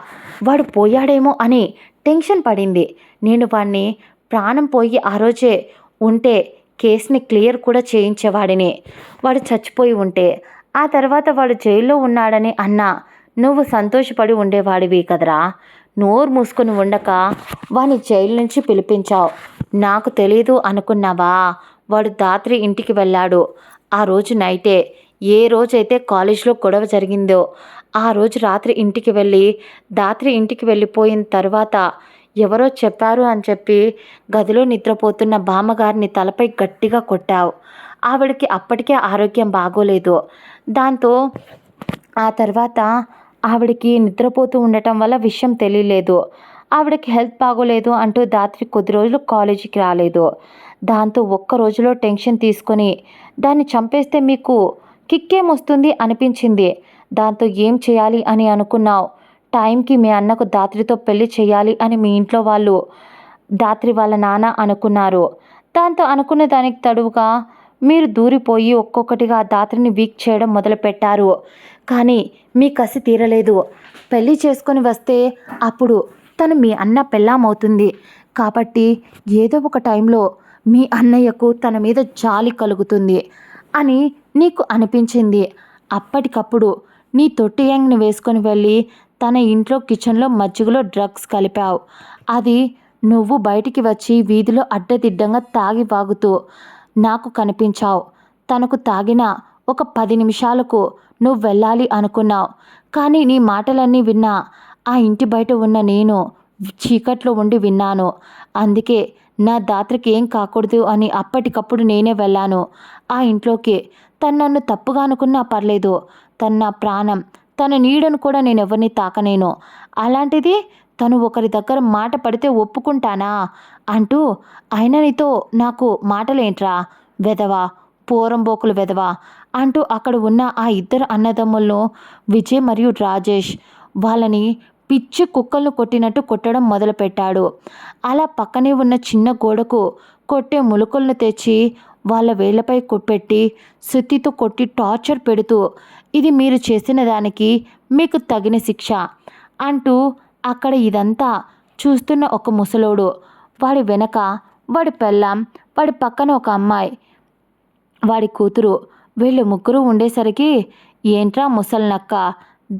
వాడు పోయాడేమో అని టెన్షన్ పడింది. నేను వాడిని ప్రాణం పోయి ఆ రోజే ఉంటే కేసుని క్లియర్ కూడా చేయించేవాడిని. వాడు చచ్చిపోయి ఉంటే ఆ తర్వాత వాడు జైల్లో ఉన్నాడని అన్నా నువ్వు సంతోషపడి ఉండేవాడివి కదరా. నోరు మూసుకొని ఉండక వాడిని జైలు నుంచి పిలిపించావు. నాకు తెలీదు అనుకున్నావా? వాడు రాత్రి ఇంటికి వెళ్ళాడు. ఆ రోజు నైటే ఏ రోజైతే కాలేజ్లో గొడవ జరిగిందో ఆ రోజు రాత్రి ఇంటికి వెళ్ళిపోయిన తర్వాత ఎవరో చెప్పారు అని చెప్పి గదిలో నిద్రపోతున్న బామ్మగారిని తలపై గట్టిగా కొట్టావు. ఆవిడకి అప్పటికే ఆరోగ్యం బాగోలేదు. దాంతో ఆ తర్వాత ఆవిడకి నిద్రపోతూ ఉండటం వల్ల విషయం తెలియలేదు. ఆవిడకి హెల్త్ బాగోలేదు అంటూ రాత్రి కొద్ది రోజులు కాలేజీకి రాలేదు. దాంతో ఒక్క రోజులో టెన్షన్ తీసుకొని దాన్ని చంపేస్తే మీకు కిక్కేమొస్తుంది అనిపించింది. దాంతో ఏం చేయాలి అని అనుకున్నావు. టైంకి మీ అన్నకు దాత్రితో పెళ్లి చేయాలి అని మీ ఇంట్లో వాళ్ళు దాత్రి వాళ్ళ నాన్న అనుకున్నారు. దాంతో అనుకున్న దానికి తడువుగా మీరు దూరిపోయి ఒక్కొక్కటిగా దాత్రిని వీక్ చేయడం మొదలుపెట్టారు. కానీ మీ కసి తీరలేదు. పెళ్లి చేసుకొని వస్తే అప్పుడు తను మీ అన్న పెళ్ళామవుతుంది కాబట్టి ఏదో ఒక టైంలో మీ అన్నయ్యకు తన మీద జాలి కలుగుతుంది అని నీకు అనిపించింది. అప్పటికప్పుడు నీ తొట్టి యాంగ్ని వేసుకొని వెళ్ళి తన ఇంట్లో కిచెన్లో మజ్జిగలో డ్రగ్స్ కలిపావు. అది నువ్వు బయటికి వచ్చి వీధిలో అడ్డదిడ్డంగా తాగి వాగుతూ నాకు కనిపించావు. తనకు తాగిన ఒక 10 నిమిషాలకు నువ్వు వెళ్ళాలి అనుకున్నావు. కానీ నీ మాటలన్నీ విన్నా ఆ ఇంటి బయట ఉన్న నేను చీకట్లో ఉండి విన్నాను. అందుకే నా దాత్రికి ఏం కాకూడదు అని అప్పటికప్పుడు నేనే వెళ్ళాను ఆ ఇంట్లోకి. తను నన్ను తప్పుగా అనుకున్నా పర్లేదు. తను నా ప్రాణం. తన నీడను కూడా నేను ఎవరిని తాకనేను. అలాంటిది తను ఒకరి దగ్గర మాట పడితే ఒప్పుకుంటానా అంటూ అయినా నీతో నాకు మాటలేంట్రా వెధవా, పోరంబోకులు వెధవా అంటూ అక్కడ ఉన్న ఆ ఇద్దరు అన్నదమ్ములను విజయ్ మరియు రాజేష్ వాళ్ళని పిచ్చి కుక్కలను కొట్టినట్టు కొట్టడం మొదలుపెట్టాడు. అలా పక్కనే ఉన్న చిన్న గోడకు కొట్టే ములుకలను తెచ్చి వాళ్ళ వేళ్లపై పెట్టి సుత్తితో కొట్టి టార్చర్ పెడుతూ ఇది మీరు చేసిన దానికి మీకు తగిన శిక్ష అంటూ అక్కడ ఇదంతా చూస్తున్న ఒక ముసలోడు, వాడి వెనక వాడి పెళ్ళాం, వాడి పక్కన ఒక అమ్మాయి, వాడి కూతురు, వీళ్ళు ముగ్గురు ఉండేసరికి ఏంట్రా ముసలినక్క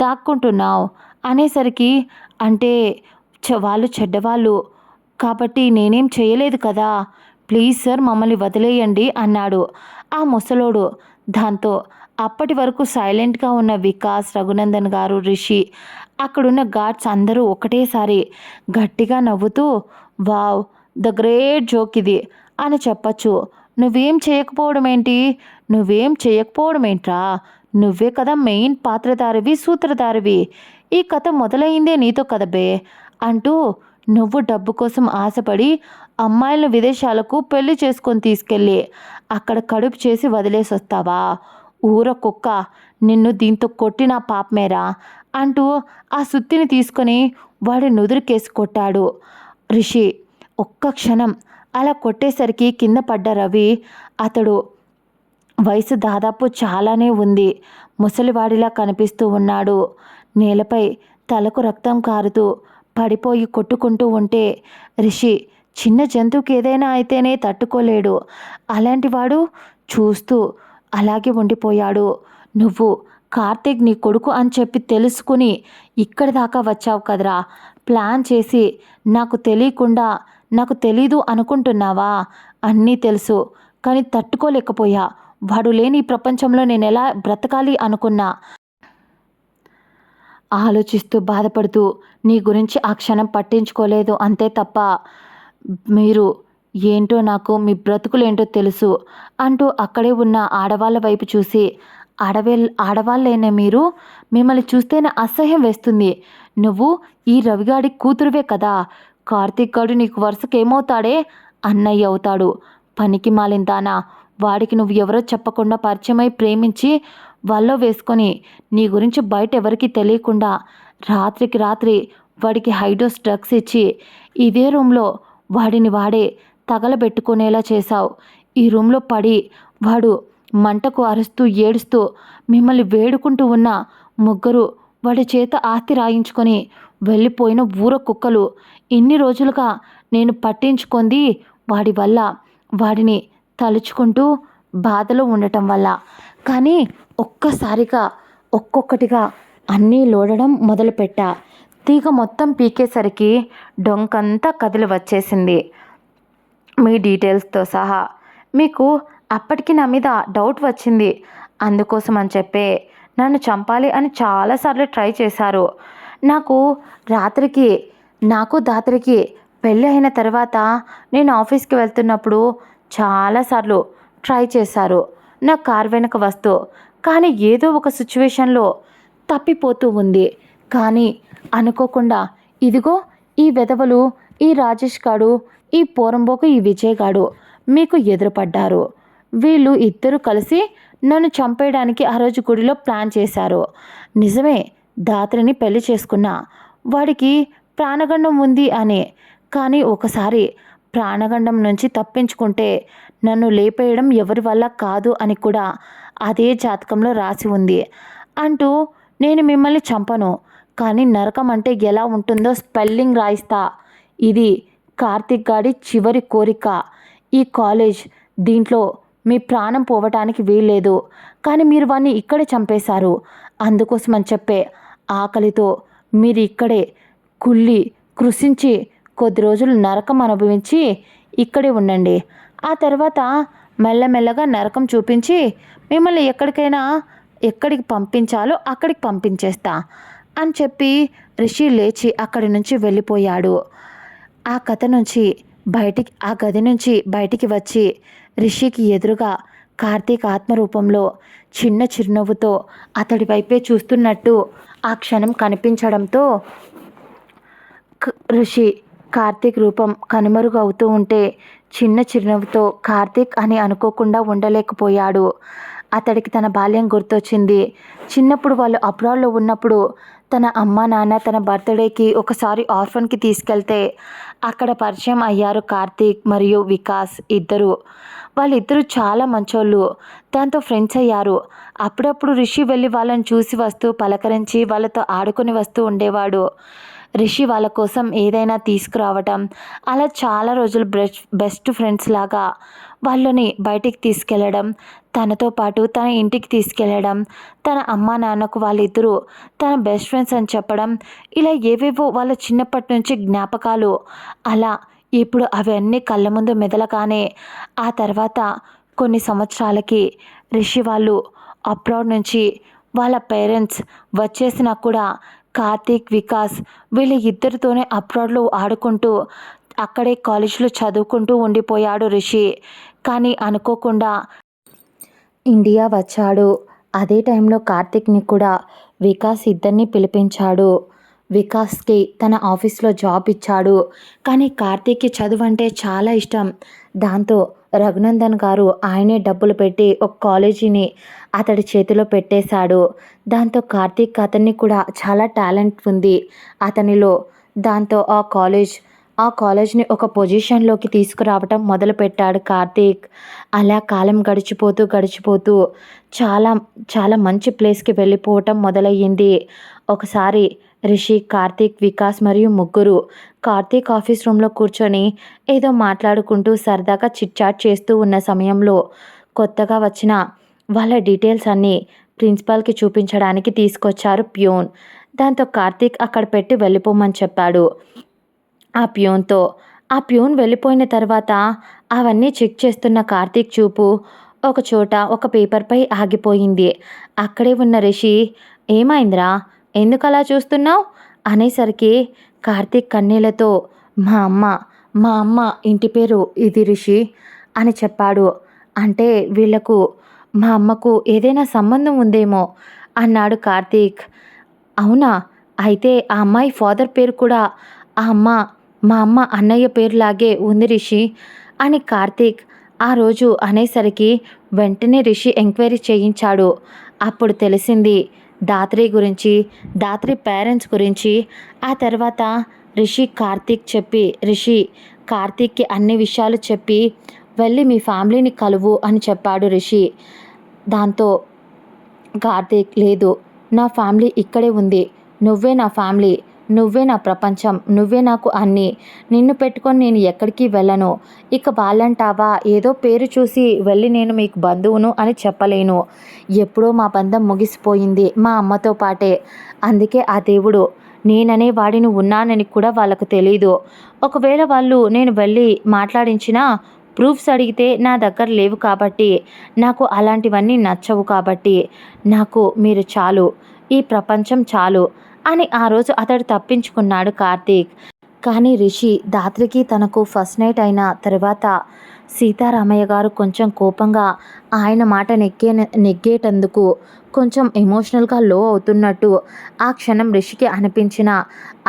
దాక్కుంటున్నావు అనేసరికి అంటే వాళ్ళు చెడ్డవాళ్ళు కాబట్టి నేనేం చేయలేదు కదా, ప్లీజ్ సార్ మమ్మల్ని వదిలేయండి అన్నాడు ఆ ముసలోడు. దాంతో అప్పటి వరకు సైలెంట్గా ఉన్న వికాస్, రఘునందన్ గారు, రిషి, అక్కడున్న గార్డ్స్ అందరూ ఒకటేసారి గట్టిగా నవ్వుతూ వావ్ ద గ్రేట్ జోక్ ఇది అని చెప్పచ్చు. నువ్వేం చేయకపోవడం ఏంట్రా, నువ్వే కదా మెయిన్ పాత్రధారివి, సూత్రధారివి. ఈ కథ మొదలైందే నీతో కదబే అంటూ నువ్వు డబ్బు కోసం ఆశపడి అమ్మాయిలను విదేశాలకు పెళ్లి చేసుకొని తీసుకెళ్ళి అక్కడ కడుపు చేసి వదిలేసి వస్తావా? ఊర కుక్క, నిన్ను దీంతో కొట్టిన పాపమేరా అంటూ ఆ సుత్తిని తీసుకొని వాడి నుదురుకేసి కొట్టాడు రిషి. ఒక్క క్షణం అలా కొట్టేసరికి కింద పడ్డ రవి, అతడు వయసు దాదాపు చాలానే ఉంది, ముసలివాడిలా కనిపిస్తూ ఉన్నాడు. నేలపై తలకు రక్తం కారుతూ పడిపోయి కొట్టుకుంటూ ఉంటే రిషి చిన్న జంతువుకి ఏదైనా అయితేనే తట్టుకోలేడు. అలాంటి వాడు చూస్తూ అలాగే ఉండిపోయాడు. నువ్వు కార్తీక్ నీ కొడుకు అని చెప్పి తెలుసుకుని ఇక్కడి దాకా వచ్చావు కదరా, ప్లాన్ చేసి నాకు తెలియకుండా నాకు తెలీదు అనుకుంటున్నావా? అన్నీ తెలుసు కానీ తట్టుకోలేకపోయా. వాడు లేని ఈ ప్రపంచంలో నేను ఎలా బ్రతకాలి అనుకున్నా. ఆలోచిస్తూ బాధపడుతూ నీ గురించి ఆ క్షణం పట్టించుకోలేదు అంతే తప్ప మీరు ఏంటో నాకు మీ బ్రతుకులేంటో తెలుసు అంటూ అక్కడే ఉన్న ఆడవాళ్ళ వైపు చూసి ఆడవాళ్ళేనే మీరు, మిమ్మల్ని చూస్తేనే అసహ్యం వేస్తుంది. నువ్వు ఈ రవిగాడి కూతురువే కదా, కార్తీక్ గాడు నీకు వరుసకేమవుతాడే, అన్నయ్య అవుతాడు. పనికి మాలిందానా, వాడికి నువ్వు ఎవరో చెప్పకుండా పరిచయమై ప్రేమించి వల్లో వేసుకొని నీ గురించి బయట ఎవరికీ తెలియకుండా రాత్రికి రాత్రి వాడికి హైడోస్ డ్రగ్స్ ఇచ్చి ఇదే రూమ్లో వాడిని వాడే తగలబెట్టుకునేలా చేశావు. ఈ రూమ్లో పడి వాడు మంటకు అరుస్తూ ఏడుస్తూ మిమ్మల్ని వేడుకుంటూ ఉన్న ముగ్గురు వాడి చేత ఆస్తి రాయించుకొని వెళ్ళిపోయిన ఊర కుక్కలు ఇన్ని రోజులుగా నేను పట్టించుకుంది వాడి వల్ల, వాడిని తలుచుకుంటూ బాధలో ఉండటం వల్ల. కానీ ఒక్కసారిగా ఒక్కొక్కటిగా అన్నీ లోడడం మొదలుపెట్టా. తీగ మొత్తం పీకేసరికి డొంకంతా కదిలి వచ్చేసింది, మీ డీటెయిల్స్తో సహా. మీకు అప్పటికి నా మీద డౌట్ వచ్చింది. అందుకోసం అని చెప్పే నన్ను చంపాలి అని చాలాసార్లు ట్రై చేశారు. నాకు రాత్రికి నాకు దాత్రికి పెళ్ళి అయిన తర్వాత నేను ఆఫీస్కి వెళ్తున్నప్పుడు చాలాసార్లు ట్రై చేశారు నా కార్ వెనక వస్తూ. కానీ ఏదో ఒక సిచ్యువేషన్లో తప్పిపోతూ ఉంది. కానీ అనుకోకుండా ఇదిగో ఈ వెధవలు, ఈ రాజేష్ గాడు, ఈ పోరంబోకు, ఈ విజయ్ గాడు మీకు ఎదురుపడ్డారు. వీళ్ళు ఇద్దరు కలిసి నన్ను చంపేయడానికి ఆ రోజు గుడిలో ప్లాన్ చేశారు. నిజమే, దాత్రిని పెళ్లి చేసుకున్నా, వాడికి ప్రాణగండం ఉంది అని. కానీ ఒకసారి ప్రాణగండం నుంచి తప్పించుకుంటే నన్ను లేపేయడం ఎవరి వల్ల కాదు అని కూడా అదే జాతకంలో రాసి ఉంది అంటూ నేను మిమ్మల్ని చంపను, కానీ నరకం అంటే ఎలా ఉంటుందో స్పెల్లింగ్ రాయిస్తా. ఇది కార్తిక్ గాడి చివరి కోరిక. ఈ కాలేజ్, దీంట్లో మీ ప్రాణం పోవటానికి వీల్లేదు. కానీ మీరు వాడిని ఇక్కడే చంపేశారు. అందుకోసమని చెప్పే ఆకలితో మీరు ఇక్కడే కుళ్ళి కృషించి కొద్ది రోజులు నరకం అనుభవించి ఇక్కడే ఉండండి. ఆ తర్వాత మెల్లమెల్లగా నరకం చూపించి మిమ్మల్ని ఎక్కడికి పంపించాలో అక్కడికి పంపించేస్తా అని చెప్పి రిషి లేచి అక్కడి నుంచి వెళ్ళిపోయాడు. ఆ గది నుంచి బయటికి వచ్చి రిషికి ఎదురుగా కార్తీక్ ఆత్మరూపంలో చిన్న చిరునవ్వుతో అతడి వైపే చూస్తున్నట్టు ఆ క్షణం కనిపించడంతో రిషి కార్తీక్ రూపం కనుమరుగవుతూ ఉంటే చిన్న చిరునవ్వుతో కార్తీక్ అని అనుకోకుండా ఉండలేకపోయాడు. అతడికి తన బాల్యం గుర్తొచ్చింది. చిన్నప్పుడు వాళ్ళు అబ్రాడ్లో ఉన్నప్పుడు తన అమ్మ నాన్న తన బర్త్డేకి ఒకసారి ఆర్ఫన్కి తీసుకెళ్తే అక్కడ పరిచయం అయ్యారు కార్తీక్ మరియు వికాస్ ఇద్దరు. వాళ్ళిద్దరూ చాలా మంచోళ్ళు. దాంతో ఫ్రెండ్స్ అయ్యారు. అప్పుడప్పుడు రిషి వెళ్ళి వాళ్ళని చూసి వస్తూ పలకరించి వాళ్ళతో ఆడుకొని వస్తూ ఉండేవాడు. రిషి వాళ్ళ కోసం ఏదైనా తీసుకురావటం, అలా చాలా రోజులు బెస్ట్ ఫ్రెండ్స్ లాగా వాళ్ళని బయటికి తీసుకెళ్ళడం, తనతో పాటు తన ఇంటికి తీసుకెళ్ళడం, తన అమ్మ నాన్నకు వాళ్ళిద్దరూ తన బెస్ట్ ఫ్రెండ్స్ అని చెప్పడం, ఇలా ఏవేవో వాళ్ళ చిన్నప్పటి నుంచి జ్ఞాపకాలు. అలా ఇప్పుడు అవన్నీ కళ్ళ ముందు మెదలగానే ఆ తర్వాత కొన్ని సంవత్సరాలకి రిషి వాళ్ళు అబ్రాడ్ నుంచి వాళ్ళ పేరెంట్స్ వచ్చేసినా కూడా కార్తీక్, వికాస్ వీళ్ళ ఇద్దరితోనే అబ్రాడ్లో ఆడుకుంటూ అక్కడే కాలేజీలో చదువుకుంటూ ఉండిపోయాడు రిషి. కానీ అనుకోకుండా ఇండియా వచ్చాడు. అదే టైంలో కార్తీక్ని కూడా వికాస్ ఇద్దరిని పిలిపించాడు. వికాస్కి తన ఆఫీస్లో జాబ్ ఇచ్చాడు. కానీ కార్తీక్కి చదువు అంటే చాలా ఇష్టం. దాంతో రఘునందన్ గారు ఆయనే డబ్బులు పెట్టి ఒక కాలేజీని అతడి చేతిలో పెట్టేశాడు. దాంతో కార్తీక్ అతన్ని కూడా చాలా టాలెంట్ ఉంది అతనిలో. దాంతో ఆ కాలేజ్ని ఒక పొజిషన్లోకి తీసుకురావటం మొదలుపెట్టాడు కార్తీక్. అలా కాలం గడిచిపోతూ చాలా చాలా మంచి ప్లేస్కి వెళ్ళిపోవటం మొదలయ్యింది. ఒకసారి రిషి, కార్తీక్, వికాస్ మరియు ముగ్గురు కార్తీక్ ఆఫీస్ రూమ్లో కూర్చొని ఏదో మాట్లాడుకుంటూ సరదాగా చిట్చాట్ చేస్తూ ఉన్న సమయంలో కొత్తగా వచ్చిన వాళ్ళ డీటెయిల్స్ అన్నీ ప్రిన్సిపాల్కి చూపించడానికి తీసుకొచ్చారు ప్యూన్. దాంతో కార్తీక్ అక్కడ పెట్టి వెళ్ళిపోమని చెప్పాడు ఆ ప్యూన్ వెళ్ళిపోయిన తర్వాత అవన్నీ చెక్ చేస్తున్న కార్తీక్ చూపు ఒక చోట ఒక పేపర్పై ఆగిపోయింది. అక్కడే ఉన్న రిషి, ఏమైందిరా, ఎందుకు అలా చూస్తున్నావు అనేసరికి కార్తీక్ కన్నీళ్లతో, మా అమ్మ ఇంటి పేరు ఇది రిషి అని చెప్పాడు. అంటే వీళ్లకు మా అమ్మకు ఏదైనా సంబంధం ఉందేమో అన్నాడు కార్తీక్. అవునా, అయితే ఆ అమ్మాయి ఫాదర్ పేరు కూడా మా అమ్మ అన్నయ్య పేరులాగే ఉంది రిషి అని కార్తీక్ ఆ రోజు అనేసరికి వెంటనే రిషి ఎంక్వైరీ చేయించాడు. అప్పుడు తెలిసింది దాత్రి గురించి, దాత్రి పేరెంట్స్ గురించి. ఆ తర్వాత రిషి కార్తీక్కి అన్ని విషయాలు చెప్పి వెళ్ళి మీ ఫ్యామిలీని కలువు అని చెప్పాడు రిషి. దాంతో కార్తీక్, లేదు, నా ఫ్యామిలీ ఇక్కడే ఉంది, నువ్వే నా ఫ్యామిలీ, నువ్వే నా ప్రపంచం, నువ్వే నాకు అన్నీ, నిన్ను పెట్టుకొని నేను ఎక్కడికి వెళ్ళను. ఇక వాళ్ళంటావా, ఏదో పేరు చూసి వెళ్ళి నేను మీకు బంధువును అని చెప్పలేను. ఎప్పుడో మా బంధం ముగిసిపోయింది మా అమ్మతో పాటే. అందుకే ఆ దేవుడు నేననే వాడిని ఉన్నానని కూడా వాళ్ళకు తెలీదు. ఒకవేళ వాళ్ళు నేను వెళ్ళి మాట్లాడించినా ప్రూఫ్స్ అడిగితే నా దగ్గర లేవు కాబట్టి, నాకు అలాంటివన్నీ నచ్చవు కాబట్టి, నాకు మీరు చాలు, ఈ ప్రపంచం చాలు అని ఆ రోజు అతడు తప్పించుకున్నాడు కార్తీక్. కానీ రిషి దాత్రికి తనకు ఫస్ట్ నైట్ అయిన తర్వాత సీతారామయ్య గారు కొంచెం కోపంగా ఆయన మాట నెగ్గేటందుకు కొంచెం ఎమోషనల్గా లో అవుతున్నట్టు ఆ క్షణం రిషికి అనిపించిన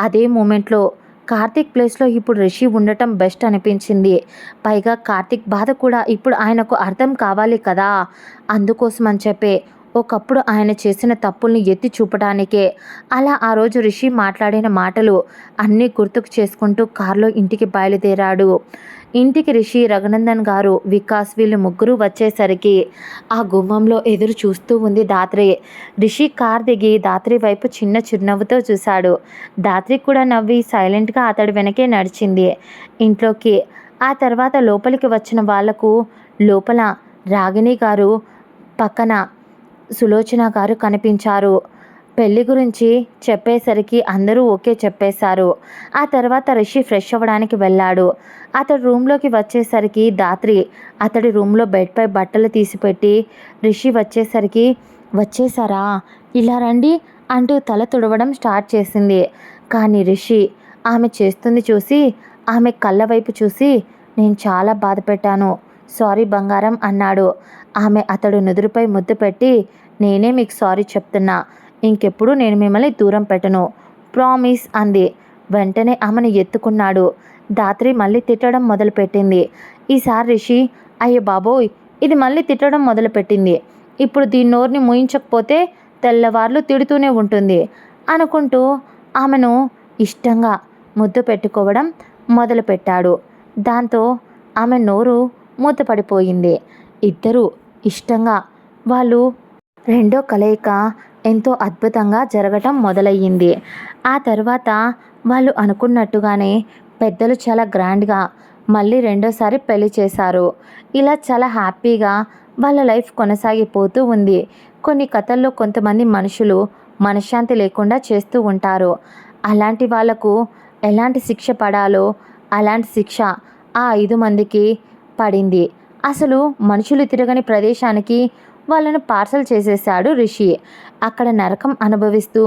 అదే మూమెంట్లో కార్తీక్ ప్లేస్లో ఇప్పుడు రిషి ఉండటం బెస్ట్ అనిపించింది. పైగా కార్తీక్ బాధ కూడా ఇప్పుడు ఆయనకు అర్థం కావాలి కదా, అందుకోసం అని చెప్పే ఒకప్పుడు ఆయన చేసిన తప్పుల్ని ఎత్తి చూపడానికే అలా ఆ రోజు రిషి మాట్లాడిన మాటలు అన్నీ గుర్తుకు చేసుకుంటూ కారులో ఇంటికి బయలుదేరాడు. ఇంటికి రిషి, రఘునందన్ గారు, వికాస్ వీళ్ళు ముగ్గురు వచ్చేసరికి ఆ గుమ్మంలో ఎదురు చూస్తూ ఉంది దాత్రి. రిషి కార్ దిగి దాత్రి వైపు చిన్న చిరునవ్వుతో చూశాడు. దాత్రి కూడా నవ్వి సైలెంట్గా అతడి వెనకే నడిచింది ఇంట్లోకి. ఆ తర్వాత లోపలికి వచ్చిన వాళ్లకు లోపల రాగిణి గారు, పక్కన సులోచన గారు కనిపించారు. పెళ్లి గురించి చెప్పేసరికి అందరూ ఓకే చెప్పేశారు. ఆ తర్వాత రిషి ఫ్రెష్ అవ్వడానికి వెళ్ళాడు. అతడు రూమ్లోకి వచ్చేసరికి దాత్రి అతడి రూమ్లో బెడ్పై బట్టలు తీసిపెట్టి రిషి వచ్చేసరికి, వచ్చేసారా, ఇలా రండి అంటూ తల తుడవడం స్టార్ట్ చేసింది. కానీ రిషి ఆమె చేస్తుంది చూసి ఆమె కళ్ళ వైపు చూసి, నేను చాలా బాధ పెట్టాను, సారీ బంగారం అన్నాడు. ఆమె అతడు నుదురుపై ముద్దు పెట్టి, నేనే మీకు సారీ చెప్తున్నా, ఇంకెప్పుడు నేను మిమ్మల్ని దూరం పెట్టను, ప్రామిస్ అంది. వెంటనే ఆమెను ఎత్తుకున్నాడు. దాత్రి మళ్ళీ తిట్టడం మొదలుపెట్టింది. ఈసారి రిషి, అయ్యో బాబోయ్, ఇది మళ్ళీ తిట్టడం మొదలుపెట్టింది, ఇప్పుడు దీని నోరుని మూయించకపోతే తెల్లవార్లు తిడుతూనే ఉంటుంది అనుకుంటూ ఆమెను ఇష్టంగా ముద్దు పెట్టుకోవడం మొదలుపెట్టాడు. దాంతో ఆమె నోరు మూతపడిపోయింది. ఇద్దరూ ఇష్టంగా వాళ్ళు రెండో కలయిక ఎంతో అద్భుతంగా జరగటం మొదలయ్యింది. ఆ తర్వాత వాళ్ళు అనుకున్నట్టుగానే పెద్దలు చాలా గ్రాండ్గా మళ్ళీ రెండోసారి పెళ్లి చేశారు. ఇలా చాలా హ్యాపీగా వాళ్ళ లైఫ్ కొనసాగిపోతూ ఉంది. కొన్ని కథల్లో కొంతమంది మనుషులు మనశ్శాంతి లేకుండా చేస్తూ ఉంటారు. అలాంటి వాళ్లకు ఎలాంటి శిక్ష పడాలో అలాంటి శిక్ష ఆ 5 మందికి పడింది. అసలు మనుషులు తిరగని ప్రదేశానికి వాళ్ళను పార్సల్ చేసేశాడు రిషి. అక్కడ నరకం అనుభవిస్తూ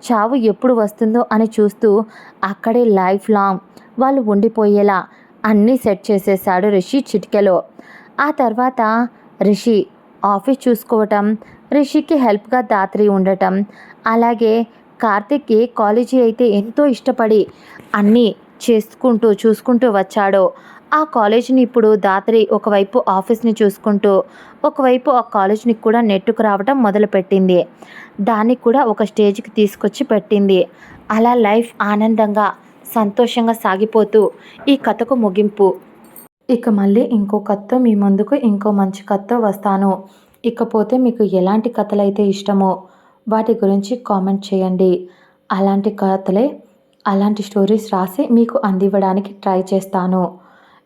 చావు ఎప్పుడు వస్తుందో అని చూస్తూ అక్కడే లైఫ్ లాంగ్ వాళ్ళు ఉండిపోయేలా అన్నీ సెట్ చేసేశాడు రిషి చిటికెలో. ఆ తర్వాత రిషి ఆఫీస్ చూసుకోవటం, రిషికి హెల్ప్గా దాత్రి ఉండటం, అలాగే కార్తిక్ ఏ కాలేజీ అయితే ఎంతో ఇష్టపడి అన్నీ చూసుకుంటూ వచ్చాడో ఆ కాలేజీని ఇప్పుడు దాత్రి ఒకవైపు ఆఫీస్ని చూసుకుంటూ ఒకవైపు ఆ కాలేజీని కూడా నెట్టుకు రావటం మొదలుపెట్టింది. దాన్ని కూడా ఒక స్టేజ్కి తీసుకొచ్చి పెట్టింది. అలా లైఫ్ ఆనందంగా సంతోషంగా సాగిపోతూ ఈ కథకు ముగింపు. ఇక మళ్ళీ ఇంకో కథతో మీ ముందుకు ఇంకో మంచి కథతో వస్తాను. ఇకపోతే మీకు ఎలాంటి కథలైతే ఇష్టమో వాటి గురించి కామెంట్ చేయండి. అలాంటి కథలే, అలాంటి స్టోరీస్ రాసి మీకు అందివ్వడానికి ట్రై చేస్తాను.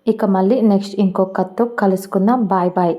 ఇక మళ్ళీ నెక్స్ట్ ఇంకో కథతో కలుసుకుందాం. Bye bye.